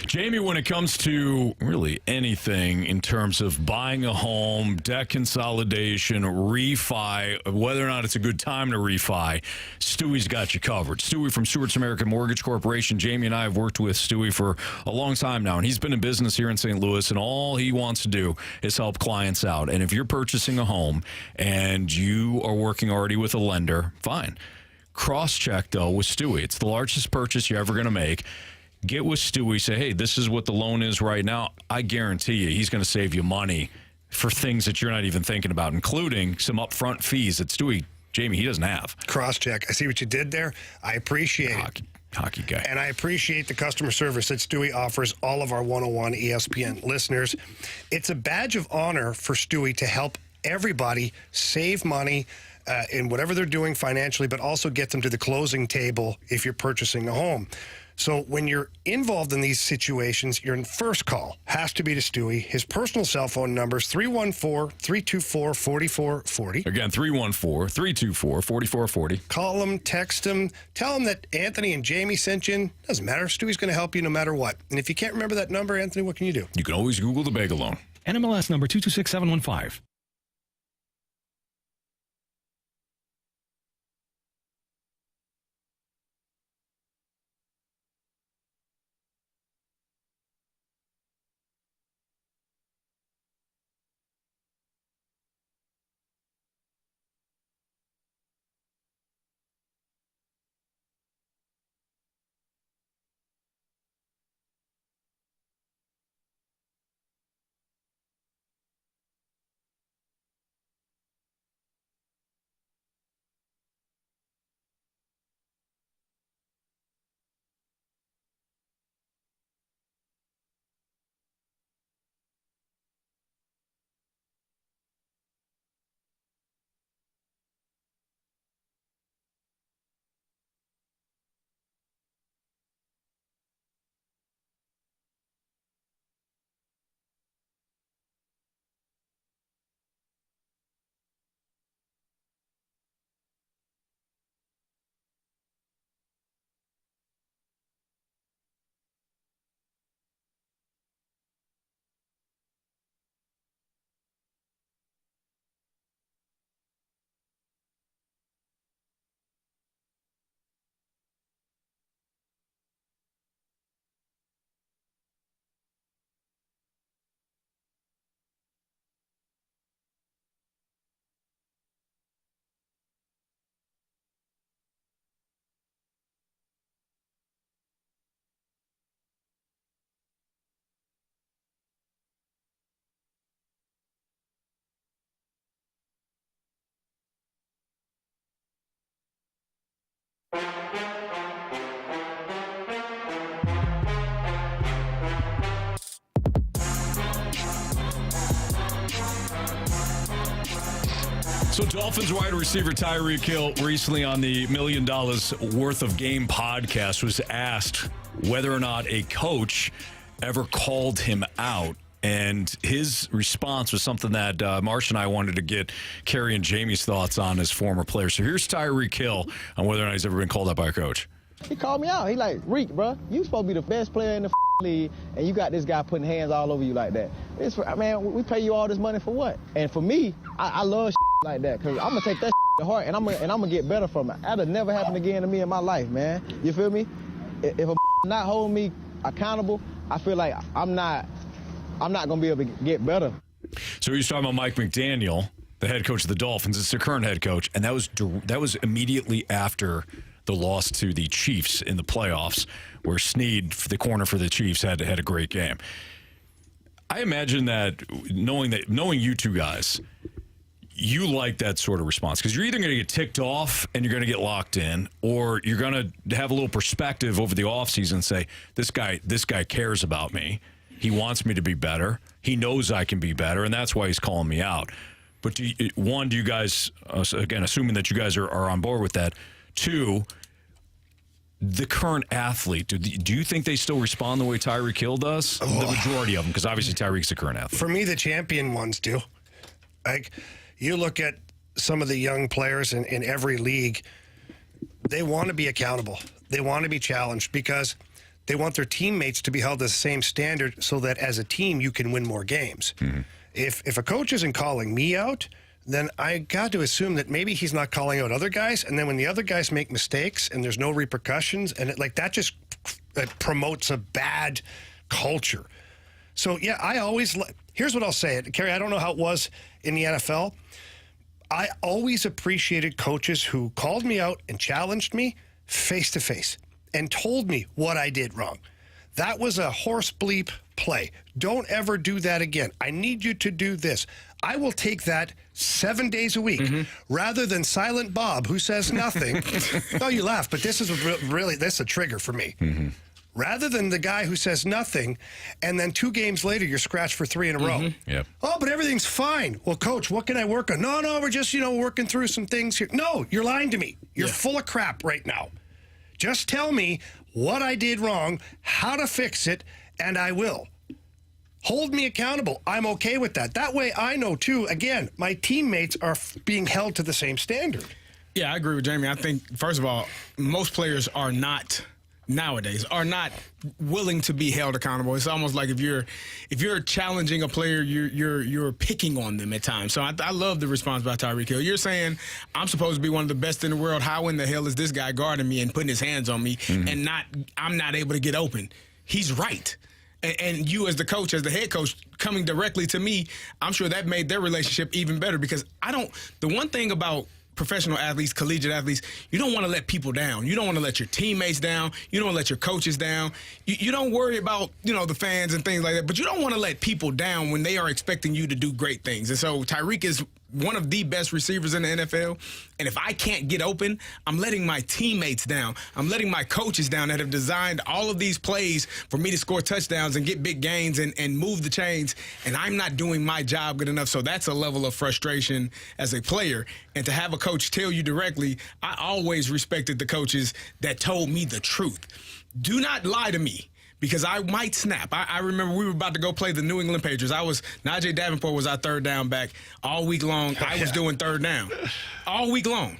Jamie, when it comes to really anything in terms of buying a home, debt consolidation, refi, whether or not it's a good time to refi, Stewie's got you covered. Stewie from Stewart's American Mortgage Corporation. Jamie and I have worked with Stewie for a long time now, and he's been in business here in St. Louis, and all he wants to do is help clients out. And if you're purchasing a home and you are working already with a lender, fine. Cross-check, though, with Stewie. It's the largest purchase you're ever going to make. Get with Stewie. Say, hey, this is what the loan is right now. I guarantee you he's going to save you money for things that you're not even thinking about, including some upfront fees that Stewie, Jamie, he doesn't have. Cross-check. I see what you did there. I appreciate it. Hockey guy. And I appreciate the customer service that Stewie offers all of our 101 ESPN listeners. It's a badge of honor for Stewie to help everybody save money in whatever they're doing financially, but also get them to the closing table if you're purchasing a home. So when you're involved in these situations, your first call has to be to Stewie. His personal cell phone number is 314-324-4440. Again, 314-324-4440. Call him, text him, tell him that Anthony and Jamie sent you in. Doesn't matter. Stewie's going to help you no matter what. And if you can't remember that number, Anthony, what can you do? You can always Google the Bagel Loan. NMLS number 226715. So Dolphins wide receiver Tyreek Hill recently on the $1 Million Worth of Game podcast was asked whether or not a coach ever called him out. And his response was something that Marsh and I wanted to get Carey and Jamie's thoughts on as former players. So here's Tyreek Hill on whether or not he's ever been called out by a coach. He called me out. He like, Reek, bro, you supposed to be the best player in the league, and you got this guy putting hands all over you like that. Man, we pay you all this money for what? And for me, I love like that, because I'm going to take that to heart, and I'm gonna get better from it. That'll never happen again to me in my life, man. You feel me? If a not holding me accountable, I feel like I'm not going to be able to get better. So he's talking about Mike McDaniel, the head coach of the Dolphins. It's the current head coach, and that was immediately after the loss to the Chiefs in the playoffs, where Snead, the corner for the Chiefs, had a great game. I imagine that knowing you two guys, you like that sort of response, because you're either going to get ticked off and you're going to get locked in, or you're going to have a little perspective over the offseason and say, this guy cares about me. He wants me to be better. He knows I can be better, and that's why he's calling me out. But do you guys, again, assuming that you guys are on board with that, two, the current athlete, do you think they still respond the way Tyreek Hill does? The majority of them, because obviously Tyreek's the current athlete. For me, the champion ones do. Like, you look at some of the young players in every league, they want to be accountable. They want to be challenged, because They want their teammates to be held to the same standard so that as a team you can win more games. If a coach isn't calling me out, then I got to assume that maybe he's not calling out other guys. And then when the other guys make mistakes and there's no repercussions, and that just promotes a bad culture. So, yeah, here's what I'll say. Carey, I don't know how it was in the NFL. I always appreciated coaches who called me out and challenged me face to face and told me what I did wrong. That was a horse bleep play. Don't ever do that again. I need you to do this. I will take that 7 days a week rather than Silent Bob, who says nothing. Oh, you laugh, but this is this is a trigger for me. Rather than the guy who says nothing, and then 2 games later, you're scratched for 3 in a row. Yep. Oh, but everything's fine. Well, coach, what can I work on? No, we're just, working through some things here. No, you're lying to me. You're full of crap right now. Just tell me what I did wrong, how to fix it, and I will. Hold me accountable. I'm okay with that. That way I know, too, again, my teammates are being held to the same standard. Yeah, I agree with Jamie. I think, first of all, most players are not willing to be held accountable. It's almost like if you're challenging a player, you're picking on them at times. So I love the response by Tyreek Hill. You're saying I'm supposed to be one of the best in the world. How in the hell is this guy guarding me and putting his hands on me and I'm not able to get open? He's right. And you as the coach, as the head coach, coming directly to me, I'm sure that made their relationship even better because the one thing about professional athletes, collegiate athletes, you don't want to let people down. You don't want to let your teammates down. You don't want to let your coaches down. You don't worry about, the fans and things like that, but you don't want to let people down when they are expecting you to do great things. And so Tyreek is one of the best receivers in the NFL. And if I can't get open, I'm letting my teammates down. I'm letting my coaches down that have designed all of these plays for me to score touchdowns and get big gains and move the chains. And I'm not doing my job good enough. So that's a level of frustration as a player. And to have a coach tell you directly, I always respected the coaches that told me the truth. Do not lie to me. Because I might snap. I remember we were about to go play the New England Patriots. Najee Davenport was our third down back all week long. I was doing third down all week long.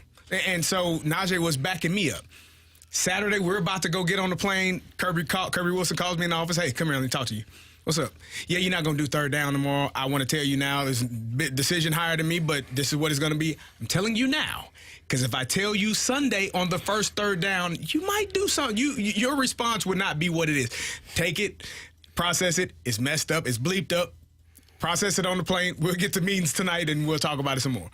And so Najee was backing me up. Saturday, we're about to go get on the plane. Kirby Wilson calls me in the office. Hey, come here, let me talk to you. What's up? Yeah, you're not going to do third down tomorrow. I want to tell you now, there's a decision higher than me, but this is what it's going to be. I'm telling you now. Because if I tell you Sunday on the first third down, you might do something. Your response would not be what it is. Take it, process it. It's messed up. It's bleeped up. Process it on the plane. We'll get to meetings tonight, and we'll talk about it some more.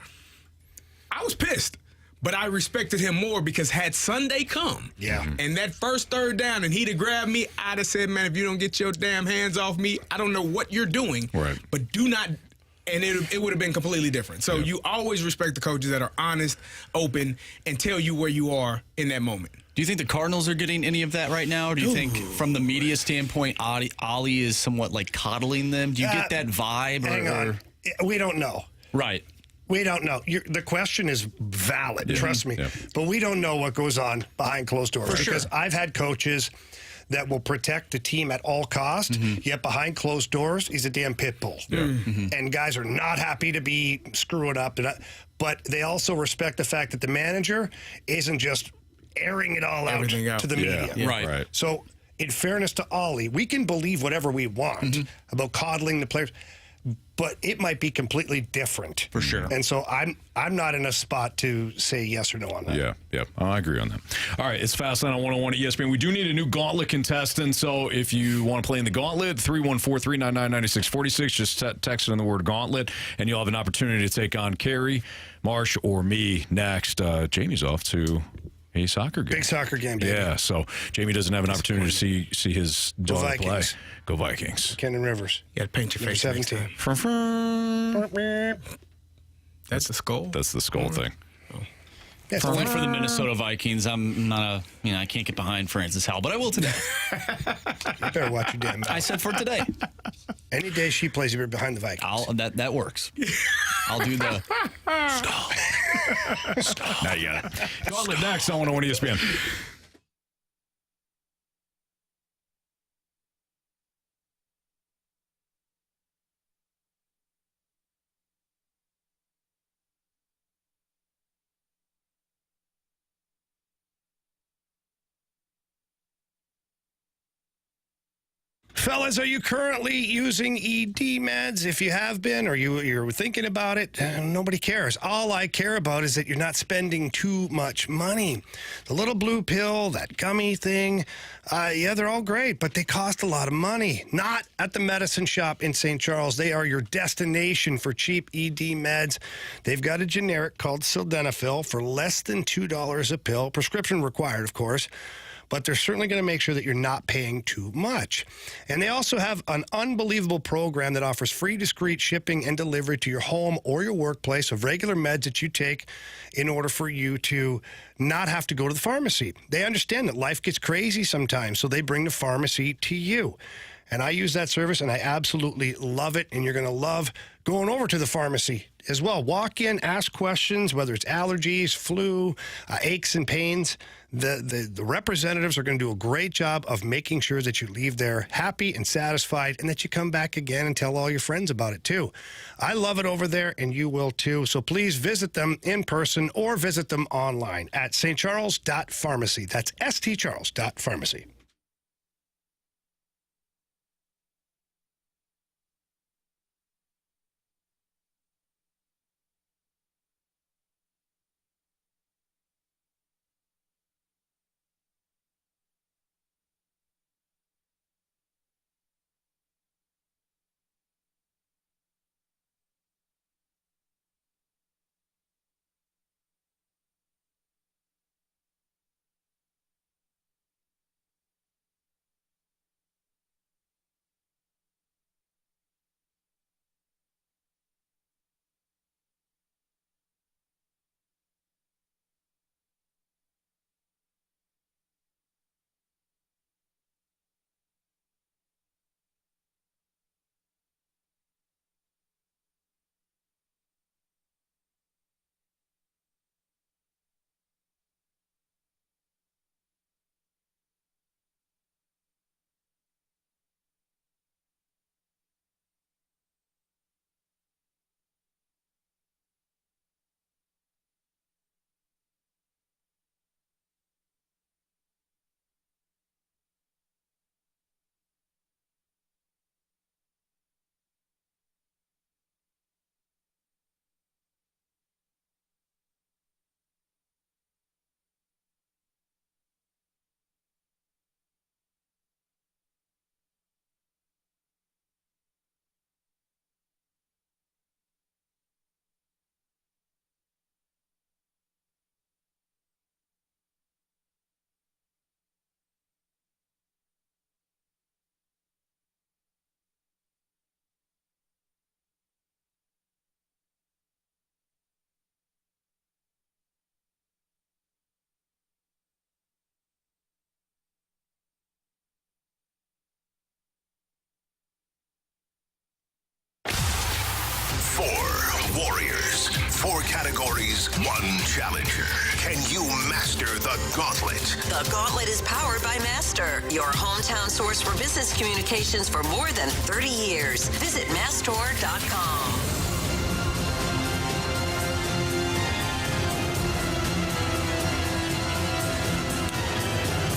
I was pissed, but I respected him more because had Sunday come and that first third down and he'd have grabbed me, I'd have said, man, if you don't get your damn hands off me, I don't know what you're doing, but do not. And it would have been completely different. So you always respect the coaches that are honest, open, and tell you where you are in that moment. Do you think the Cardinals are getting any of that right now? Or do you think from the media standpoint, Ollie is somewhat like coddling them? Do you get that vibe? Hang on. We don't know. Right. We don't know. The question is valid, trust me. Yeah. But we don't know what goes on behind closed doors. Because I've had coaches that will protect the team at all costs, yet behind closed doors, he's a damn pit bull. And guys are not happy to be screwing up. But they also respect the fact that the manager isn't just airing it all out to the media. Right. So in fairness to Ollie, we can believe whatever we want about coddling the players, but it might be completely different. For sure. And so I'm not in a spot to say yes or no on that. Yeah. Oh, I agree on that. All right, it's Fastlane on 101 at ESPN. We do need a new Gauntlet contestant, so if you want to play in the Gauntlet, 314-399-9646, just text in the word Gauntlet, and you'll have an opportunity to take on Carey, Marsh, or me next. Jamie's off to a soccer game. Big soccer game, baby. Yeah, so Jamie doesn't have an opportunity to see his daughter play. Go Vikings. Kenan Rivers. You got to paint your face. 17. That's the skull? That's the skull thing. For the Minnesota Vikings, I'm not I can't get behind Francis Howell, but I will today. You better watch your damn mouth. I said for today. Any day she plays, you're behind the Vikings. That works. I'll do the Stop. Now you got it. Gauntlet next on 101 ESPN. Fellas, are you currently using ED meds? If you have been or you're thinking about it, nobody cares. All I care about is that you're not spending too much money. The little blue pill, that gummy thing, yeah, they're all great, but they cost a lot of money. Not at the medicine shop in St. Charles. They are your destination for cheap ED meds. They've got a generic called sildenafil for less than $2 a pill. Prescription required, of course. But they're certainly going to make sure that you're not paying too much. And they also have an unbelievable program that offers free, discreet shipping and delivery to your home or your workplace of regular meds that you take in order for you to not have to go to the pharmacy. They understand that life gets crazy sometimes, so they bring the pharmacy to you. And I use that service, and I absolutely love it, and you're going to love going over to the pharmacy as well. Walk in, ask questions, whether it's allergies, flu, aches and pains. The representatives are going to do a great job of making sure that you leave there happy and satisfied and that you come back again and tell all your friends about it, too. I love it over there, and you will, too. So please visit them in person or visit them online at stcharles.pharmacy. That's stcharles.pharmacy. Four warriors, four categories, one challenger. Can you master the Gauntlet? The Gauntlet is powered by Master, your hometown source for business communications for more than 30 years. Visit mastor.com.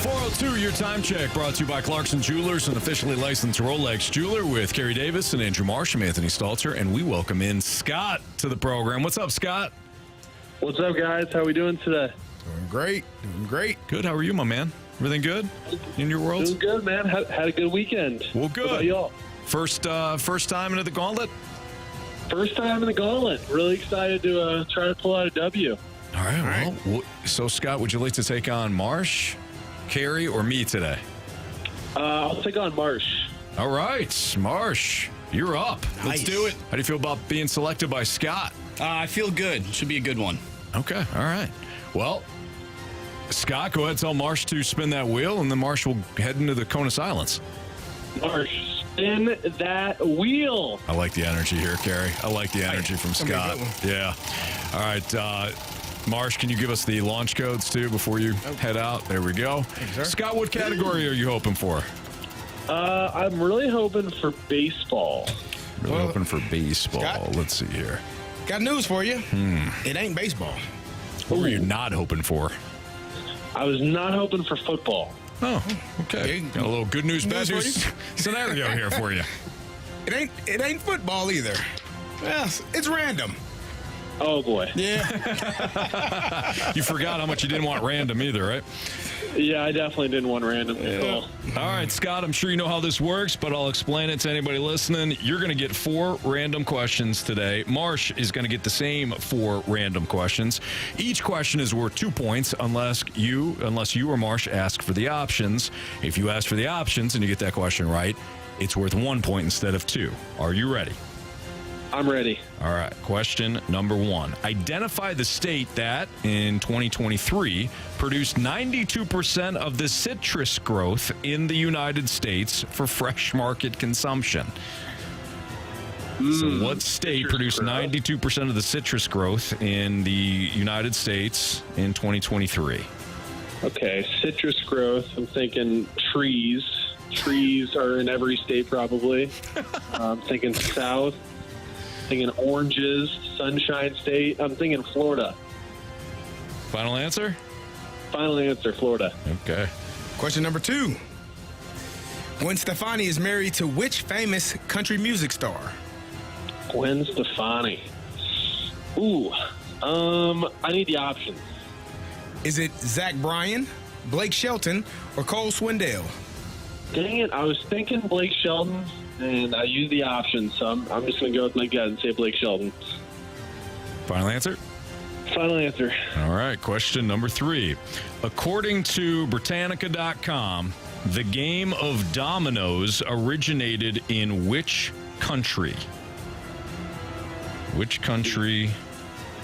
402, your time check, brought to you by Clarkson Jewelers, an officially licensed Rolex jeweler, with Carey Davis and Andrew Marsh. I'm Anthony Stalter, and we welcome in Scott to the program. What's up, Scott? What's up, guys? How are we doing today? Doing great. Doing great. Good. How are you, my man? Everything good in your world? Doing good, man. Had a good weekend. Well, good. How about y'all? First time into the Gauntlet? First time in the Gauntlet. Really excited to try to pull out a W. All right. Well, so, Scott, would you like to take on Marsh, Carey, or me today? I'll take on Marsh. All right, Marsh, you're up. Nice. Let's do it. How do you feel about being selected by Scott? I feel good. Should be a good one. Okay, all right. Well, Scott, go ahead and tell Marsh to spin that wheel, and then Marsh will head into the cone of silence. Marsh, spin that wheel. I like the energy here, Carey. I like the energy from Scott. Yeah. All right, Marsh, can you give us the launch codes, too, before you head out? There we go. Scott, what category are you hoping for? I'm really hoping for baseball. Really hoping for baseball. Scott? Let's see here. Got news for you. It ain't baseball. What were you not hoping for? I was not hoping for football. Oh, okay. Got a little good news, bad news scenario here for you. It ain't football either. Yes, it's random. Oh, boy. Yeah. You forgot how much you didn't want random either, right? Yeah, I definitely didn't want random. All right, Scott, I'm sure you know how this works, but I'll explain it to anybody listening. You're going to get 4 random questions today. Marsh is going to get the same 4 random questions. Each question is worth 2 points unless you or Marsh ask for the options. If you ask for the options and you get that question right, it's worth 1 point instead of 2. Are you ready? I'm ready. All right. Question number 1. Identify the state that, in 2023, produced 92% of the citrus growth in the United States for fresh market consumption. So what state produced 92% of the citrus growth in the United States in 2023? Okay, citrus growth. I'm thinking trees. Trees are in every state probably. I'm thinking south. Thinking oranges, Sunshine State. I'm thinking Florida. Final answer? Final answer, Florida. Okay. Question number 2. Gwen Stefani is married to which famous country music star? Gwen Stefani. Ooh. I need the options. Is it Zach Bryan, Blake Shelton, or Cole Swindell? Dang it, I was thinking Blake Shelton, and I used the options, so I'm just going to go with my gut and say Blake Shelton. Final answer? Final answer. All right, question number 3. According to Britannica.com, the game of dominoes originated in which country? Which country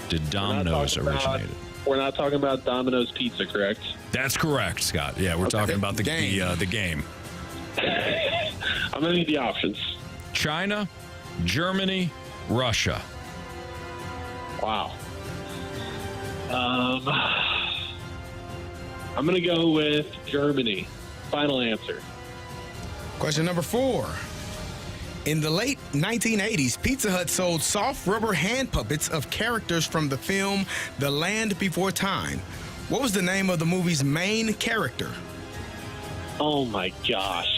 did dominoes originate? We're not talking about Domino's Pizza, correct? That's correct, Scott. Yeah, we're talking about the game. I'm going to need the options. China, Germany, Russia. Wow. I'm going to go with Germany. Final answer. Question number 4. In the late 1980s, Pizza Hut sold soft rubber hand puppets of characters from the film The Land Before Time. What was the name of the movie's main character? Oh, my gosh.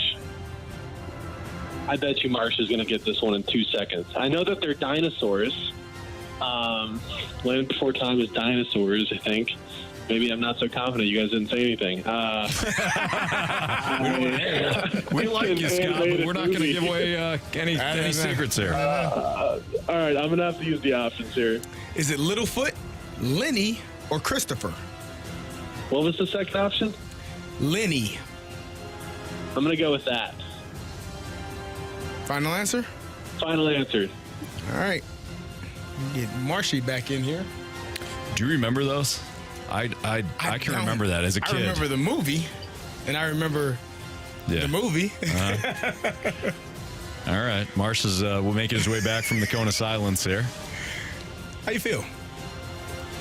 I bet you Marsh is going to get this one in 2 seconds. I know that they're dinosaurs. Land Before Time is dinosaurs, I think. Maybe I'm not so confident you guys didn't say anything. We like you, Scott, but we're not going to give away any secrets here. All right, I'm going to have to use the options here. Is it Littlefoot, Lenny, or Christopher? What was the second option? Lenny. I'm going to go with that. Final answer? Final answer. All right. Get Marshy back in here. Do you remember those? I can remember that as a kid. I remember the movie, and I remember the movie. All right. Marsh is will make his way back from the cone of silence here. How you feel?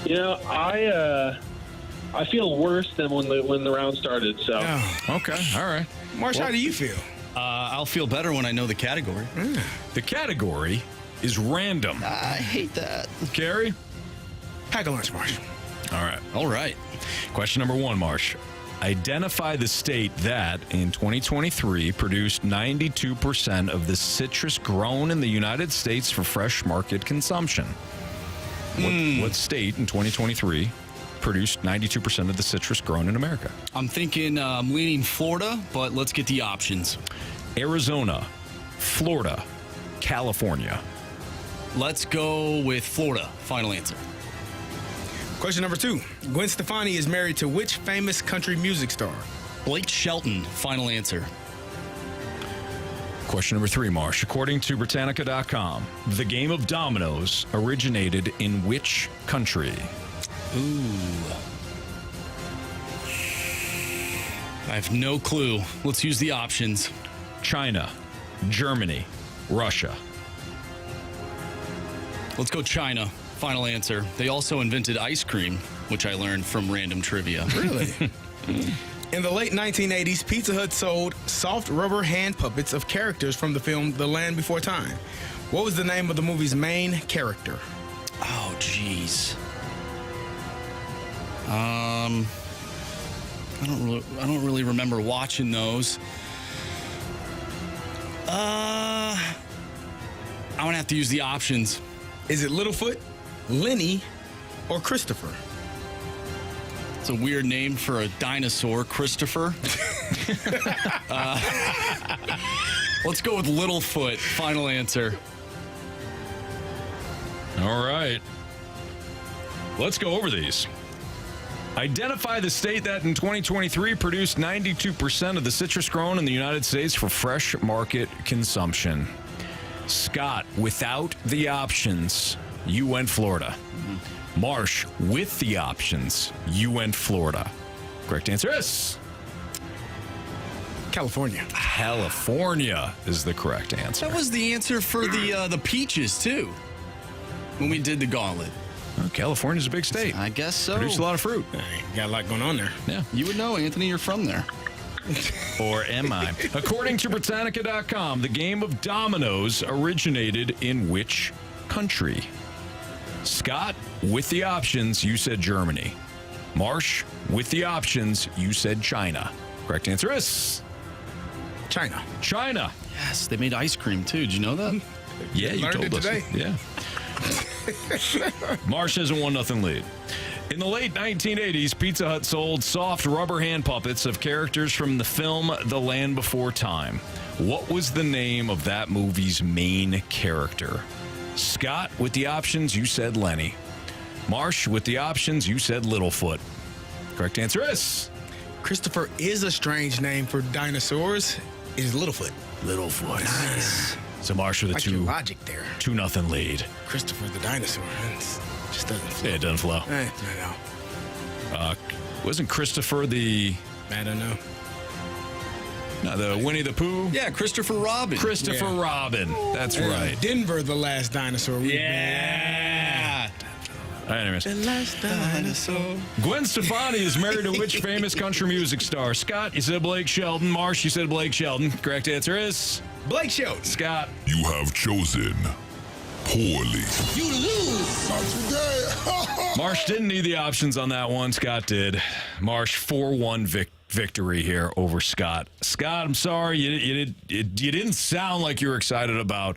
You know, I feel worse than when the round started. So okay, all right. Marsh, how do you feel? I'll feel better when I know the category. The category is random. I hate that. Carey? Pack a lunch, Marsh. All right. Question number 1, Marsh. Identify the state that, in 2023, produced 92% of the citrus grown in the United States for fresh market consumption. What state in 2023 produced 92% of the citrus grown in America? I'm thinking, I'm leaning Florida, but let's get the options. Arizona, Florida, California. Let's go with Florida. Final answer. Question number 2. Gwen Stefani is married to which famous country music star? Blake Shelton. Final answer. Question number 3, Marsh. According to Britannica.com, the game of dominoes originated in which country? I have no clue. Let's use the options. China, Germany, Russia. Let's go China. Final answer. They also invented ice cream, which I learned from random trivia. Really? In the late 1980s, Pizza Hut sold soft rubber hand puppets of characters from the film The Land Before Time. What was the name of the movie's main character? Oh, jeez. I don't really remember watching those. I'm going to have to use the options. Is it Littlefoot, Lenny, or Christopher? It's a weird name for a dinosaur, Christopher. Let's go with Littlefoot. Final answer. All right. Let's go over these. Identify the state that in 2023 produced 92% of the citrus grown in the United States for fresh market consumption. Scott, without the options, you went Florida. Marsh, with the options, you went Florida. Correct answer is California. California is the correct answer. That was the answer for the peaches, too, when we did the Gauntlet. Well, California's a big state. I guess so. Produce a lot of fruit. Got a lot going on there. Yeah. You would know, Anthony. You're from there. Or am I? According to Britannica.com, the game of dominoes originated in which country? Scott, with the options, you said Germany. Marsh, with the options, you said China. Correct answer is China. China. Yes, they made ice cream, too. Did you know that? Yeah, you Learned told it us. today. Yeah. Marsh has a 1-0 lead. In the late 1980s, Pizza Hut sold soft rubber hand puppets of characters from the film The Land Before Time. What was the name of that movie's main character? Scott, with the options, you said Lenny. Marsh, with the options, you said Littlefoot. Correct answer is Christopher is a strange name for dinosaurs. Is Littlefoot. Littlefoot. Nice. So Marsh with a Like your logic there. 2-0 lead. Christopher the dinosaur. Just doesn't flow. Yeah, it doesn't flow. I know. Wasn't Christopher the... I don't know. No, the Winnie the Pooh? Yeah, Christopher Robin. Christopher Robin. That's right. Denver, the last dinosaur. Yeah. All right, anyways. The last dinosaur. Gwen Stefani is married to which famous country music star? Scott, you said Blake Shelton. Marsh, you said Blake Shelton. Correct answer is... Blake Shelton. Scott. You have chosen poorly. You lose. Not today. Marsh didn't need the options on that one. Scott did. Marsh 4-1 victory here over Scott. Scott, I'm sorry. You didn't sound like you were excited about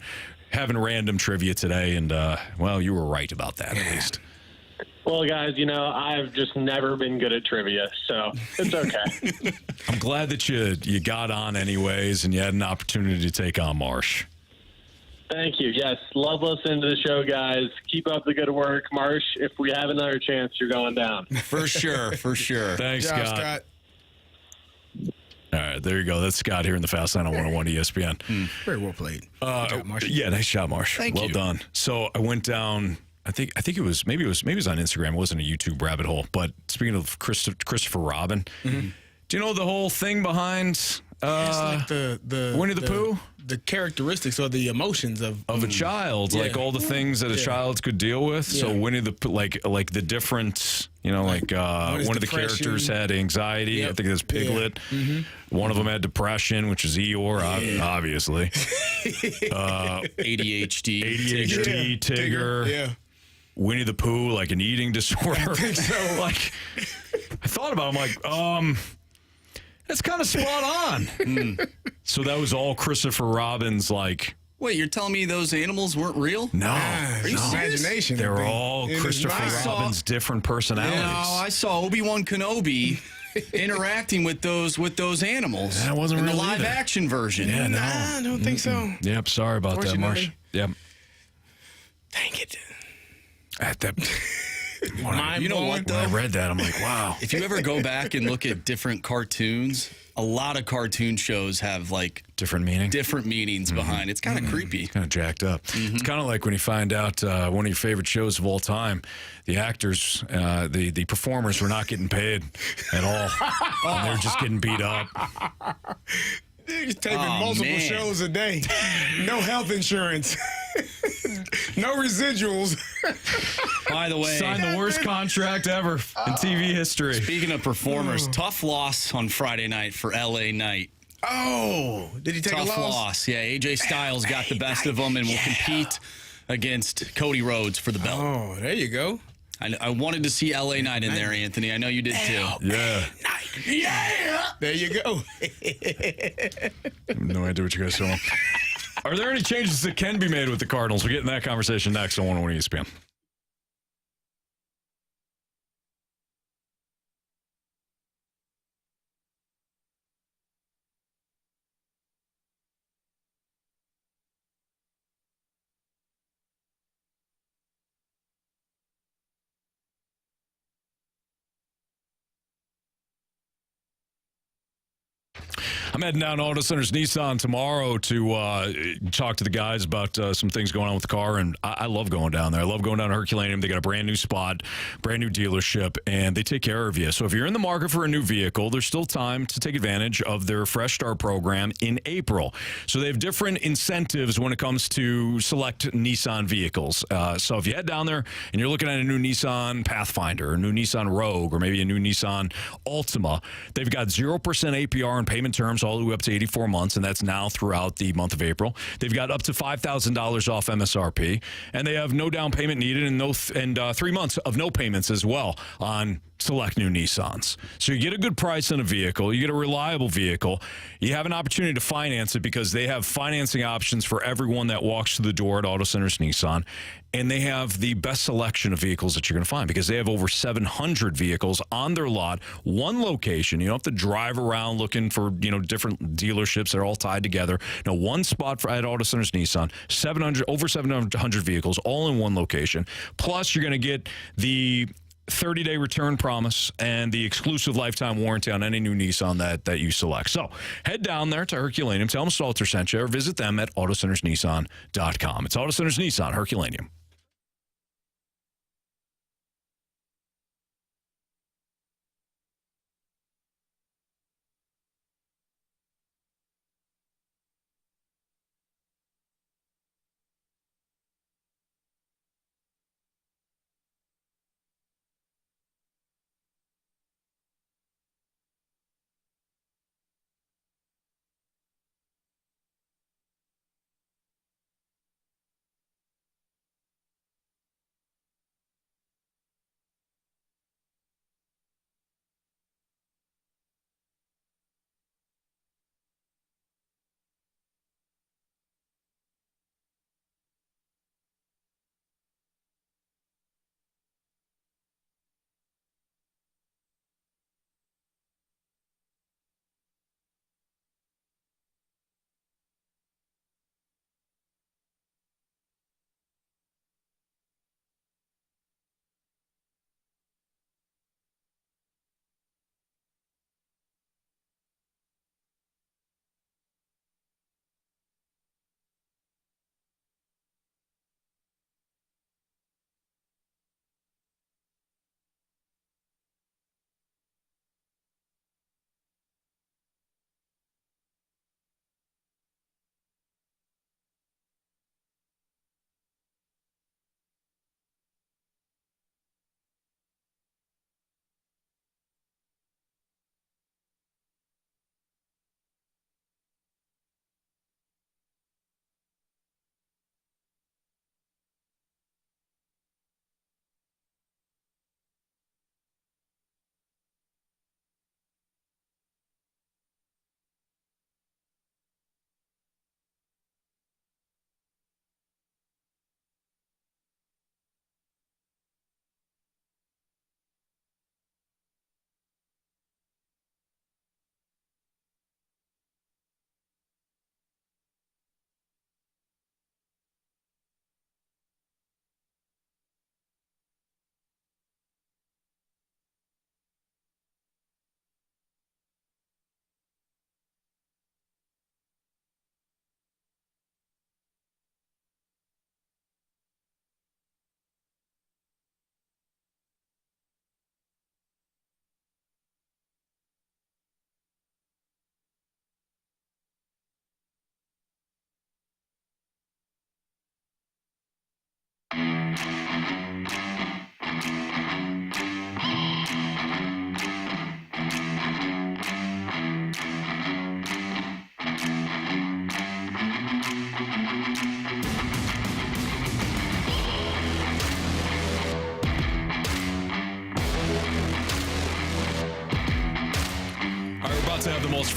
having random trivia today. And, well, you were right about that at least. Well, guys, I've just never been good at trivia, so it's okay. I'm glad that you got on anyways and you had an opportunity to take on Marsh. Thank you. Yes, love listening to the show, guys. Keep up the good work. Marsh, if we have another chance, you're going down. For sure, for sure. Thanks, Good job, Scott. All right, there you go. That's Scott here in the Fast Line on 101 ESPN. Very well played. Good job, Marsh. Yeah, nice job, Marsh. Thank you. Well done. So I went down. I think it was maybe it was on Instagram. It wasn't a YouTube rabbit hole. But speaking of Christopher Robin, do you know the whole thing behind Like the Winnie the Pooh? The characteristics or the emotions of A child, like all the things that a child could deal with. So Winnie the Pooh, like the different, one of the characters had anxiety. I think it was Piglet. Yeah. One of them had depression, which is Eeyore, obviously. ADHD, Tigger. Yeah. Winnie the Pooh, like an eating disorder. I think so. Like, I thought about it. I'm like, that's kind of spot on. So that was all Christopher Robin's, like. Wait, you're telling me those animals weren't real? No. Are you imagination? They were all in his Christopher mind. Robin's different personalities. No, I saw Obi-Wan Kenobi interacting with those animals. That wasn't in real the live either. action version. Yeah, no. Nah, I don't think so. Yep, sorry about that, Marsh. Yep. Dang it. At that, You know what, though? when I read that, I'm like, wow. If you ever go back and look at different cartoons, a lot of cartoon shows have like different meanings behind. It's kind of creepy. Kind of jacked up. It's kind of like when you find out one of your favorite shows of all time, the actors, the performers were not getting paid at all. And they're just getting beat up. He's taping multiple shows a day. No health insurance. No residuals. By the way, Signed the worst contract ever in TV history. Speaking of performers, tough loss on Friday night for LA Knight. Oh, did he take Tough a loss? loss. Yeah, AJ Styles got the best of them and will compete against Cody Rhodes for the belt. Oh, there you go. I wanted to see LA Night in there, Anthony. I know you did too. Yeah. Yeah. There you go. No idea what you guys are doing. Are there any changes that can be made with the Cardinals? We'll get in that conversation next on 101 ESPN. I'm heading down to Auto Centers Nissan tomorrow to talk to the guys about some things going on with the car, and I love going down there. I love going down to Herculaneum. They got a brand new spot, brand new dealership, and they take care of you. So if you're in the market for a new vehicle, there's still time to take advantage of their Fresh Start program in April. So they have different incentives when it comes to select Nissan vehicles. So if you head down there and you're looking at a new Nissan Pathfinder, a new Nissan Rogue, or maybe a new Nissan Altima, they've got 0% APR and payment terms all the way up to 84 months, and that's now throughout the month of April. They've got up to $5,000 off MSRP, and they have no down payment needed and 3 months of no payments as well on select new Nissans. So you get a good price on a vehicle, you get a reliable vehicle, you have an opportunity to finance it because they have financing options for everyone that walks through the door at Auto Centers Nissan, and they have the best selection of vehicles that you're going to find because they have over 700 vehicles on their lot, one location. You don't have to drive around looking for, different dealerships that are all tied together. No, one spot at Auto Centers Nissan, over 700 vehicles, all in one location. Plus, you're going to get the 30-day return promise and the exclusive lifetime warranty on any new Nissan that you select. So head down there to Herculaneum, tell them Stalter sent you, or visit them at autocentersnissan.com. It's Auto Centers Nissan, Herculaneum.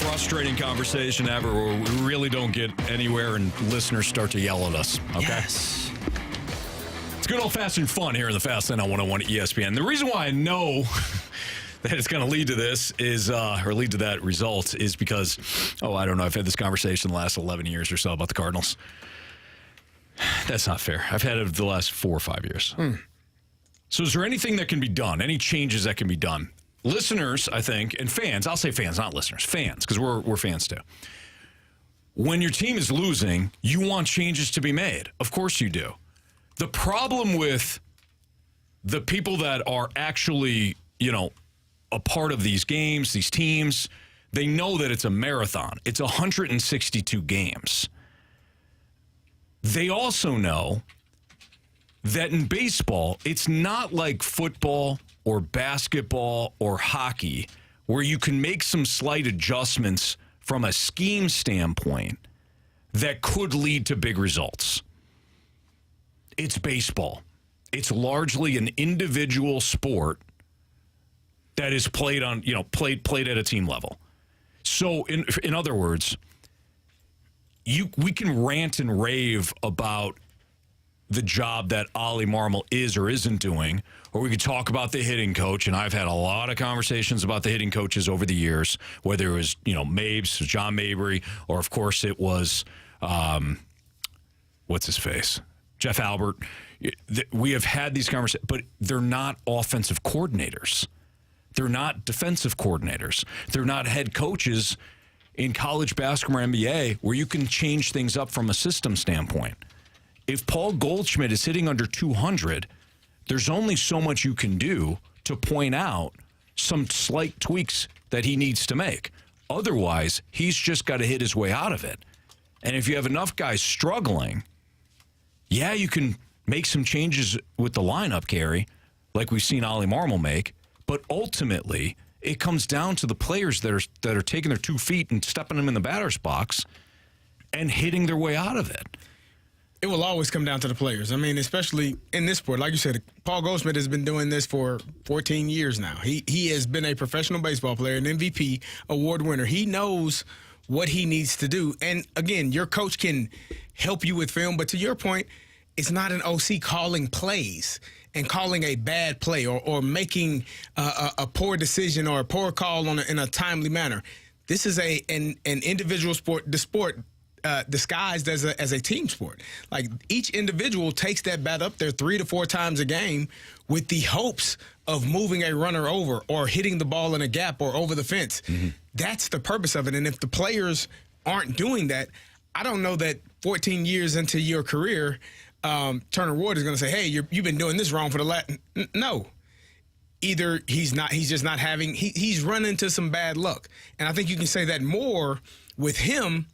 frustrating conversation ever where we really don't get anywhere and listeners start to yell at us. Okay? Yes. It's good old-fashioned fun here in the Fast Lane on 101 ESPN. The reason why I know that it's going to lead to this is, or lead to that result is because, I don't know, I've had this conversation the last 11 years or so about the Cardinals. That's not fair. I've had it the last 4 or 5 years. So is there anything that can be done, any changes that can be done? Listeners, I think, and fans, I'll say fans, not listeners, fans, because we're fans too. When your team is losing, you want changes to be made. Of course you do. The problem with the people that are actually, a part of these games, these teams, they know that it's a marathon. It's 162 games. They also know that in baseball, it's not like football or basketball or hockey where you can make some slight adjustments from a scheme standpoint that could lead to big results. It's baseball. It's largely an individual sport that is played on, played at a team level. So, in other words, we can rant and rave about the job that Ollie Marmol is or isn't doing, or we could talk about the hitting coach, and I've had a lot of conversations about the hitting coaches over the years, whether it was, Mabes, John Mabry, or, of course, it was, what's his face? Jeff Albert. We have had these conversations, but they're not offensive coordinators. They're not defensive coordinators. They're not head coaches in college basketball or NBA where you can change things up from a system standpoint. If Paul Goldschmidt is hitting under 200, there's only so much you can do to point out some slight tweaks that he needs to make. Otherwise, he's just got to hit his way out of it. And if you have enough guys struggling, you can make some changes with the lineup, Carey, like we've seen Ollie Marmol make. But ultimately, it comes down to the players that are taking their 2 feet and stepping them in the batter's box and hitting their way out of it. It will always come down to the players. I mean, especially in this sport. Like you said, Paul Goldschmidt has been doing this for 14 years now. He has been a professional baseball player, an MVP award winner. He knows what he needs to do. And, again, your coach can help you with film. But to your point, it's not an OC calling plays and calling a bad play or making a poor decision or a poor call in a timely manner. This is an individual sport, the sport disguised as a team sport. Like, each individual takes that bat up there 3 to 4 times a game with the hopes of moving a runner over or hitting the ball in a gap or over the fence. Mm-hmm. That's the purpose of it. And if the players aren't doing that, I don't know that 14 years into your career, Turner Ward is going to say, hey, you've been doing this wrong for the last. No. Either he's just not having, he's run into some bad luck. And I think you can say that more with him.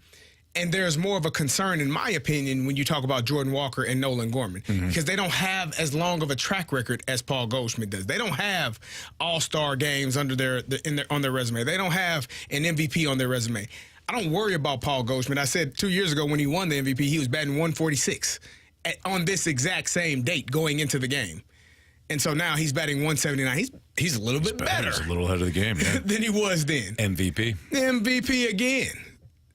And there's more of a concern, in my opinion, when you talk about Jordan Walker and Nolan Gorman, because they don't have as long of a track record as Paul Goldschmidt does. They don't have all-star games on their resume. They don't have an MVP on their resume. I don't worry about Paul Goldschmidt. I said 2 years ago when he won the MVP, he was batting 146 on this exact same date going into the game. And so now he's batting 179. He's a little bit better. He's a little ahead of the game, than he was then. MVP again.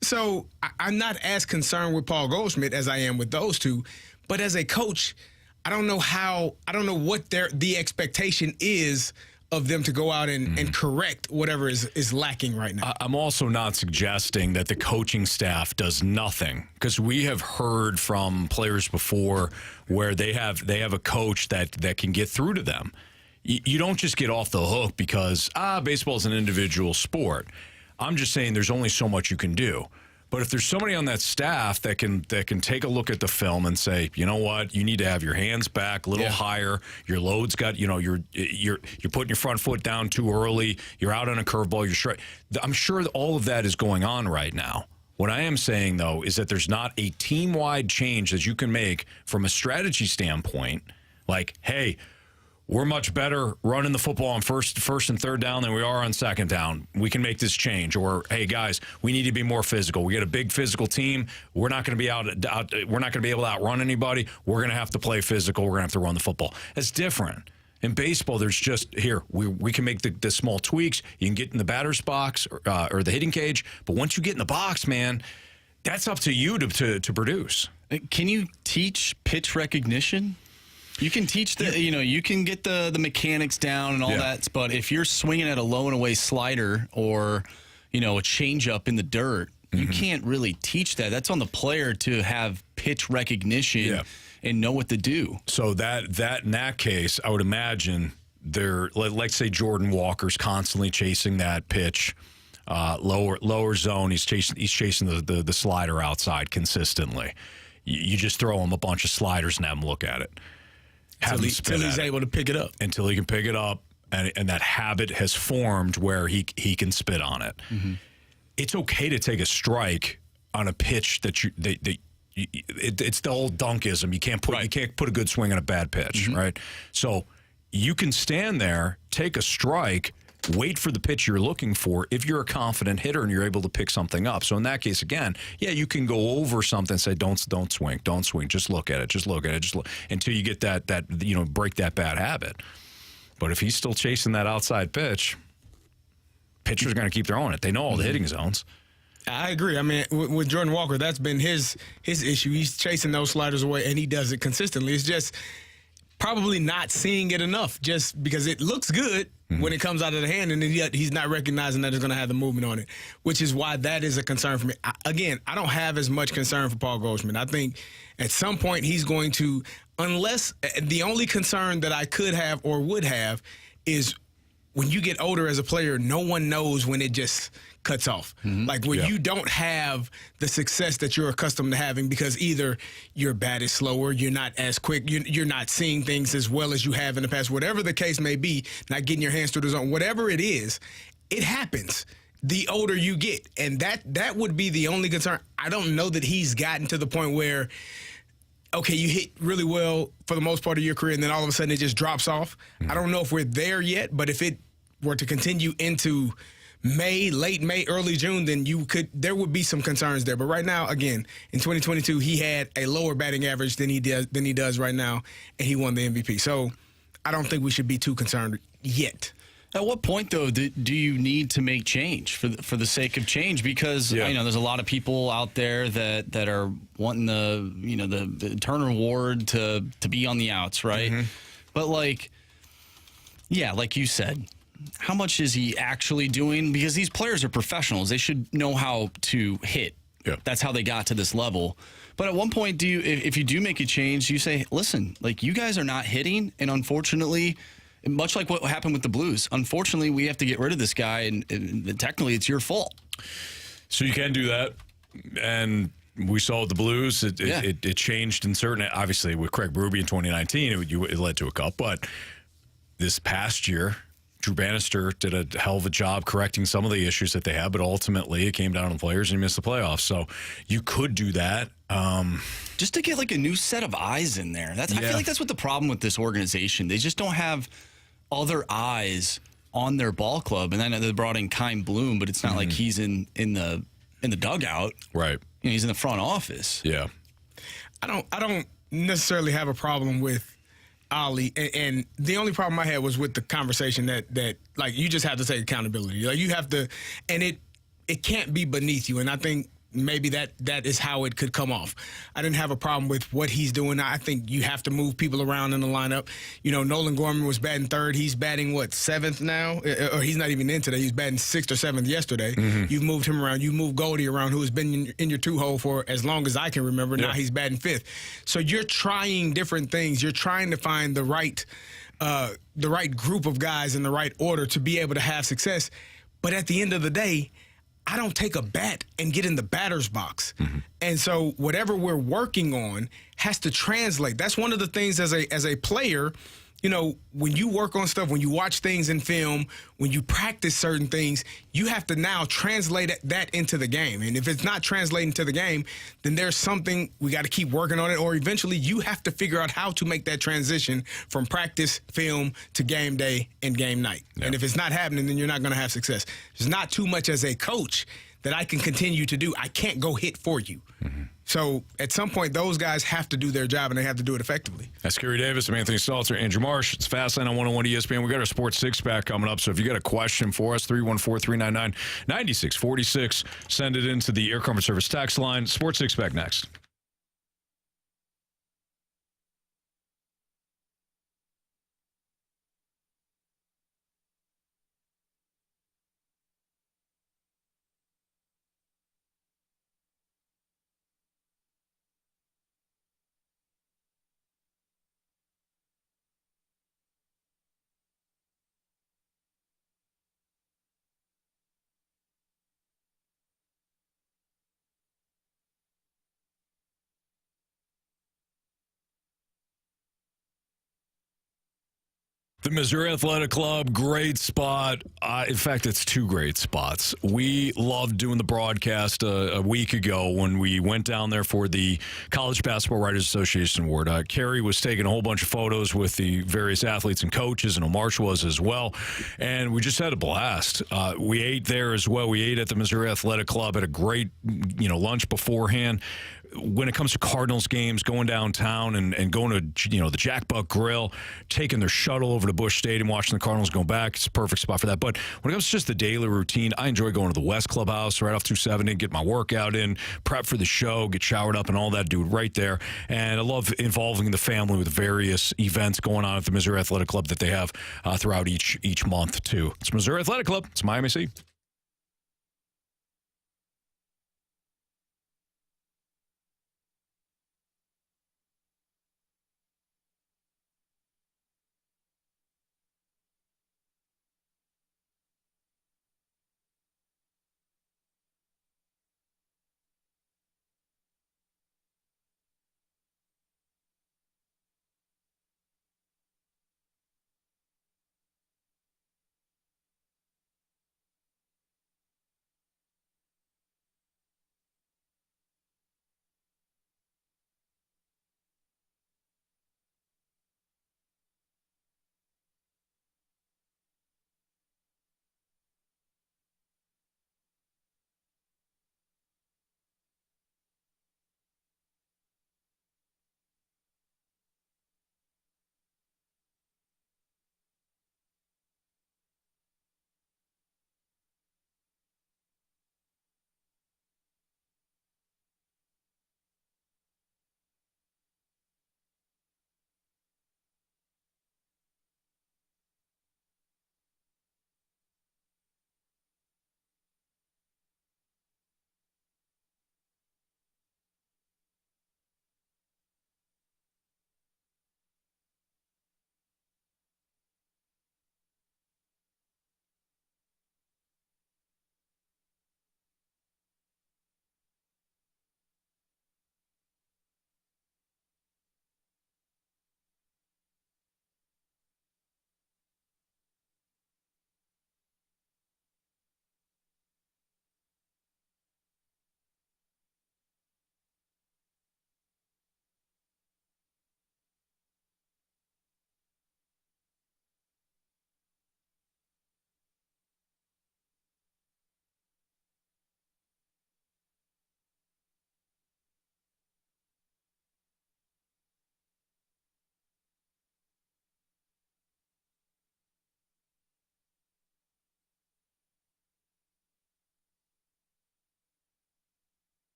So I'm not as concerned with Paul Goldschmidt as I am with those two. But as a coach, I don't know what the expectation is of them to go out and correct whatever is lacking right now. I'm also not suggesting that the coaching staff does nothing, because we have heard from players before where they have a coach that can get through to them. You don't just get off the hook because baseball is an individual sport. I'm just saying there's only so much you can do. But if there's somebody on that staff that can take a look at the film and say, you know what, you need to have your hands back a little higher. Your load's got, you're putting your front foot down too early. You're out on a curveball. You're straight. I'm sure that all of that is going on right now. What I am saying, though, is that there's not a team-wide change that you can make from a strategy standpoint. Like, hey, we're much better running the football on first and third down than we are on second down. We can make this change. Or, hey guys, we need to be more physical. We got a big physical team. We're not going to be we're not going to be able to outrun anybody. We're going to have to play physical. We're going to have to run the football. That's different. In baseball, there's just, here, we can make the small tweaks. You can get in the batter's box or the hitting cage. But once you get in the box, man, that's up to you to produce. Can you teach pitch recognition? You can teach you can get the mechanics down and all that. But if you're swinging at a low and away slider or, a changeup in the dirt, you can't really teach that. That's on the player to have pitch recognition and know what to do. So that in that case, I would imagine let's say Jordan Walker's constantly chasing that pitch, lower zone. He's chasing the slider outside consistently. You just throw him a bunch of sliders and have him look at it. Until he's able to pick it up. Until he can pick it up, and that habit has formed where he can spit on it. It's okay to take a strike on a pitch it's the old dunkism. You can't put a good swing on a bad pitch, right? So you can stand there, take a strike, wait for the pitch you're looking for if you're a confident hitter and you're able to pick something up. So in that case, again, you can go over something and say, don't swing, just look at it, until you get that break that bad habit. But if he's still chasing that outside pitch, pitchers are going to keep throwing it. They know all the hitting zones. I agree. I mean, with Jordan Walker, that's been his issue. He's chasing those sliders away, and he does it consistently. It's just probably not seeing it enough just because it looks good when it comes out of the hand, and then yet he's not recognizing that it's going to have the movement on it, which is why that is a concern for me. Again, I don't have as much concern for Paul Goldschmidt. I think at some point he's going to, unless the only concern that I could have or would have is when you get older as a player, no one knows when it just cuts off. Like when you don't have the success that you're accustomed to having because either your bat is slower, you're not as quick, you're not seeing things as well as you have in the past, whatever the case may be, not getting your hands through the zone, whatever it is, it happens the older you get. And that would be the only concern. I don't know that he's gotten to the point where, okay, you hit really well for the most part of your career and then all of a sudden it just drops off. I don't know if we're there yet, but if it were to continue into May, late May, early June, then there would be some concerns there. But right now, again, in 2022, he had a lower batting average than he does right now, and he won the MVP. So I don't think we should be too concerned yet. At what point, though, do you need to make change for the sake of change? Because I know there's a lot of people out there that are wanting the Turner Award to be on the outs, right? But like you said, how much is he actually doing? Because these players are professionals. They should know how to hit. That's how they got to this level. But at one point, if you do make a change, you say, listen, like you guys are not hitting, and unfortunately, much like what happened with the Blues, unfortunately, we have to get rid of this guy, and technically it's your fault. So you can do that. And we saw with the Blues, it changed in certain, obviously with Craig Berube in 2019, it led to a cup. But this past year, Drew Bannister did a hell of a job correcting some of the issues that they had, but ultimately it came down to the players and he missed the playoffs. So you could do that. Just to get like a new set of eyes in there. I feel like that's what the problem with this organization. They just don't have other eyes on their ball club. And I know they brought in Kyle Bloom, but it's not like he's in the dugout. Right. He's in the front office. Yeah. I don't necessarily have a problem with Ollie, and the only problem I had was with the conversation that like you just have to take accountability. Like you have to, and it can't be beneath you. And I think maybe that is how it could come off. I didn't have a problem with what he's doing. I think you have to move people around in the lineup. Nolan Gorman was batting third. He's batting, seventh now? Or he's not even in today. He's batting sixth or seventh yesterday. You've moved him around. You moved Goldie around, who has been in your two-hole for as long as I can remember. Now he's batting fifth. So you're trying different things. You're trying to find the right group of guys in the right order to be able to have success. But at the end of the day, I don't take a bat and get in the batter's box. And so whatever we're working on has to translate. That's one of the things as a player, when you work on stuff, when you watch things in film, when you practice certain things, you have to now translate that into the game. And if it's not translating to the game, then there's something we got to keep working on it, or eventually you have to figure out how to make that transition from practice, film, to game day and game night. And if it's not happening, then you're not going to have success. There's not too much as a coach that I can continue to do. I can't go hit for you. So at some point, those guys have to do their job, and they have to do it effectively. That's Carey Davis. I'm Anthony Stalter, Andrew Marsh. It's Fastlane on 101 ESPN. We got our Sports Six-Pack coming up, so if you got a question for us, 314-399-9646, send it into the Air Comfort Service text line. Sports Six-Pack next. The Missouri Athletic Club, great spot. In fact, it's two great spots. We loved doing the broadcast a week ago when we went down there for the College Basketball Writers Association Award. Carey was taking a whole bunch of photos with the various athletes and coaches, and Marsh was as well. And we just had a blast. We ate there as well. We ate at the Missouri Athletic Club, had a great lunch beforehand. When it comes to Cardinals games, going downtown and going to the Jack Buck Grill, taking their shuttle over to Busch Stadium, watching the Cardinals go back, it's a perfect spot for that. But when it comes to just the daily routine, I enjoy going to the West Clubhouse right off 270, get my workout in, prep for the show, get showered up and all that, do it right there. And I love involving the family with various events going on at the Missouri Athletic Club that they have throughout each month too. It's Missouri Athletic Club. It's Miami C.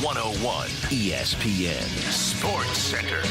101 ESPN Sports Center.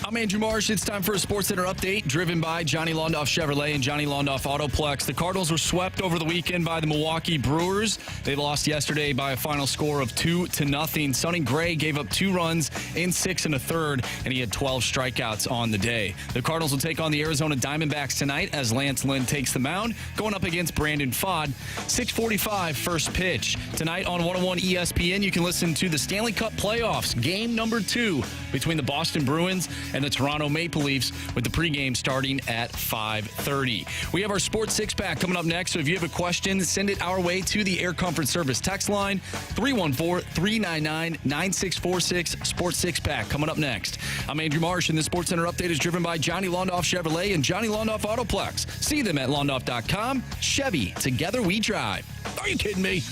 I'm Andrew Marsh. It's time for a Sports Center update driven by Johnny Londoff Chevrolet and Johnny Londoff Autoplex. The Cardinals were swept over the weekend by the Milwaukee Brewers. They lost yesterday by a final score of 2-0. Sonny Gray gave up 2 runs in 6 1/3, and he had 12 strikeouts on the day. The Cardinals will take on the Arizona Diamondbacks tonight as Lance Lynn takes the mound, going up against Brandon Pfaadt. 6:45 first pitch. Tonight on 101 ESPN, you can listen to the Stanley Cup playoffs, game number 2 between the Boston Bruins and the Toronto Maple Leafs, with the pregame starting at 5:30. We have our Sports Six-Pack coming up next, so if you have a question, send it our way to the Air Comfort Service text line, 314-399-9646. Sports Six-Pack coming up next. I'm Andrew Marsh, and the Sports Center update is driven by Johnny Londoff Chevrolet and Johnny Londoff Autoplex. See them at londoff.com. Chevy, together we drive. Are you kidding me?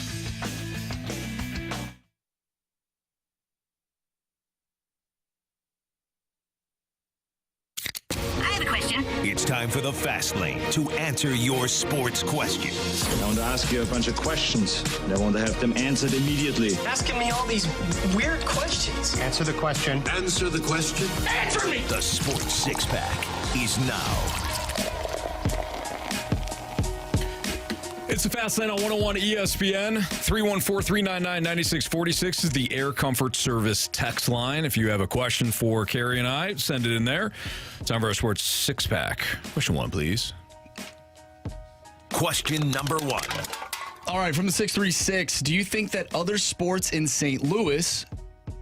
It's time for the Fast Lane to answer your sports questions. I want to ask you a bunch of questions, and I want to have them answered immediately. Asking me all these weird questions. Answer the question. Answer the question. Answer me! The Sports Six-Pack is now. It's the Fast Lane on 101 ESPN. 314-399-9646 is the Air Comfort Service text line. If you have a question for Carey and I, send it in there. Time for our Sports Six-Pack. Question 1, please. Question number 1. All right, from the 636, do you think that other sports in St. Louis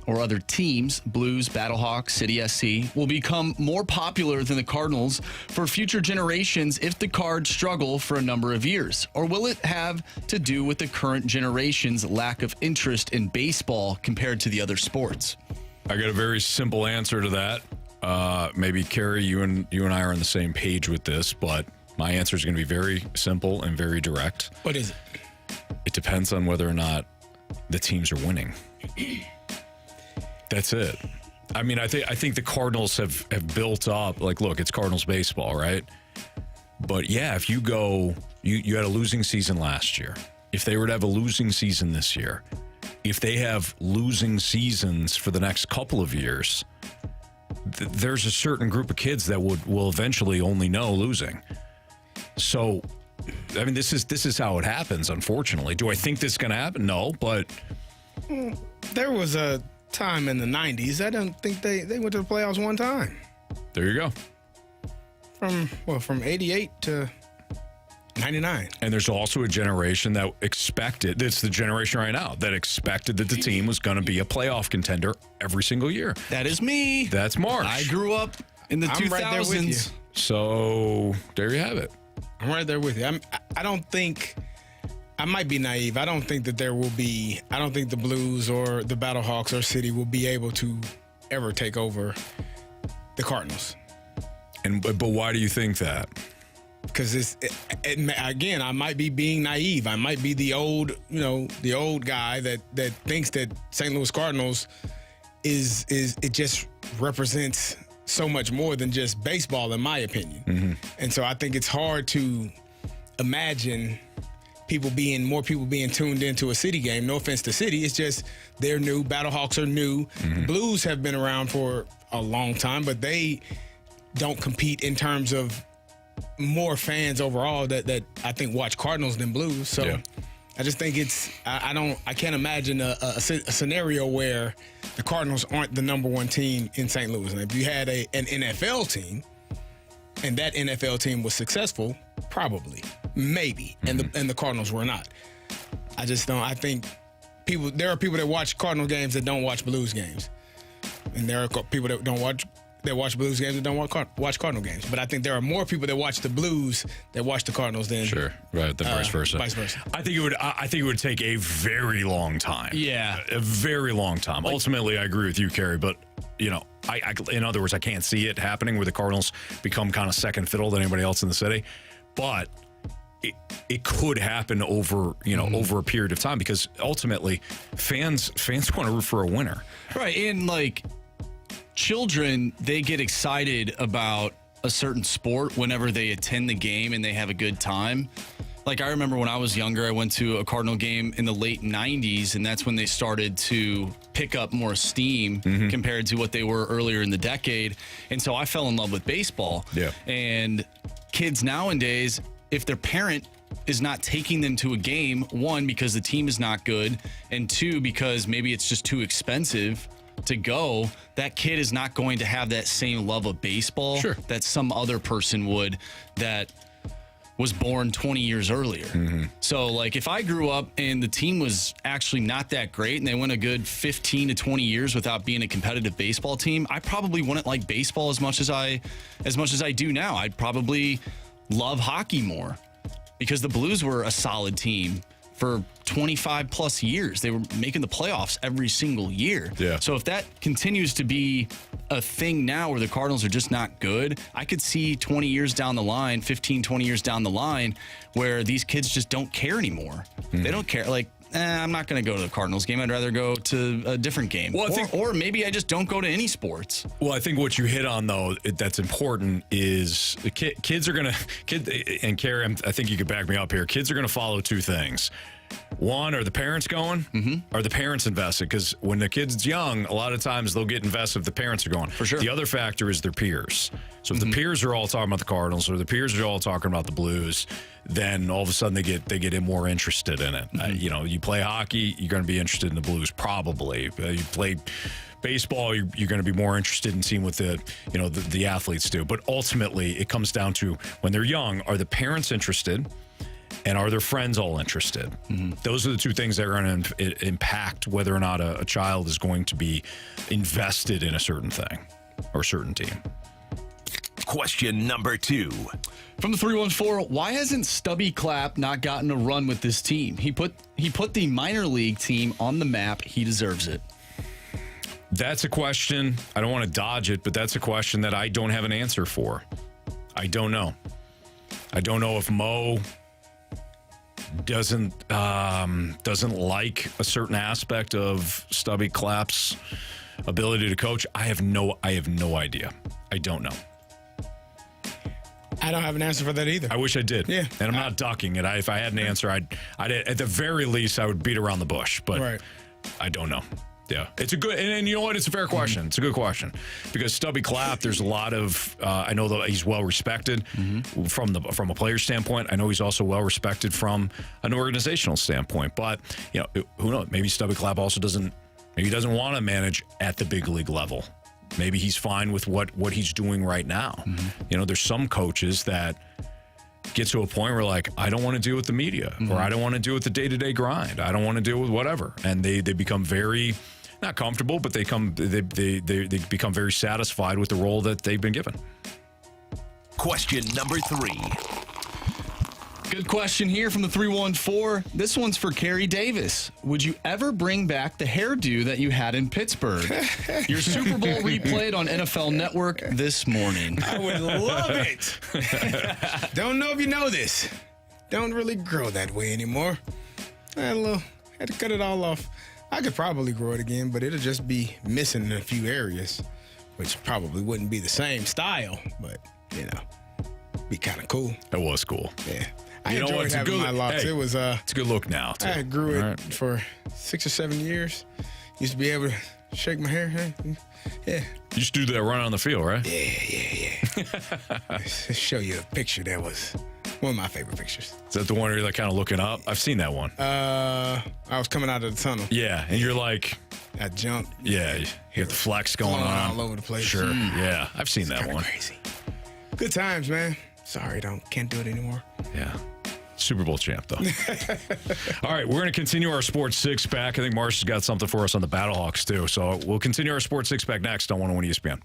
or other teams, Blues, Battlehawks, City SC, will become more popular than the Cardinals for future generations if the Cards struggle for a number of years? Or will it have to do with the current generation's lack of interest in baseball compared to the other sports? I got a very simple answer to that. Maybe, Carey, you and I are on the same page with this, but my answer is going to be very simple and very direct. What is it? It depends on whether or not the teams are winning. That's it. I mean, I think the Cardinals have built up, like, look, it's Cardinals baseball, right? But yeah, if you go, you had a losing season last year. If they were to have a losing season this year, if they have losing seasons for the next couple of years, there's a certain group of kids that will eventually only know losing. So, I mean, this is how it happens, unfortunately. Do I think this is going to happen? No, but there was a time in the 90s. I don't think they went to the playoffs one time. There you go. From 88 to 99. And there's also a generation that expected, it's the generation right now, that expected that the team was going to be a playoff contender every single year. That is me. That's Marsh. I grew up in the 2000s. Right there with you. So there you have it. I'm right there with you. I don't think, I might be naive. I don't think that I don't think the Blues or the Battlehawks or City will be able to ever take over the Cardinals. But why do you think that? Because again, I might be being naive. I might be the old guy that thinks that St. Louis Cardinals it just represents so much more than just baseball, in my opinion. Mm-hmm. And so I think it's hard to imagine more people being tuned into a City game. No offense to City, it's just they're new. Battlehawks are new. Mm-hmm. Blues have been around for a long time, but they don't compete in terms of more fans overall that I think watch Cardinals than Blues. So yeah. I just think I can't imagine a scenario where the Cardinals aren't the number one team in St. Louis. And if you had an NFL team and that NFL team was successful, probably, maybe, and the Cardinals were not. I just don't. I think there are people that watch Cardinal games that don't watch Blues games, and there are people that watch Blues games that don't watch Cardinal games. But I think there are more people that watch the Blues that watch the Cardinals than than vice versa. Vice versa. I think it would take a very long time. Yeah, a very long time. Ultimately, I agree with you, Carey. But I in other words, I can't see it happening where the Cardinals become kind of second fiddle to anybody else in the city. But it could happen over over a period of time, because ultimately fans want to root for a winner, right? And like children, they get excited about a certain sport whenever they attend the game and they have a good time. Like, I remember when I was younger, I went to a Cardinal game in the late 90s, and that's when they started to pick up more steam compared to what they were earlier in the decade. And so I fell in love with baseball. Yeah. And kids nowadays, if their parent is not taking them to a game, one, because the team is not good, and two, because maybe it's just too expensive to go, that kid is not going to have that same love of baseball that some other person would that was born 20 years earlier. So, like, if I grew up and the team was actually not that great and they went a good 15 to 20 years without being a competitive baseball team, I probably wouldn't like baseball as much as I do now. I'd probably love hockey more because the Blues were a solid team for 25 plus years. They were making the playoffs every single year. Yeah. So if that continues to be a thing now where the Cardinals are just not good, I could see 20 years down the line, 15, 20 years down the line, where these kids just don't care anymore. They don't care. Like, I'm not going to go to the Cardinals game. I'd rather go to a different game. Well, or maybe I just don't go to any sports. Well, I think what you hit on, though, that's important is kids are going to, and Carey, I think you could back me up here. Kids are going to follow two things. One, are the parents going? Are the parents invested? Because when the kid's young, a lot of times they'll get invested if the parents are going. For sure. The other factor is their peers. So if the peers are all talking about the Cardinals or the peers are all talking about the Blues, then all of a sudden they get more interested in it. You play hockey, you're going to be interested in the Blues probably. You play baseball, you're going to be more interested in seeing what the athletes do. But ultimately, it comes down to when they're young, are the parents interested? And are their friends all interested? Those are the two things that are going to impact whether or not a child is going to be invested in a certain thing or a certain team. Question number 2. From the 314, why hasn't Stubby Clapp not gotten a run with this team? He put the minor league team on the map. He deserves it. That's a question. I don't want to dodge it, but that's a question that I don't have an answer for. I don't know. I don't know if Mo doesn't like a certain aspect of Stubby Clapp's ability to coach. I have no idea. I don't know. I don't have an answer for that either. I wish I did. Yeah. And I'm not ducking it. If I had an answer, I'd at the very least I would beat around the bush. But I don't know. Yeah, it's a good, and you know what? It's a fair question. It's a good question because Stubby Clapp, there's a lot of. I know that he's well respected from a player standpoint. I know he's also well respected from an organizational standpoint. But who knows? Maybe Stubby Clapp also doesn't want to manage at the big league level. Maybe he's fine with what he's doing right now. There's some coaches that get to a point where like, I don't want to deal with the media or I don't want to deal with the day-to-day grind. I don't want to deal with whatever. And they become very not comfortable, but they become very satisfied with the role that they've been given. Question number 3. Good question here from the 314. This one's for Carey Davis. Would you ever bring back the hairdo that you had in Pittsburgh? Your Super Bowl replayed on NFL Network this morning. I would love it. Don't know if you know this. Don't really grow that way anymore. I had to cut it all off. I could probably grow it again, but it'll just be missing in a few areas, which probably wouldn't be the same style, but, be kind of cool. It was cool. Yeah. I enjoyed having my locks. Hey, it's a good look now, too. I grew it for 6 or 7 years. Used to be able to shake my hair. Yeah. You just do that run on the field, right? Yeah. Let's show you a picture that was one of my favorite pictures. Is that the one where you're like kind of looking up? I've seen that one. I was coming out of the tunnel. Yeah, and you're like... I jumped. Yeah, you have the flex going on. All over the place. Sure, yeah. I've seen that one. Crazy. Good times, man. Sorry, can't do it anymore. Yeah. Super Bowl champ, though. All right, we're going to continue our Sports Six-Pack. I think Marsh has got something for us on the Battlehawks, too. So we'll continue our Sports Six-Pack next on 101 ESPN.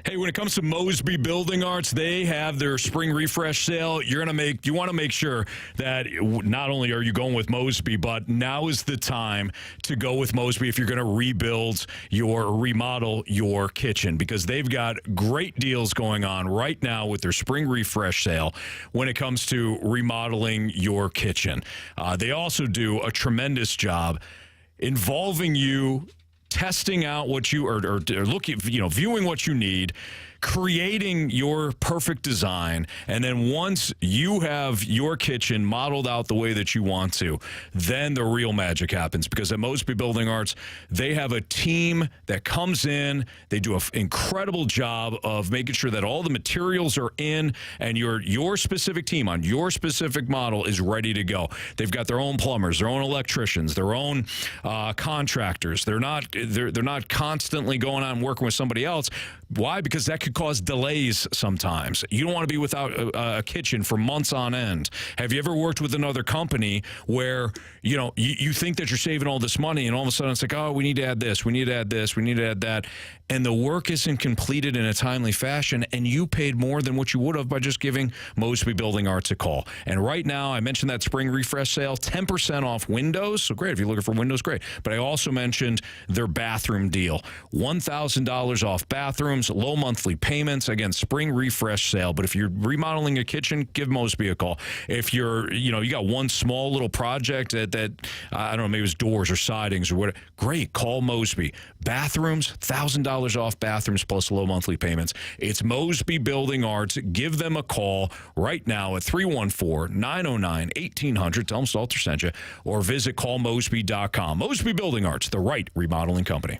Hey, when it comes to Mosby Building Arts, they have their spring refresh sale. You want to make sure that not only are you going with Mosby, but now is the time to go with Mosby if you're going to remodel your kitchen, because they've got great deals going on right now with their spring refresh sale when it comes to remodeling your kitchen. They also do a tremendous job involving you, testing out what you are, or looking, viewing what you need, creating your perfect design, and then once you have your kitchen modeled out the way that you want to, then the real magic happens. Because at Mosby Building Arts, they have a team that comes in, they do an incredible job of making sure that all the materials are in, and your specific team on your specific model is ready to go. They've got their own plumbers, their own electricians, their own contractors. They're not constantly going out and working with somebody else. Why? Because that could cause delays sometimes. You don't want to be without a kitchen for months on end. Have you ever worked with another company where, you think that you're saving all this money, and all of a sudden it's like, oh, we need to add this, we need to add this, we need to add that, and the work isn't completed in a timely fashion, and you paid more than what you would have by just giving Mosby Building Arts a call. And right now, I mentioned that spring refresh sale, 10% off windows. So great. If you're looking for windows, great. But I also mentioned their bathroom deal. $1,000 off bathrooms, low monthly payments. Again, spring refresh sale. But if you're remodeling a kitchen, give Mosby a call. If you're, you got one small little project that I don't know, maybe it's doors or sidings or whatever, great, call Mosby. Bathrooms, $1,000 off bathrooms plus low monthly payments. It's Mosby Building Arts. Give them a call right now at 314-909-1800. Tell them Stalter sent you, or visit callmosby.com. Mosby Building Arts, the right remodeling company.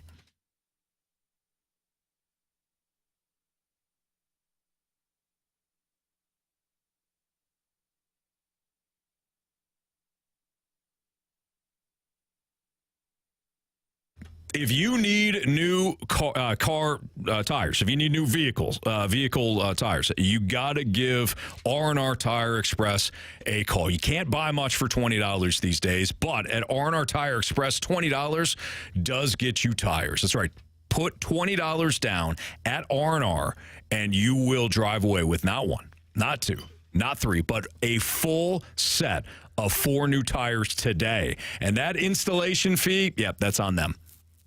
If you need new car tires, if you need new vehicle tires, you got to give R&R Tire Express a call. You can't buy much for $20 these days, but at R&R Tire Express, $20 does get you tires. That's right. Put $20 down at R&R, and you will drive away with not one, not two, not three, but a full set of 4 new tires today. And that installation fee, that's on them.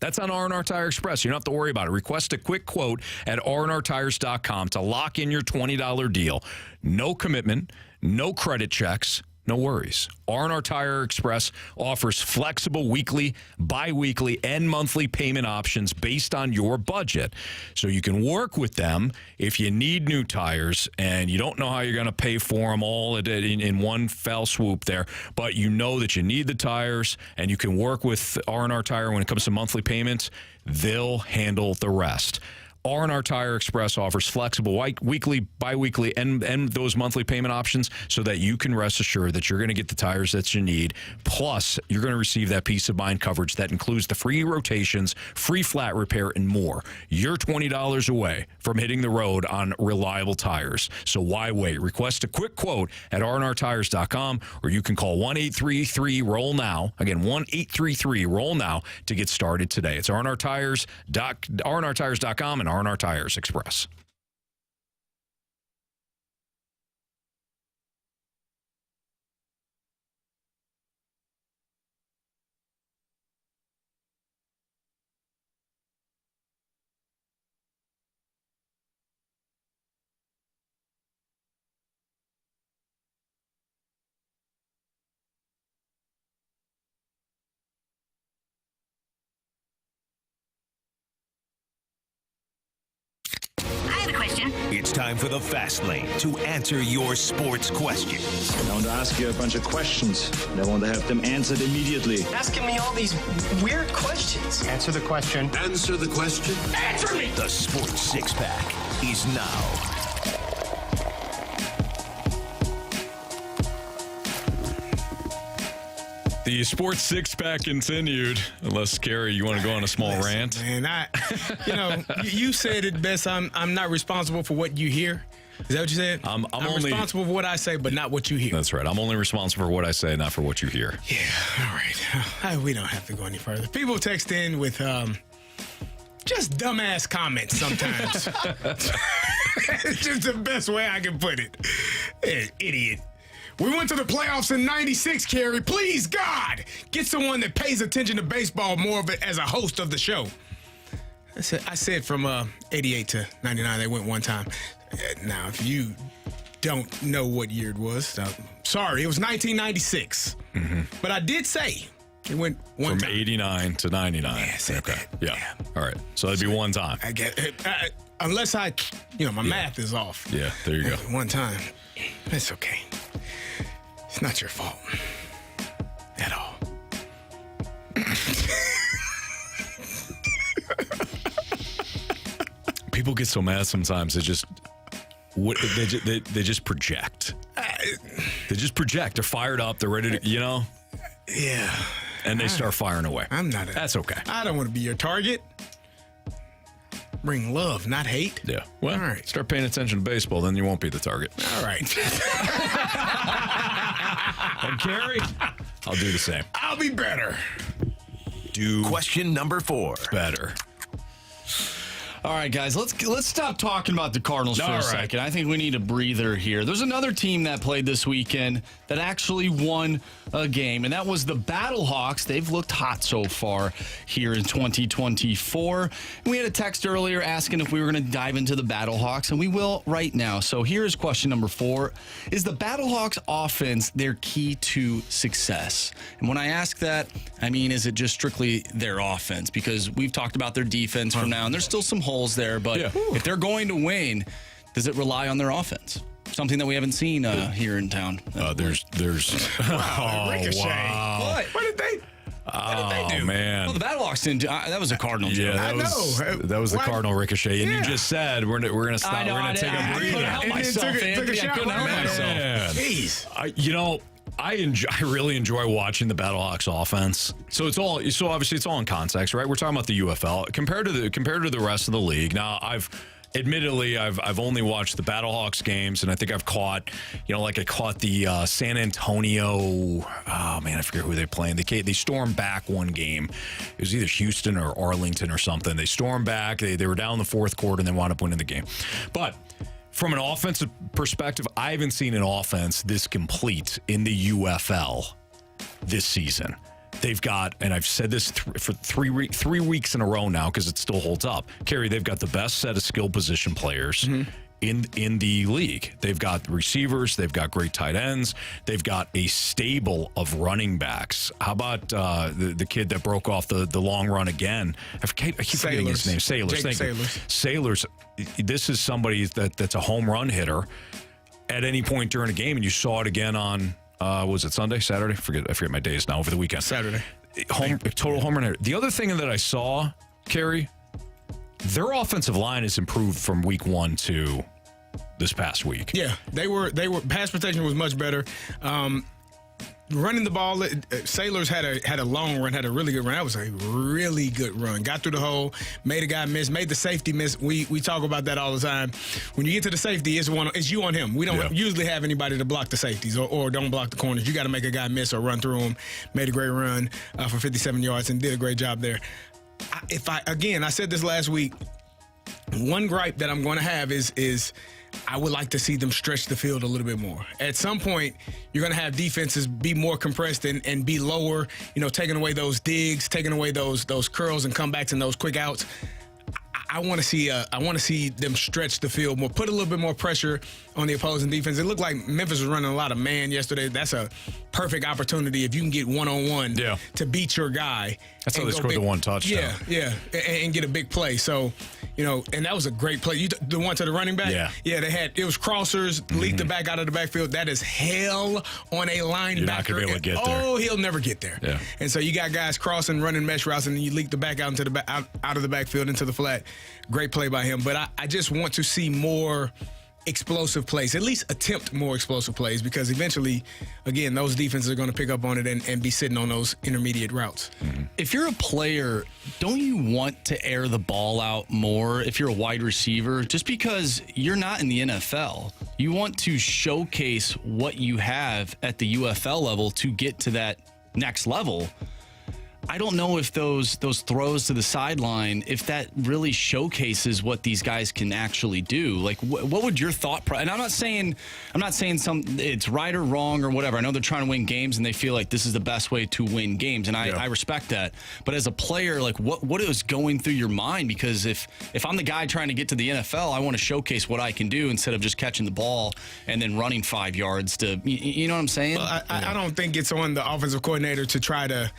That's on R&R Tire Express. You don't have to worry about it. Request a quick quote at rnrtires.com to lock in your $20 deal. No commitment, no credit checks, no worries. R&R Tire Express offers flexible weekly, bi-weekly, and monthly payment options based on your budget. So you can work with them if you need new tires and you don't know how you're going to pay for them all in one fell swoop there, but you know that you need the tires, and you can work with R&R Tire when it comes to monthly payments. They'll handle the rest. R&R Tire Express offers flexible weekly, bi-weekly, and those monthly payment options so that you can rest assured that you're going to get the tires that you need. Plus, you're going to receive that peace of mind coverage that includes the free rotations, free flat repair, and more. You're $20 away from hitting the road on reliable tires. So why wait? Request a quick quote at rnrtires.com, or you can call 1-833-ROLL-NOW. Again, 1-833-ROLL-NOW to get started today. It's rnrtires.com and R&R Tires Express. It's time for the Fast Lane to answer your sports questions. I want to ask you a bunch of questions, and I want to have them answered immediately. Asking me all these weird questions. Answer the question. Answer the question. Answer me! The Sports Six Pack is now. The Sports Six Pack continued. Unless, Carey, you want to go on a small rant? Man, you said it best. I'm not responsible for what you hear. Is that what you said? I'm only responsible for what I say, but not what you hear. That's right. I'm only responsible for what I say, not for what you hear. Yeah, all right. We don't have to go any further. People text in with just dumbass comments sometimes. It's just the best way I can put it. Hey, idiot. We went to the playoffs in 96, Carey. Please, God, get someone that pays attention to baseball more of it as a host of the show. I said from 88 to 99, they went one time. Now, if you don't know what year it was, sorry, it was 1996. Mm-hmm. But I did say it went one from time. 89 to 99. Yeah, I said that. Yeah. All right. So that'd be one time. I get it. Unless my math is off. Yeah, there you go. One time. It's okay. It's not your fault at all. People get so mad sometimes. They just project. They just project. They're fired up. They're ready to, Yeah. And they start firing away. That's okay. I don't want to be your target. Bring love, not hate. Yeah. Well, all right. Start paying attention to baseball, then you won't be the target. All right. And Carey, I'll do the same. I'll be better. Question number 4. Better. All right, guys, let's stop talking about the Cardinals for a second. I think we need a breather here. There's another team that played this weekend that actually won a game, and that was the Battlehawks. They've looked hot so far here in 2024. And we had a text earlier asking if we were going to dive into the Battlehawks, and we will right now. So here's question number 4. Is the Battlehawks offense their key to success? And when I ask that, I mean, is it just strictly their offense? Because we've talked about their defense for now, and there's still some holes there, but if they're going to win, does it rely on their offense? Something that we haven't seen here in town. There's Ricochet. Wow. What did they do? Man. Well, the Battlehawks didn't. That was a Cardinal joke. Yeah, that was the Cardinal Ricochet, and you just said we're gonna stop. We're gonna take a breather. I couldn't help myself. Took a shot. I couldn't help myself. Jeez. I really enjoy watching the Battlehawks offense. So obviously it's all in context, right? We're talking about the UFL compared to the rest of the league. Now I've only watched the Battlehawks games, and I think I've caught, I caught the San Antonio. Oh man, I forget who they playing. They stormed back one game. It was either Houston or Arlington or something. They stormed back. They were down in the fourth quarter and then wound up winning the game. But from an offensive perspective, I haven't seen an offense this complete in the UFL this season. They've got, and I've said this for 3 weeks in a row now because it still holds up. Carey, they've got the best set of skill position players in the league. They've got receivers. They've got great tight ends. They've got a stable of running backs. How about the kid that broke off the long run again? I keep forgetting his name. Sailors. Thank you. Sailors. This is somebody that's a home run hitter at any point during a game, and you saw it again on was it Sunday, Saturday? I forget my days now. Over the weekend, Saturday. Total home run hitter. The other thing that I saw, Carey, their offensive line has improved from week 1 to this past week. Yeah, they were pass protection was much better. Running the ball, Sailors had a long run, had a really good run. That was a really good run. Got through the hole, made a guy miss, made the safety miss. We talk about that all the time. When you get to the safety, it's you on him. We don't usually have anybody to block the safeties or don't block the corners. You got to make a guy miss or run through him. Made a great run for 57 yards and did a great job there. I said this last week, one gripe that I'm going to have is I would like to see them stretch the field a little bit more. At some point, you're going to have defenses be more compressed and be lower, taking away those digs, taking away those curls and comebacks and those quick outs. I want to see them stretch the field more, put a little bit more pressure on the opposing defense. It looked like Memphis was running a lot of man yesterday. That's a perfect opportunity if you can get one-on-one to beat your guy. That's how they scored the one touchdown. Yeah, and get a big play. So, and that was a great play. The one to the running back? Yeah, it was crossers, leaked the back out of the backfield. That is hell on a linebacker. You're not going to be able to get there. Oh, he'll never get there. Yeah. And so you got guys crossing, running mesh routes, and then you leak the back out into out of the backfield into the flat. Great play by him. But I just want to see more explosive plays, at least attempt more explosive plays, because eventually, again, those defenses are going to pick up on it and be sitting on those intermediate routes. If you're a player, don't you want to air the ball out more if you're a wide receiver? Just because you're not in the NFL, you want to showcase what you have at the UFL level to get to that next level. I don't know if those throws to the sideline, if that really showcases what these guys can actually do. Like, what would your thought? And I'm not saying it's right or wrong or whatever. I know they're trying to win games and they feel like this is the best way to win games, and I respect that. But as a player, like, what is going through your mind? Because if I'm the guy trying to get to the NFL, I want to showcase what I can do instead of just catching the ball and then running 5 yards to, you know what I'm saying? Well, I don't think it's on the offensive coordinator to try to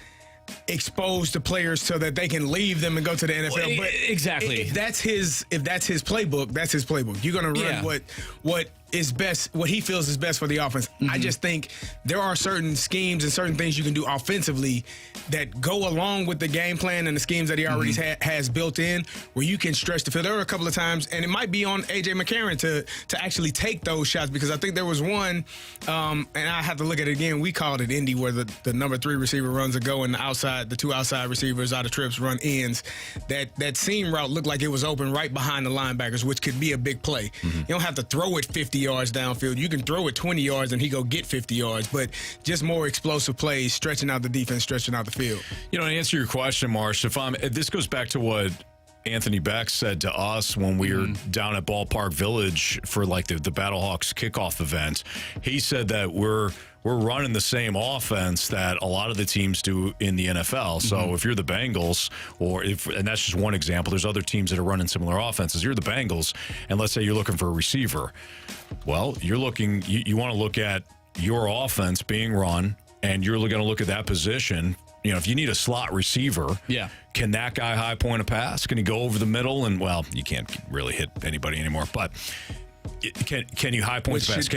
expose the players so that they can leave them and go to the NFL. But exactly. If that's his playbook, that's his playbook. You're going to run what is best, what he feels is best for the offense. I just think there are certain schemes and certain things you can do offensively that go along with the game plan and the schemes that he already has built in, where you can stretch the field. There were a couple of times, and it might be on A.J. McCarron to actually take those shots, because I think there was one, and I have to look at it again. We called it Indy, where the number 3 receiver runs a go, and the 2 outside receivers out of trips run ends. That seam route looked like it was open right behind the linebackers, which could be a big play. You don't have to throw it 50 yards downfield. You can throw it 20 yards and he go get 50 yards, but just more explosive plays, stretching out the defense, stretching out the field. You know, to answer your question, Marsh, this goes back to what Anthony Beck said to us when we were down at Ballpark Village for like the Battlehawks kickoff event. He said that we're running the same offense that a lot of the teams do in the NFL. So if you're the Bengals, and that's just one example, there's other teams that are running similar offenses. You're the Bengals, and let's say you're looking for a receiver. Well, you want to look at your offense being run, and you're going to look at that position. You know, if you need a slot receiver, can that guy high point a pass? Can he go over the middle? And, well, you can't really hit anybody anymore, but can you high point the pass?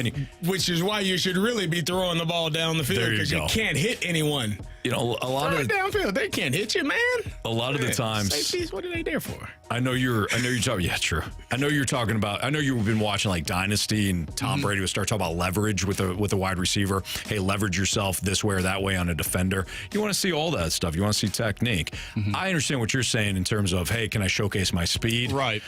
Which is why you should really be throwing the ball down the field, because you can't hit anyone. You know, a lot of downfield, they can't hit you, man. A lot of the times, safeties, what are they there for? I know you're talking. Yeah, true. I know you're talking about. I know you've been watching like Dynasty, and Tom Brady would start talking about leverage with a wide receiver. Hey, leverage yourself this way or that way on a defender. You want to see all that stuff. You want to see technique. I understand what you're saying in terms of, hey, can I showcase my speed? Right.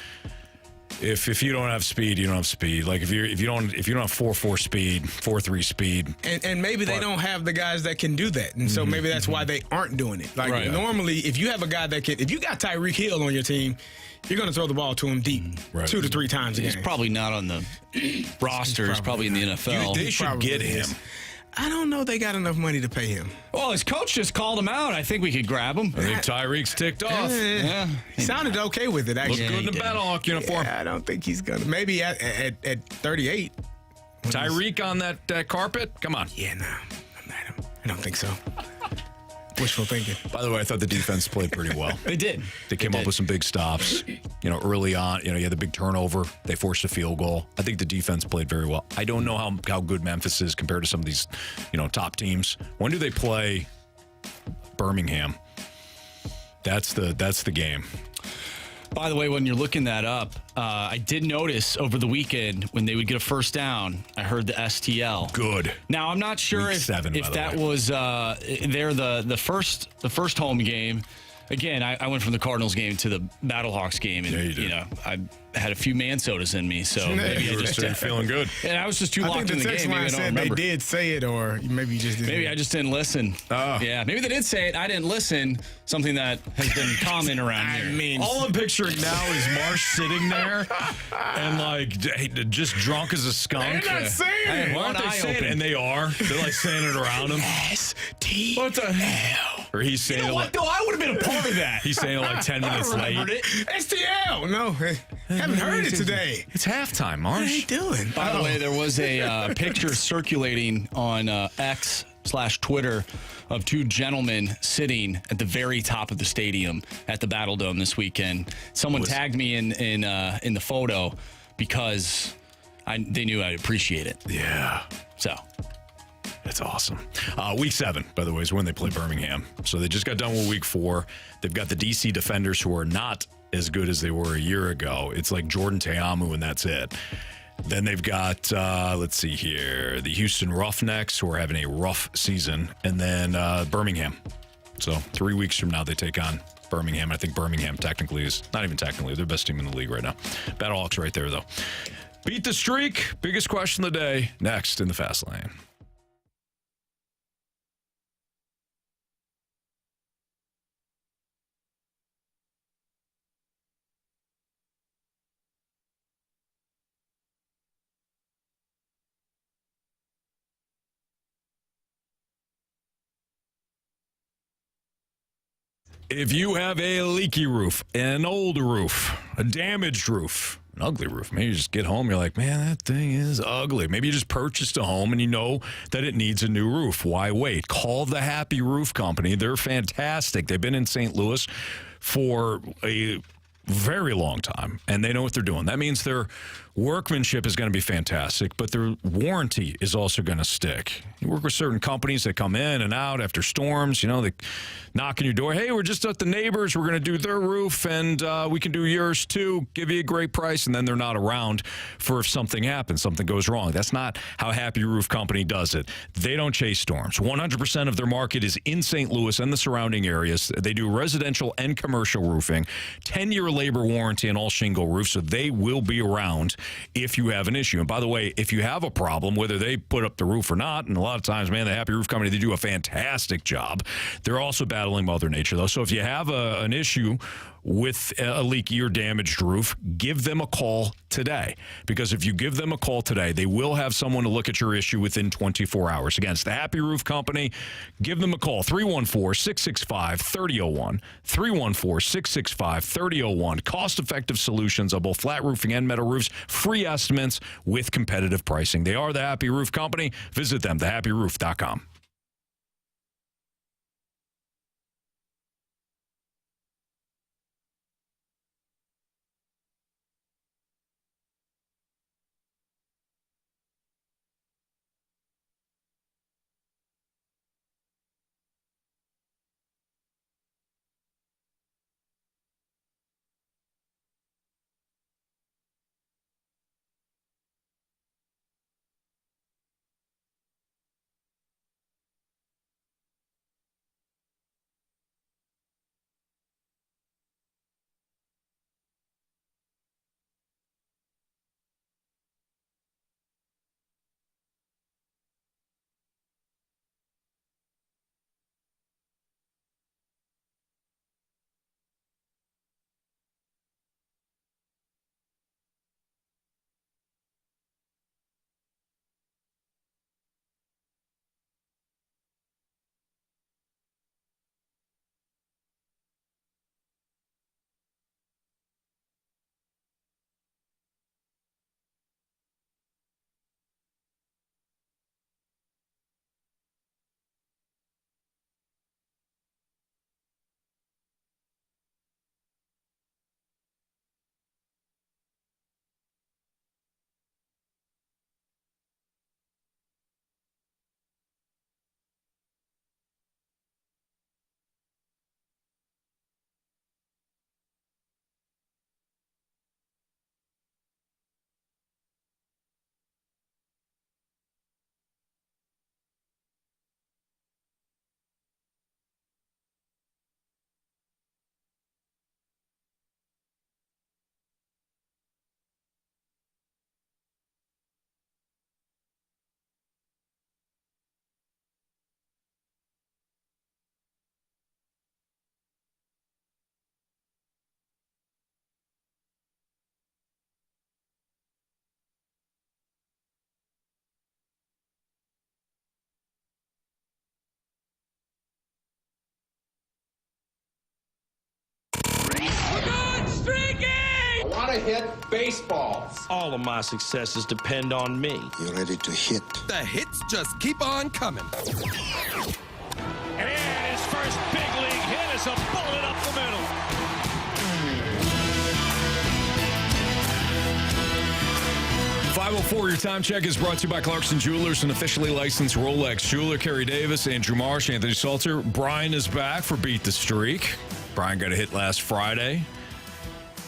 If you don't have speed, you don't have speed. Like if you don't have 4.4 speed, 4.3 speed, and maybe they don't have the guys that can do that, and so maybe that's why they aren't doing it. Like normally, if you have a guy that can, if you got Tyreek Hill on your team, you're going to throw the ball to him deep 2 to 3 times a game. He's probably not on the roster. He's probably in the NFL. They should get him. I don't know they got enough money to pay him. Well, his coach just called him out. I think we could grab him. I think Tyreek's ticked off. He sounded okay with it, actually. Looked good in the Battlehawk uniform. I don't think he's going to. Maybe at 38. Tyreek on that carpet? Come on. Yeah, no. I don't think so. Wishful thinking. By the way, I thought the defense played pretty well. They did. They came up with some big stops. You know, early on, you had the big turnover. They forced a field goal. I think the defense played very well. I don't know how good Memphis is compared to some of these, top teams. When do they play Birmingham? That's the game. By the way, when you're looking that up, I did notice over the weekend when they would get a first down, I heard the STL. Good. Now I'm not sure if that was the first home game. Again, I went from the Cardinals game to the Battlehawks game, and I had a few man sodas in me, so maybe I just feeling good. And I was just too locked in the game. Maybe I don't remember. They did say it, or maybe you just didn't. Maybe I just didn't listen. Oh. Yeah, maybe they did say it. I didn't listen. Something that has been common around here. I mean, all I'm picturing now is Marsh sitting there and just drunk as a skunk. They're not saying it. Why aren't they saying it? And they are. They're like saying it around him. STL. What the hell? Or he's saying I would have been a part of that. He's saying it like 10 minutes late. STL. No, haven't heard it today. It's halftime, Marsh. What are you doing? By the way, there was a picture circulating on X/Twitter of 2 gentlemen sitting at the very top of the stadium at the Battle Dome this weekend. Someone tagged me in the photo because they knew I'd appreciate it. Yeah. So. That's awesome. Week 7, by the way, is when they play Birmingham. So they just got done with week 4. They've got the DC Defenders, who are not as good as they were a year ago. It's like Jordan Teamu, and that's it. Then they've got, let's see here, the Houston Roughnecks, who are having a rough season, and then Birmingham. So 3 weeks from now, they take on Birmingham. I think Birmingham technically is, not even technically, they're the best team in the league right now. Battlehawks right there, though. Beat the streak. Biggest question of the day. Next in the Fast Lane. If you have a leaky roof, an old roof, a damaged roof, an ugly roof, maybe you just get home, you're like, man, that thing is ugly. Maybe you just purchased a home and you know that it needs a new roof. Why wait? Call the Happy Roof Company. They're fantastic. They've been in St. Louis for a very long time, and they know what they're doing. That means their workmanship is going to be fantastic, but their warranty is also going to stick. You work with certain companies that come in and out after storms. You know, they knock on your door. Hey, we're just at the neighbors. We're going to do their roof, and we can do yours too. Give you a great price, and then they're not around for if something happens, something goes wrong. That's not how Happy Roof Company does it. They don't chase storms. 100% of their market is in St. Louis and the surrounding areas. They do residential and commercial roofing, 10-year labor warranty on all shingle roofs, so they will be around if you have an issue. And by the way, if you have a problem, whether they put up the roof or not, and a lot of times, man, the Happy Roof Company, they do a fantastic job. They're also battling Mother Nature, though. So if you have an issue with a leaky or damaged roof, give them a call today. Because if you give them a call today, they will have someone to look at your issue within 24 hours. Again, it's the Happy Roof Company. Give them a call, 314-665-3001. 314-665-3001. Cost-effective solutions on both flat roofing and metal roofs. Free estimates with competitive pricing. They are the Happy Roof Company. Visit them, thehappyroof.com. I want to hit baseballs. All of my successes depend on me. You're ready to hit. The hits just keep on coming. And his first big league hit is a bullet up the middle. .504, your time check is brought to you by Clarkson Jewelers, an officially licensed Rolex jeweler. Carey Davis, Andrew Marsh, Anthony Stalter. Brian is back for Beat the Streak. Brian got a hit last Friday.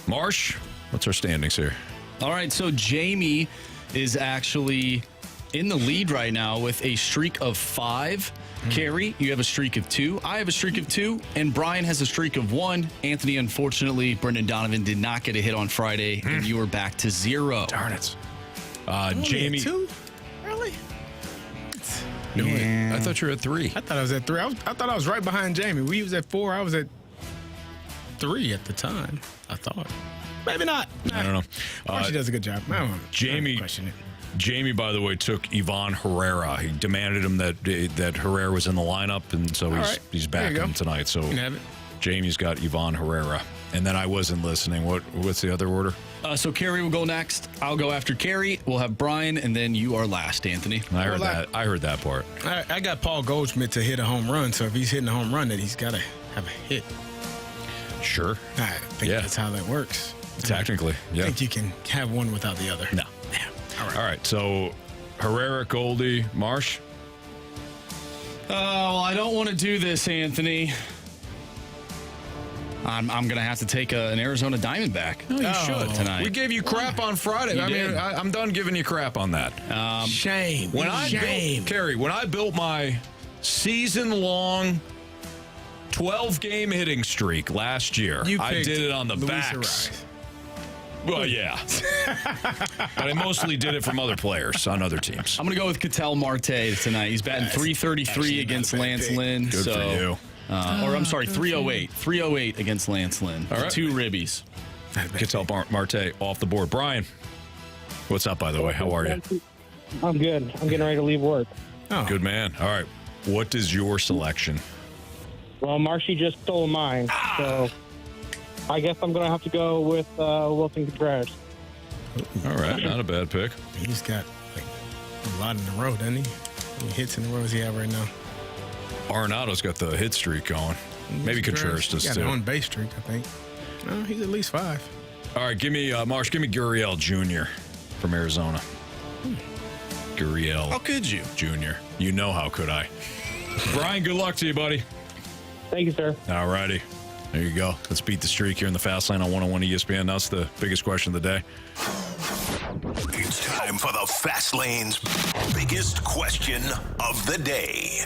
Marsh, what's our standings here? All right, so Jamie is actually in the lead right now with a streak of 5. Carey, you have a streak of 2. I have a streak of 2, and Brian has a streak of 1. Anthony, unfortunately, Brendan Donovan did not get a hit on Friday, and you are back to 0. Darn it. Jamie. Jamie. 2? Really? No, I thought you were at 3. I thought I was at 3. I thought I was right behind Jamie. We was at 4. I was at 3 at the time, I thought. Maybe not. I don't know. She does a good job. I don't Jamie, question it. Jamie, by the way, took Ivan Herrera. He demanded him that Herrera was in the lineup, and so he's back in tonight. So Jamie's got Yvonne Herrera. And then I wasn't listening. What's the other order? So Carey will go next. I'll go after Carey. We'll have Brian, and then you are last, Anthony. I heard that part. I got Paul Goldschmidt to hit a home run, so if he's hitting a home run, then he's got to have a hit. Sure. I think that's how that works. Technically, yeah. I think you can have one without the other. No. Yeah. All right. So Herrera, Goldie, Marsh. Oh, well, I don't want to do this, Anthony. I'm going to have to take an Arizona Diamondback. No, you should tonight. We gave you crap on Friday. I'm done giving you crap on that. Shame. Carey, when I built my season-long 12-game hitting streak last year, I did it on the backs. Well, yeah. But I mostly did it from other players on other teams. I'm going to go with Ketel Marte tonight. He's batting .333 against Lance Lynn. Good for you. Or I'm sorry, 308. 308 against Lance Lynn. All right. 2 ribbies. Ketel Marte off the board. Brian, what's up, by the way? How are you? I'm good. I'm getting ready to leave work. Oh. Good man. All right. What is your selection? Well, Marshy just stole mine, so I guess I'm going to have to go with Wilson Contreras. All right. Not a bad pick. He's got a lot in a row, doesn't he? How many hits in a row does he have right now? Arenado's got the hit streak going. Maybe Contreras does, too. He's got an on-base streak, I think. No, he's at least 5. All right, give me Gurriel Jr. from Arizona. Gurriel. How could you? Jr. You know how could I. Brian, good luck to you, buddy. Thank you, sir. All righty. There you go. Let's beat the streak here in the Fast Lane on 101 ESPN. That's the biggest question of the day. It's time for the Fast Lane's biggest question of the day.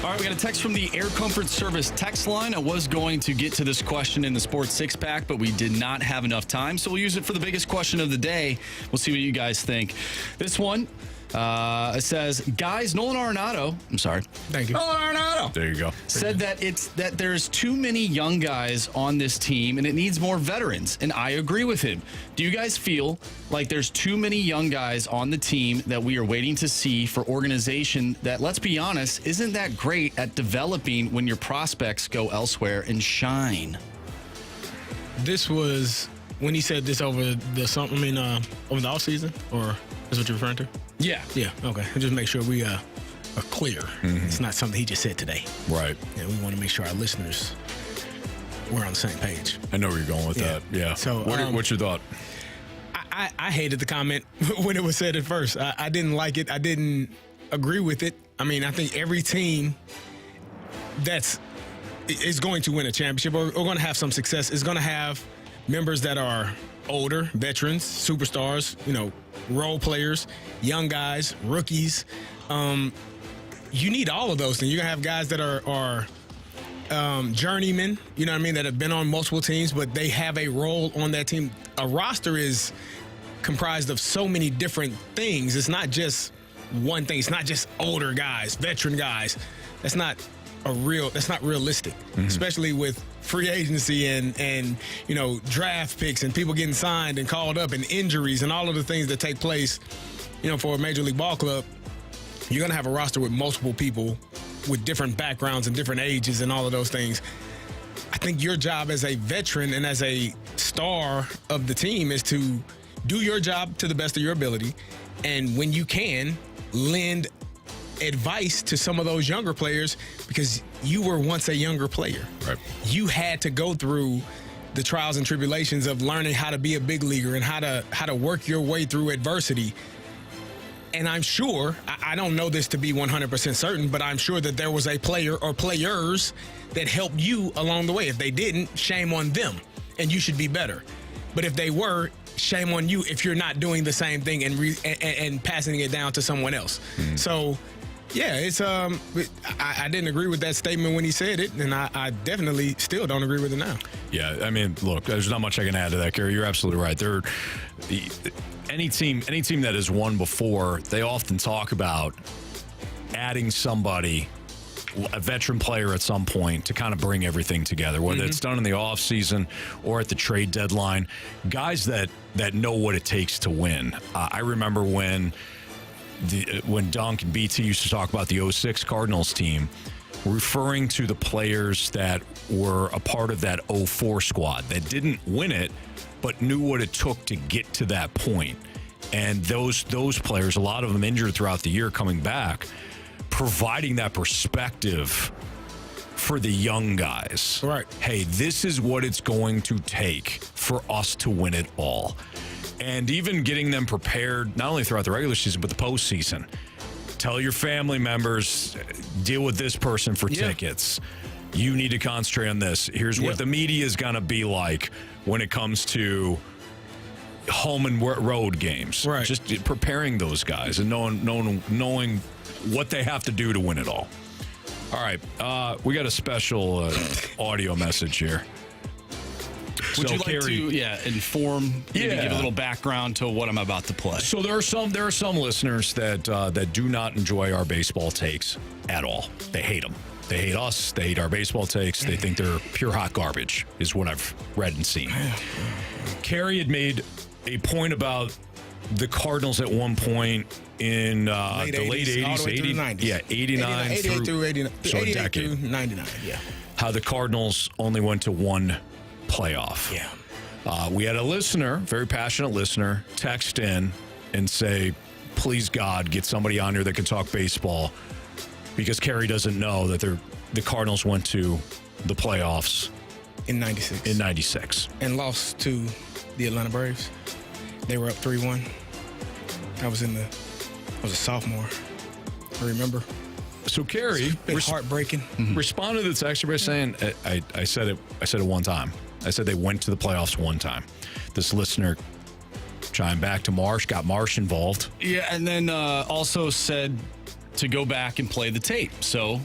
All right, we got a text from the Air Comfort Service text line. I was going to get to this question in the Sports Six-Pack, but we did not have enough time, so we'll use it for the biggest question of the day. We'll see what you guys think. This one, it says, guys, Nolan Arenado, I'm sorry. Thank you. Nolan Arenado. There you go. Said that there's too many young guys on this team and it needs more veterans, and I agree with him. Do you guys feel like there's too many young guys on the team that we are waiting to see for organization that, let's be honest, isn't that great at developing when your prospects go elsewhere and shine? This was when he said this over the offseason, or is what you're referring to? Yeah. Yeah, okay. Just make sure we are clear. Mm-hmm. It's not something he just said today. Right. Yeah, we want to make sure our listeners, we're on the same page. I know where you're going with that. Yeah. So, what's your thought? I hated the comment when it was said at first. I didn't like it. I didn't agree with it. I mean, I think every team is going to win a championship or going to have some success is going to have members that are older, veterans, superstars, role players, young guys, rookies. You need all of those things. You're going to have guys that are journeymen, that have been on multiple teams, but they have a role on that team. A roster is comprised of so many different things. It's not just one thing. It's not just older guys, veteran guys. That's not realistic, especially with free agency and draft picks and people getting signed and called up and injuries and all of the things that take place, for a Major League Ball club. You're going to have a roster with multiple people with different backgrounds and different ages and all of those things. I think your job as a veteran and as a star of the team is to do your job to the best of your ability. And when you can, lend advice to some of those younger players, because you were once a younger player. Right. You had to go through the trials and tribulations of learning how to be a big leaguer and how to work your way through adversity. And I'm sure, I don't know this to be 100% certain, but I'm sure that there was a player or players that helped you along the way. If they didn't, shame on them, and you should be better. But if they were, shame on you if you're not doing the same thing and passing it down to someone else. So, yeah, it's I didn't agree with that statement when he said it, and I definitely still don't agree with it now. Yeah, I mean, look, there's not much I can add to that, Carey. You're absolutely right. Any team that has won before, they often talk about adding somebody, a veteran player at some point, to kind of bring everything together, whether it's done in the offseason or at the trade deadline. Guys that know what it takes to win. I remember when Dunk and BT used to talk about the 06 Cardinals team, referring to the players that were a part of that 04 squad that didn't win it, but knew what it took to get to that point. And those players, a lot of them injured throughout the year coming back, providing that perspective for the young guys. Right. Hey, this is what it's going to take for us to win it all. And even getting them prepared, not only throughout the regular season, but the postseason. Tell your family members, deal with this person for tickets. You need to concentrate on this. Here's what the media is going to be like when it comes to home and road games. Right. Just preparing those guys and knowing what they have to do to win it all. All right. We got a special audio message here. Would you like Carey, to inform, maybe give a little background to what I'm about to play? So there are some listeners that do not enjoy our baseball takes at all. They hate them. They hate us. They hate our baseball takes. They think they're pure hot garbage, is what I've read and seen. Carey had made a point about the Cardinals at one point in the late 80s, all the way through the 90s. Yeah, 89 88 through 89. So 88 a decade. through 99, yeah. How the Cardinals only went to one playoff. Yeah. We had a listener, very passionate listener, text in and say, please, God, get somebody on here that can talk baseball, because Carey doesn't know that the Cardinals went to the playoffs in 96. In 96. And lost to the Atlanta Braves. They were up 3-1. I was a sophomore. I remember. So Carey, heartbreaking. Responded to the text by saying, I said it one time. I said they went to the playoffs one time. This listener chimed back to Marsh, got Marsh involved. Yeah, and then also said to go back and play the tape. So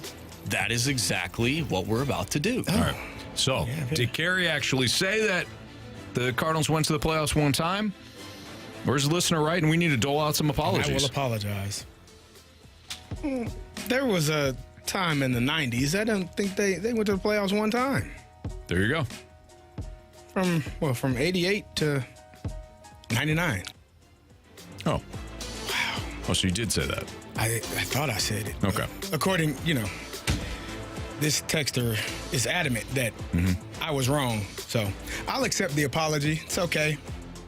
that is exactly what we're about to do. All right. So did Carey actually say that the Cardinals went to the playoffs one time? Or is the listener right and we need to dole out some apologies? I will apologize. There was a time in the 90s. I don't think they went to the playoffs one time. There you go. From 88 to 99. Oh. Wow. Oh, so you did say that. I thought I said it. Okay. According, this texter is adamant that I was wrong. So I'll accept the apology. It's okay.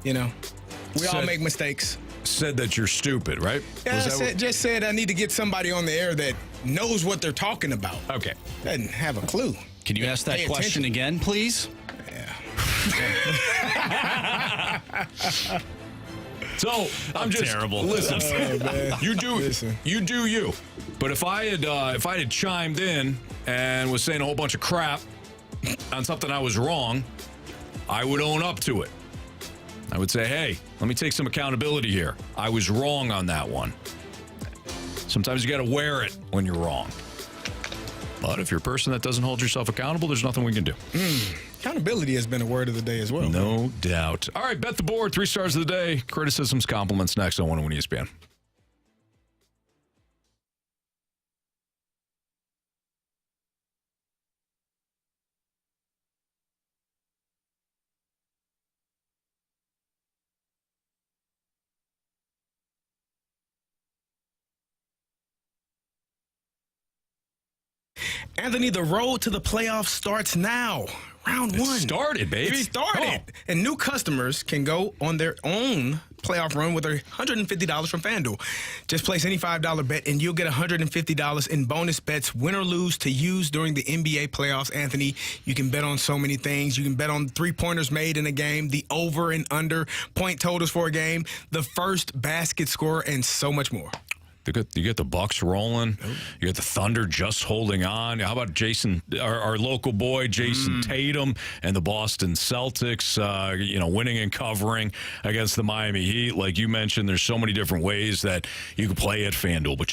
We all make mistakes. Said that you're stupid, right? Yeah, just said I need to get somebody on the air that knows what they're talking about. Okay. Doesn't have a clue. Can you ask that question again, please? So I'm just terrible. Listen, you do you. But if I had chimed in and was saying a whole bunch of crap on something I was wrong, I would own up to it. I would say, hey, let me take some accountability here. I was wrong on that one. Sometimes you got to wear it when you're wrong. But if you're a person that doesn't hold yourself accountable, there's nothing we can do. Accountability has been a word of the day as well. No doubt. All right, bet the board. 3 stars of the day. Criticisms, compliments next on 101 ESPN. Anthony, the road to the playoffs starts now. Round one. It started, baby. It started. And new customers can go on their own playoff run with $150 from FanDuel. Just place any $5 bet and you'll get $150 in bonus bets, win or lose, to use during the NBA playoffs. Anthony, you can bet on so many things. You can bet on 3-pointers made in a game, the over and under point totals for a game, the first basket score, and so much more. You get the Bucks rolling. You get the Thunder just holding on. How about our local boy, Jason Tatum, and the Boston Celtics, winning and covering against the Miami Heat? Like you mentioned, there's so many different ways that you can play at FanDuel, but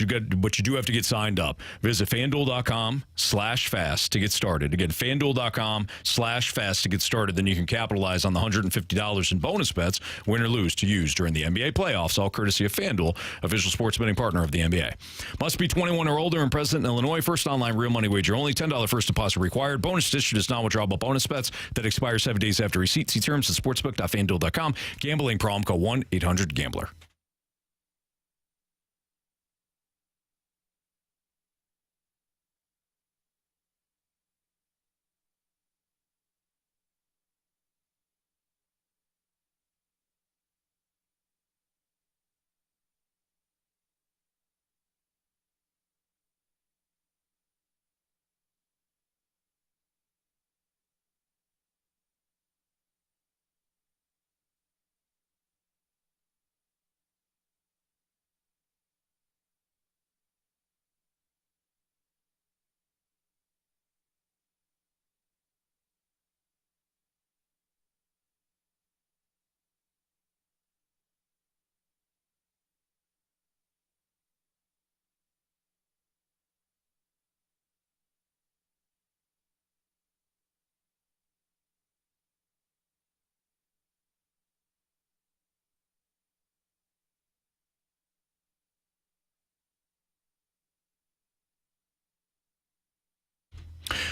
you do have to get signed up. Visit FanDuel.com/fast to get started. Again, FanDuel.com/fast to get started. Then you can capitalize on the $150 in bonus bets, win or lose, to use during the NBA playoffs, all courtesy of FanDuel, official sports betting partner of the NBA. Must be 21 or older and present in Illinois. First online real money wager only. $10 first deposit required. Bonus distributed is non-withdrawable bonus bets that expire 7 days after receipt. See terms at sportsbook.fanduel.com. Gambling problem, call 1-800-GAMBLER.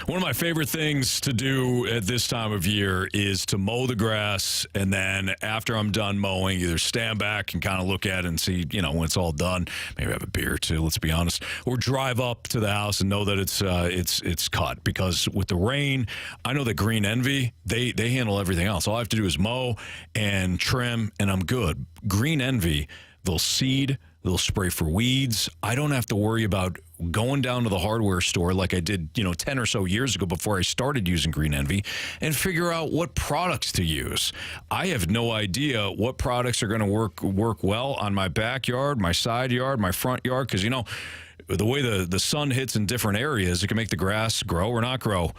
One of my favorite things to do at this time of year is to mow the grass, and then after I'm done mowing, either stand back and kind of look at it and see, when it's all done, maybe have a beer or two, let's be honest, or drive up to the house and know that it's cut. Because with the rain, I know that Green Envy, they handle everything else. All I have to do is mow and trim, and I'm good. Green Envy, they'll seed, they'll spray for weeds. I don't have to worry about going down to the hardware store like I did, 10 or so years ago before I started using Green Envy and figure out what products to use. I have no idea what products are going to work well on my backyard, my side yard, my front yard, because, the way the sun hits in different areas, it can make the grass grow or not grow.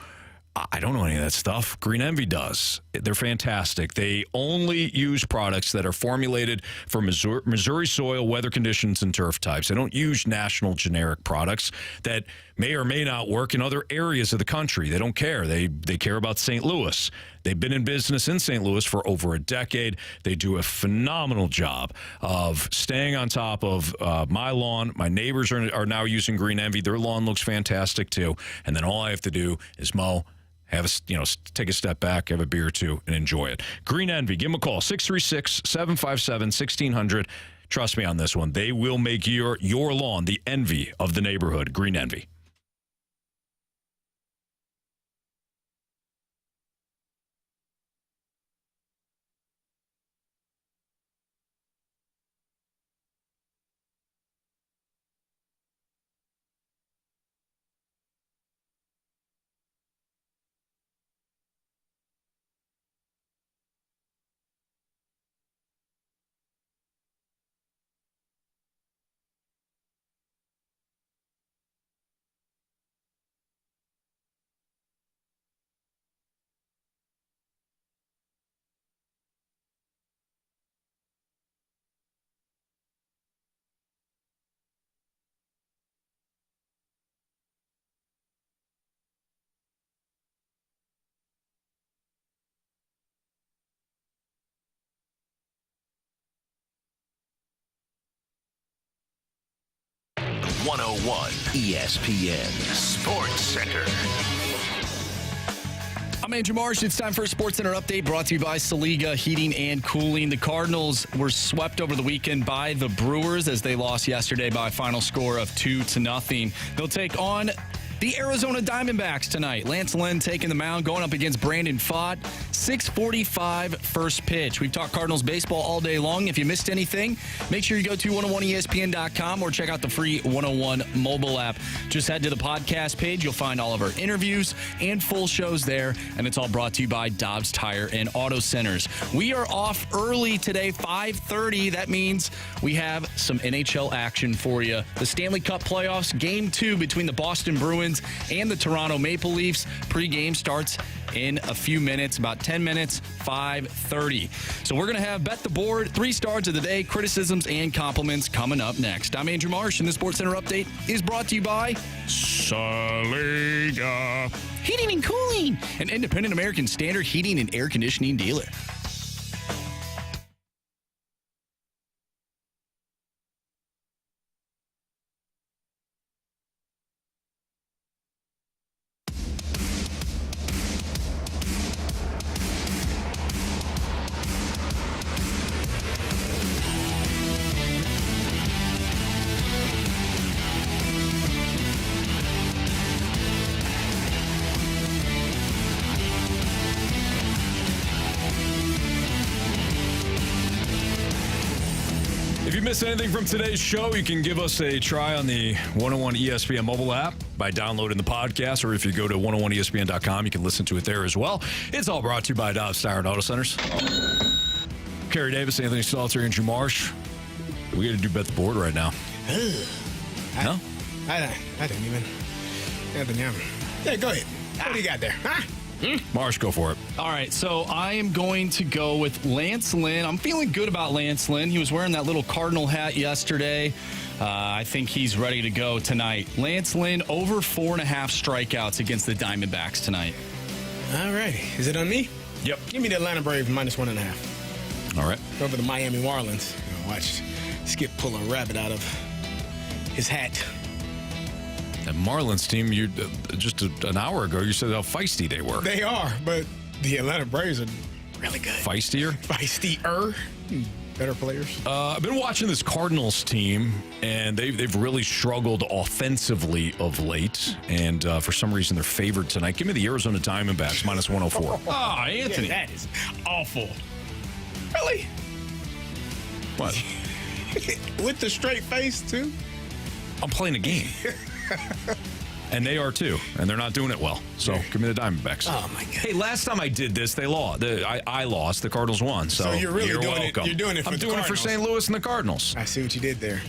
I don't know any of that stuff. Green Envy does. They're fantastic. They only use products that are formulated for Missouri soil, weather conditions, and turf types. They don't use national generic products that may or may not work in other areas of the country. They don't care. They care about St. Louis. They've been in business in St. Louis for over a decade. They do a phenomenal job of staying on top of my lawn. My neighbors are now using Green Envy. Their lawn looks fantastic too. And then all I have to do is mow, take a step back, have a beer or two, and enjoy it. Green Envy, give them a call, 636-757-1600. Trust me on this one. They will make your lawn the envy of the neighborhood. Green Envy. ESPN Sports Center. I'm Andrew Marsh. It's time for a Sports Center update brought to you by Saliga Heating and Cooling. The Cardinals were swept over the weekend by the Brewers as they lost yesterday by a final score of 2-0. They'll take on the Arizona Diamondbacks tonight. Lance Lynn taking the mound, going up against Brandon Pfaadt. 6:45 first pitch. We've talked Cardinals baseball all day long. If you missed anything, make sure you go to 101ESPN.com or check out the free 101 mobile app. Just head to the podcast page. You'll find all of our interviews and full shows there. And it's all brought to you by Dobbs Tire and Auto Centers. We are off early today, 5:30. That means we have some NHL action for you. The Stanley Cup playoffs, Game 2 between the Boston Bruins and the Toronto Maple Leafs. Pre-game starts in a few minutes, about 10 minutes, 5:30. So we're going to have Bet the Board, 3 stars of the day, criticisms and compliments coming up next. I'm Andrew Marsh, and the Sports Center update is brought to you by Saliga Heating and Cooling, an independent American Standard heating and air conditioning dealer. If you missed anything from today's show, you can give us a try on the 101 ESPN mobile app by downloading the podcast, or if you go to 101ESPN.com, you can listen to it there as well. It's all brought to you by Dobbs Tire and Auto Centers. Carey Davis, Anthony Stalter, Andrew Marsh. We got to do Bet the Board right now. No? I didn't even. Anthony, yeah, go ahead. What do you got there? Huh? Marsh, go for it. All right, so I am going to go with Lance Lynn. I'm feeling good about Lance Lynn. He was wearing that little Cardinal hat yesterday. I think he's ready to go tonight. Lance Lynn over 4.5 strikeouts against the Diamondbacks tonight. All righty. Is it on me? Yep. Give me the Atlanta Braves -1.5. All right. Over the Miami Marlins. Watch Skip pull a rabbit out of his hat. The Marlins team, you just an hour ago, you said how feisty they were. They are, but the Atlanta Braves are really good. Feistier? Feistier. Better players. I've been watching this Cardinals team, and they've really struggled offensively of late. And for some reason, they're favored tonight. Give me the Arizona Diamondbacks, minus 104. Oh, Anthony. Yeah, that is awful. Really? What? With the straight face, too? I'm playing a game. And they are too, and they're not doing it well. So give me the Diamondbacks. Oh my God! Hey, last time I did this, they lost. I lost. The Cardinals won. So you're really doing welcome. it. You're doing it for I'm doing it for St. Louis and the Cardinals. I see what you did there.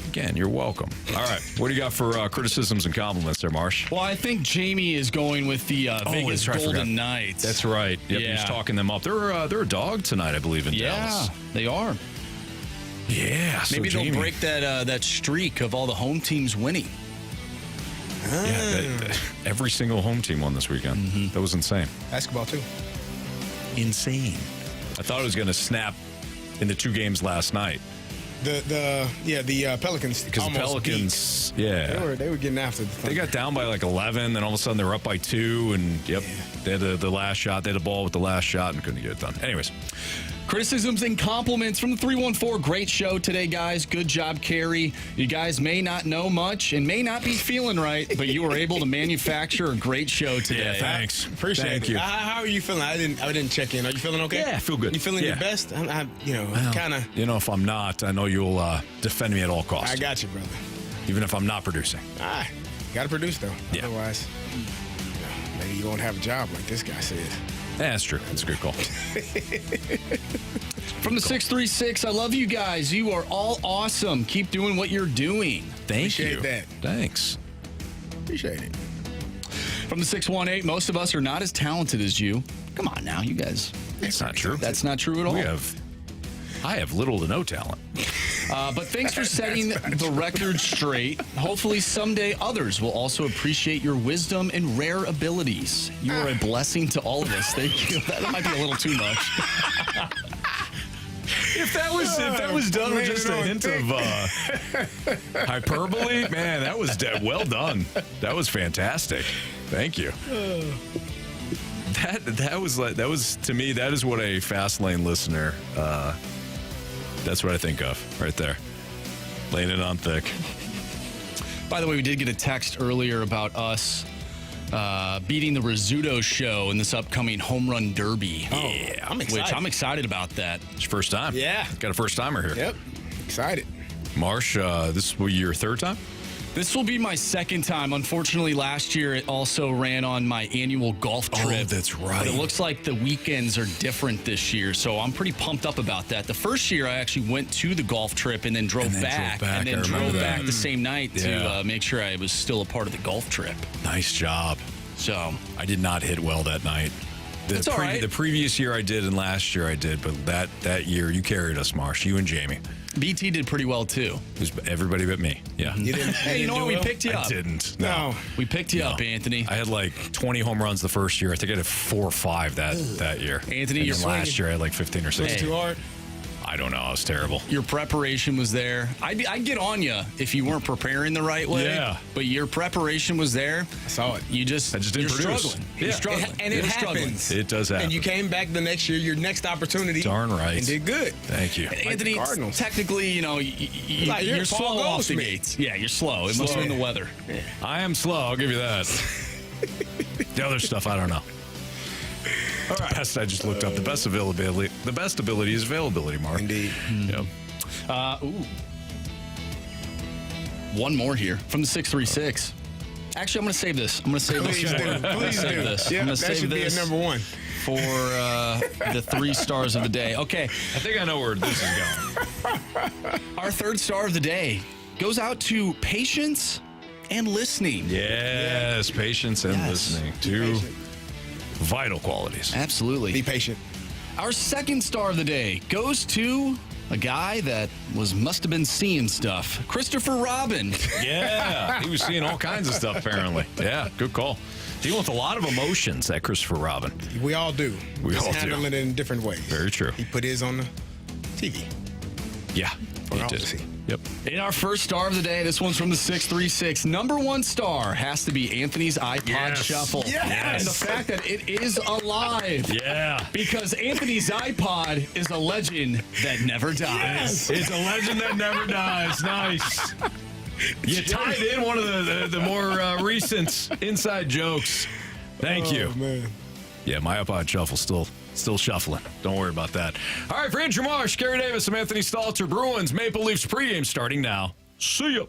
Again, you're welcome. All right, what do you got for criticisms and compliments there, Marsh? Well, I think Jamie is going with the Vegas Golden Knights. That's right. Yep, Yeah. he's talking them up. They're a dog tonight, I believe, in Dallas. Yeah, they are. Yeah, so Maybe Jamie, they'll break that streak of all the home teams winning. Yeah, every single home team won this weekend. That was insane. Basketball too. Insane. I thought it was going to snap in the 2 games last night. The Pelicans. Because the Pelicans, they were getting after the Thunder. They got down by like 11, then all of a sudden they were up by 2, and they had the last shot. They had the ball with the last shot and couldn't get it done. Anyways. Criticisms and compliments from the 314. Great show today, guys. Good job, Carey. You guys may not know much and may not be feeling right, but you were able to manufacture a great show today. Yeah, thanks. Appreciate Thank it. you. How are you feeling? I didn't check in. Are you feeling okay? Yeah, I feel good. You feeling Yeah. your best? I'm kind of. If I'm not, I know you'll defend me at all costs. I got you, brother. Even if I'm not producing. Got to produce though. Yeah. Otherwise, maybe you won't have a job like this guy said. Yeah, that's true. That's a good call. From the 636, I love you guys. You are all awesome. Keep doing what you're doing. Thank you. Appreciate that. Thanks. Appreciate it. From the 618, most of us are not as talented as you. Come on now, you guys. That's not true. That's not true at all. I have little to no talent. But thanks for setting the record straight. Hopefully someday others will also appreciate your wisdom and rare abilities. You are a blessing to all of us. Thank you. That might be a little too much. If that was done with just a hint of hyperbole, man, that was well done. That was fantastic. Thank you. That was to me. That is what a fast lane listener. That's what I think of right there. Laying it on thick. By the way, we did get a text earlier about us beating the Rizzuto show in this upcoming home run derby. Yeah, I'm excited. Which I'm excited about that. It's your first time. Yeah. Got a first timer here. Yep. Excited. Marsh, this will be your third time? This will be my second time. Unfortunately, last year it also ran on my annual golf trip. Oh, that's right. But it looks like the weekends are different this year, so I'm pretty pumped up about that. The first year I actually went to the golf trip and then drove back the same night to make sure I was still a part of the golf trip. Nice job. So I did not hit well that night. It's all right. The previous year I did and last year I did, but that year you carried us, Marsh. You and Jamie. BT did pretty well too. It was everybody but me. Yeah. Hey, you know what? We picked you up. I didn't. No. We picked you up, Anthony. I had like 20 home runs the first year. I think I had 4 or 5 that year. Anthony, and you're then last year I had like 15 or 16. Too hard. I don't know. I was terrible. Your preparation was there. I'd get on you if you weren't preparing the right way. Yeah. But your preparation was there. I saw it. I just didn't you're produce. Struggling. Yeah. You're struggling. And it happens. It does happen. And you came back the next year, your next opportunity. Darn right. And did good. Thank you. And Anthony, Cardinals. technically, you're slow off the gates. Yeah, you're slow. It must have been the weather. Yeah. I am slow. I'll give you that. The other stuff, I don't know. All right. Best I just looked up. The best ability is availability, Mark. Indeed. Yep. One more here from the 636. Actually, I'm going to save this. Please do. Please do. Yeah, that should be a number one. For the 3 stars of the day. Okay. I think I know where this is going. Our 3rd star of the day goes out to patience and listening. Yes, patience and listening. 2 vital qualities. Absolutely. Be patient. Our 2nd star of the day goes to a guy that must have been seeing stuff. Christopher Robin. Yeah, he was seeing all kinds of stuff, apparently. Yeah, good call. Dealing with a lot of emotions, that Christopher Robin. We all do. We all do. Handle it in different ways. Very true. He put his on the TV. Yeah, For he all did. to see. Yep. In our first star of the day, this one's from the 636. Number one star has to be Anthony's iPod Shuffle. Yes. And the fact that it is alive. Yeah. Because Anthony's iPod is a legend that never dies. Yes. It's a legend that never dies. Nice. You tied in one of the more recent inside jokes. Thank you. Man. Yeah, my iPod Shuffle still shuffling. Don't worry about that. All right, for Andrew Marsh, Carey Davis, I'm Anthony Stalter. Bruins, Maple Leafs pregame starting now. See ya.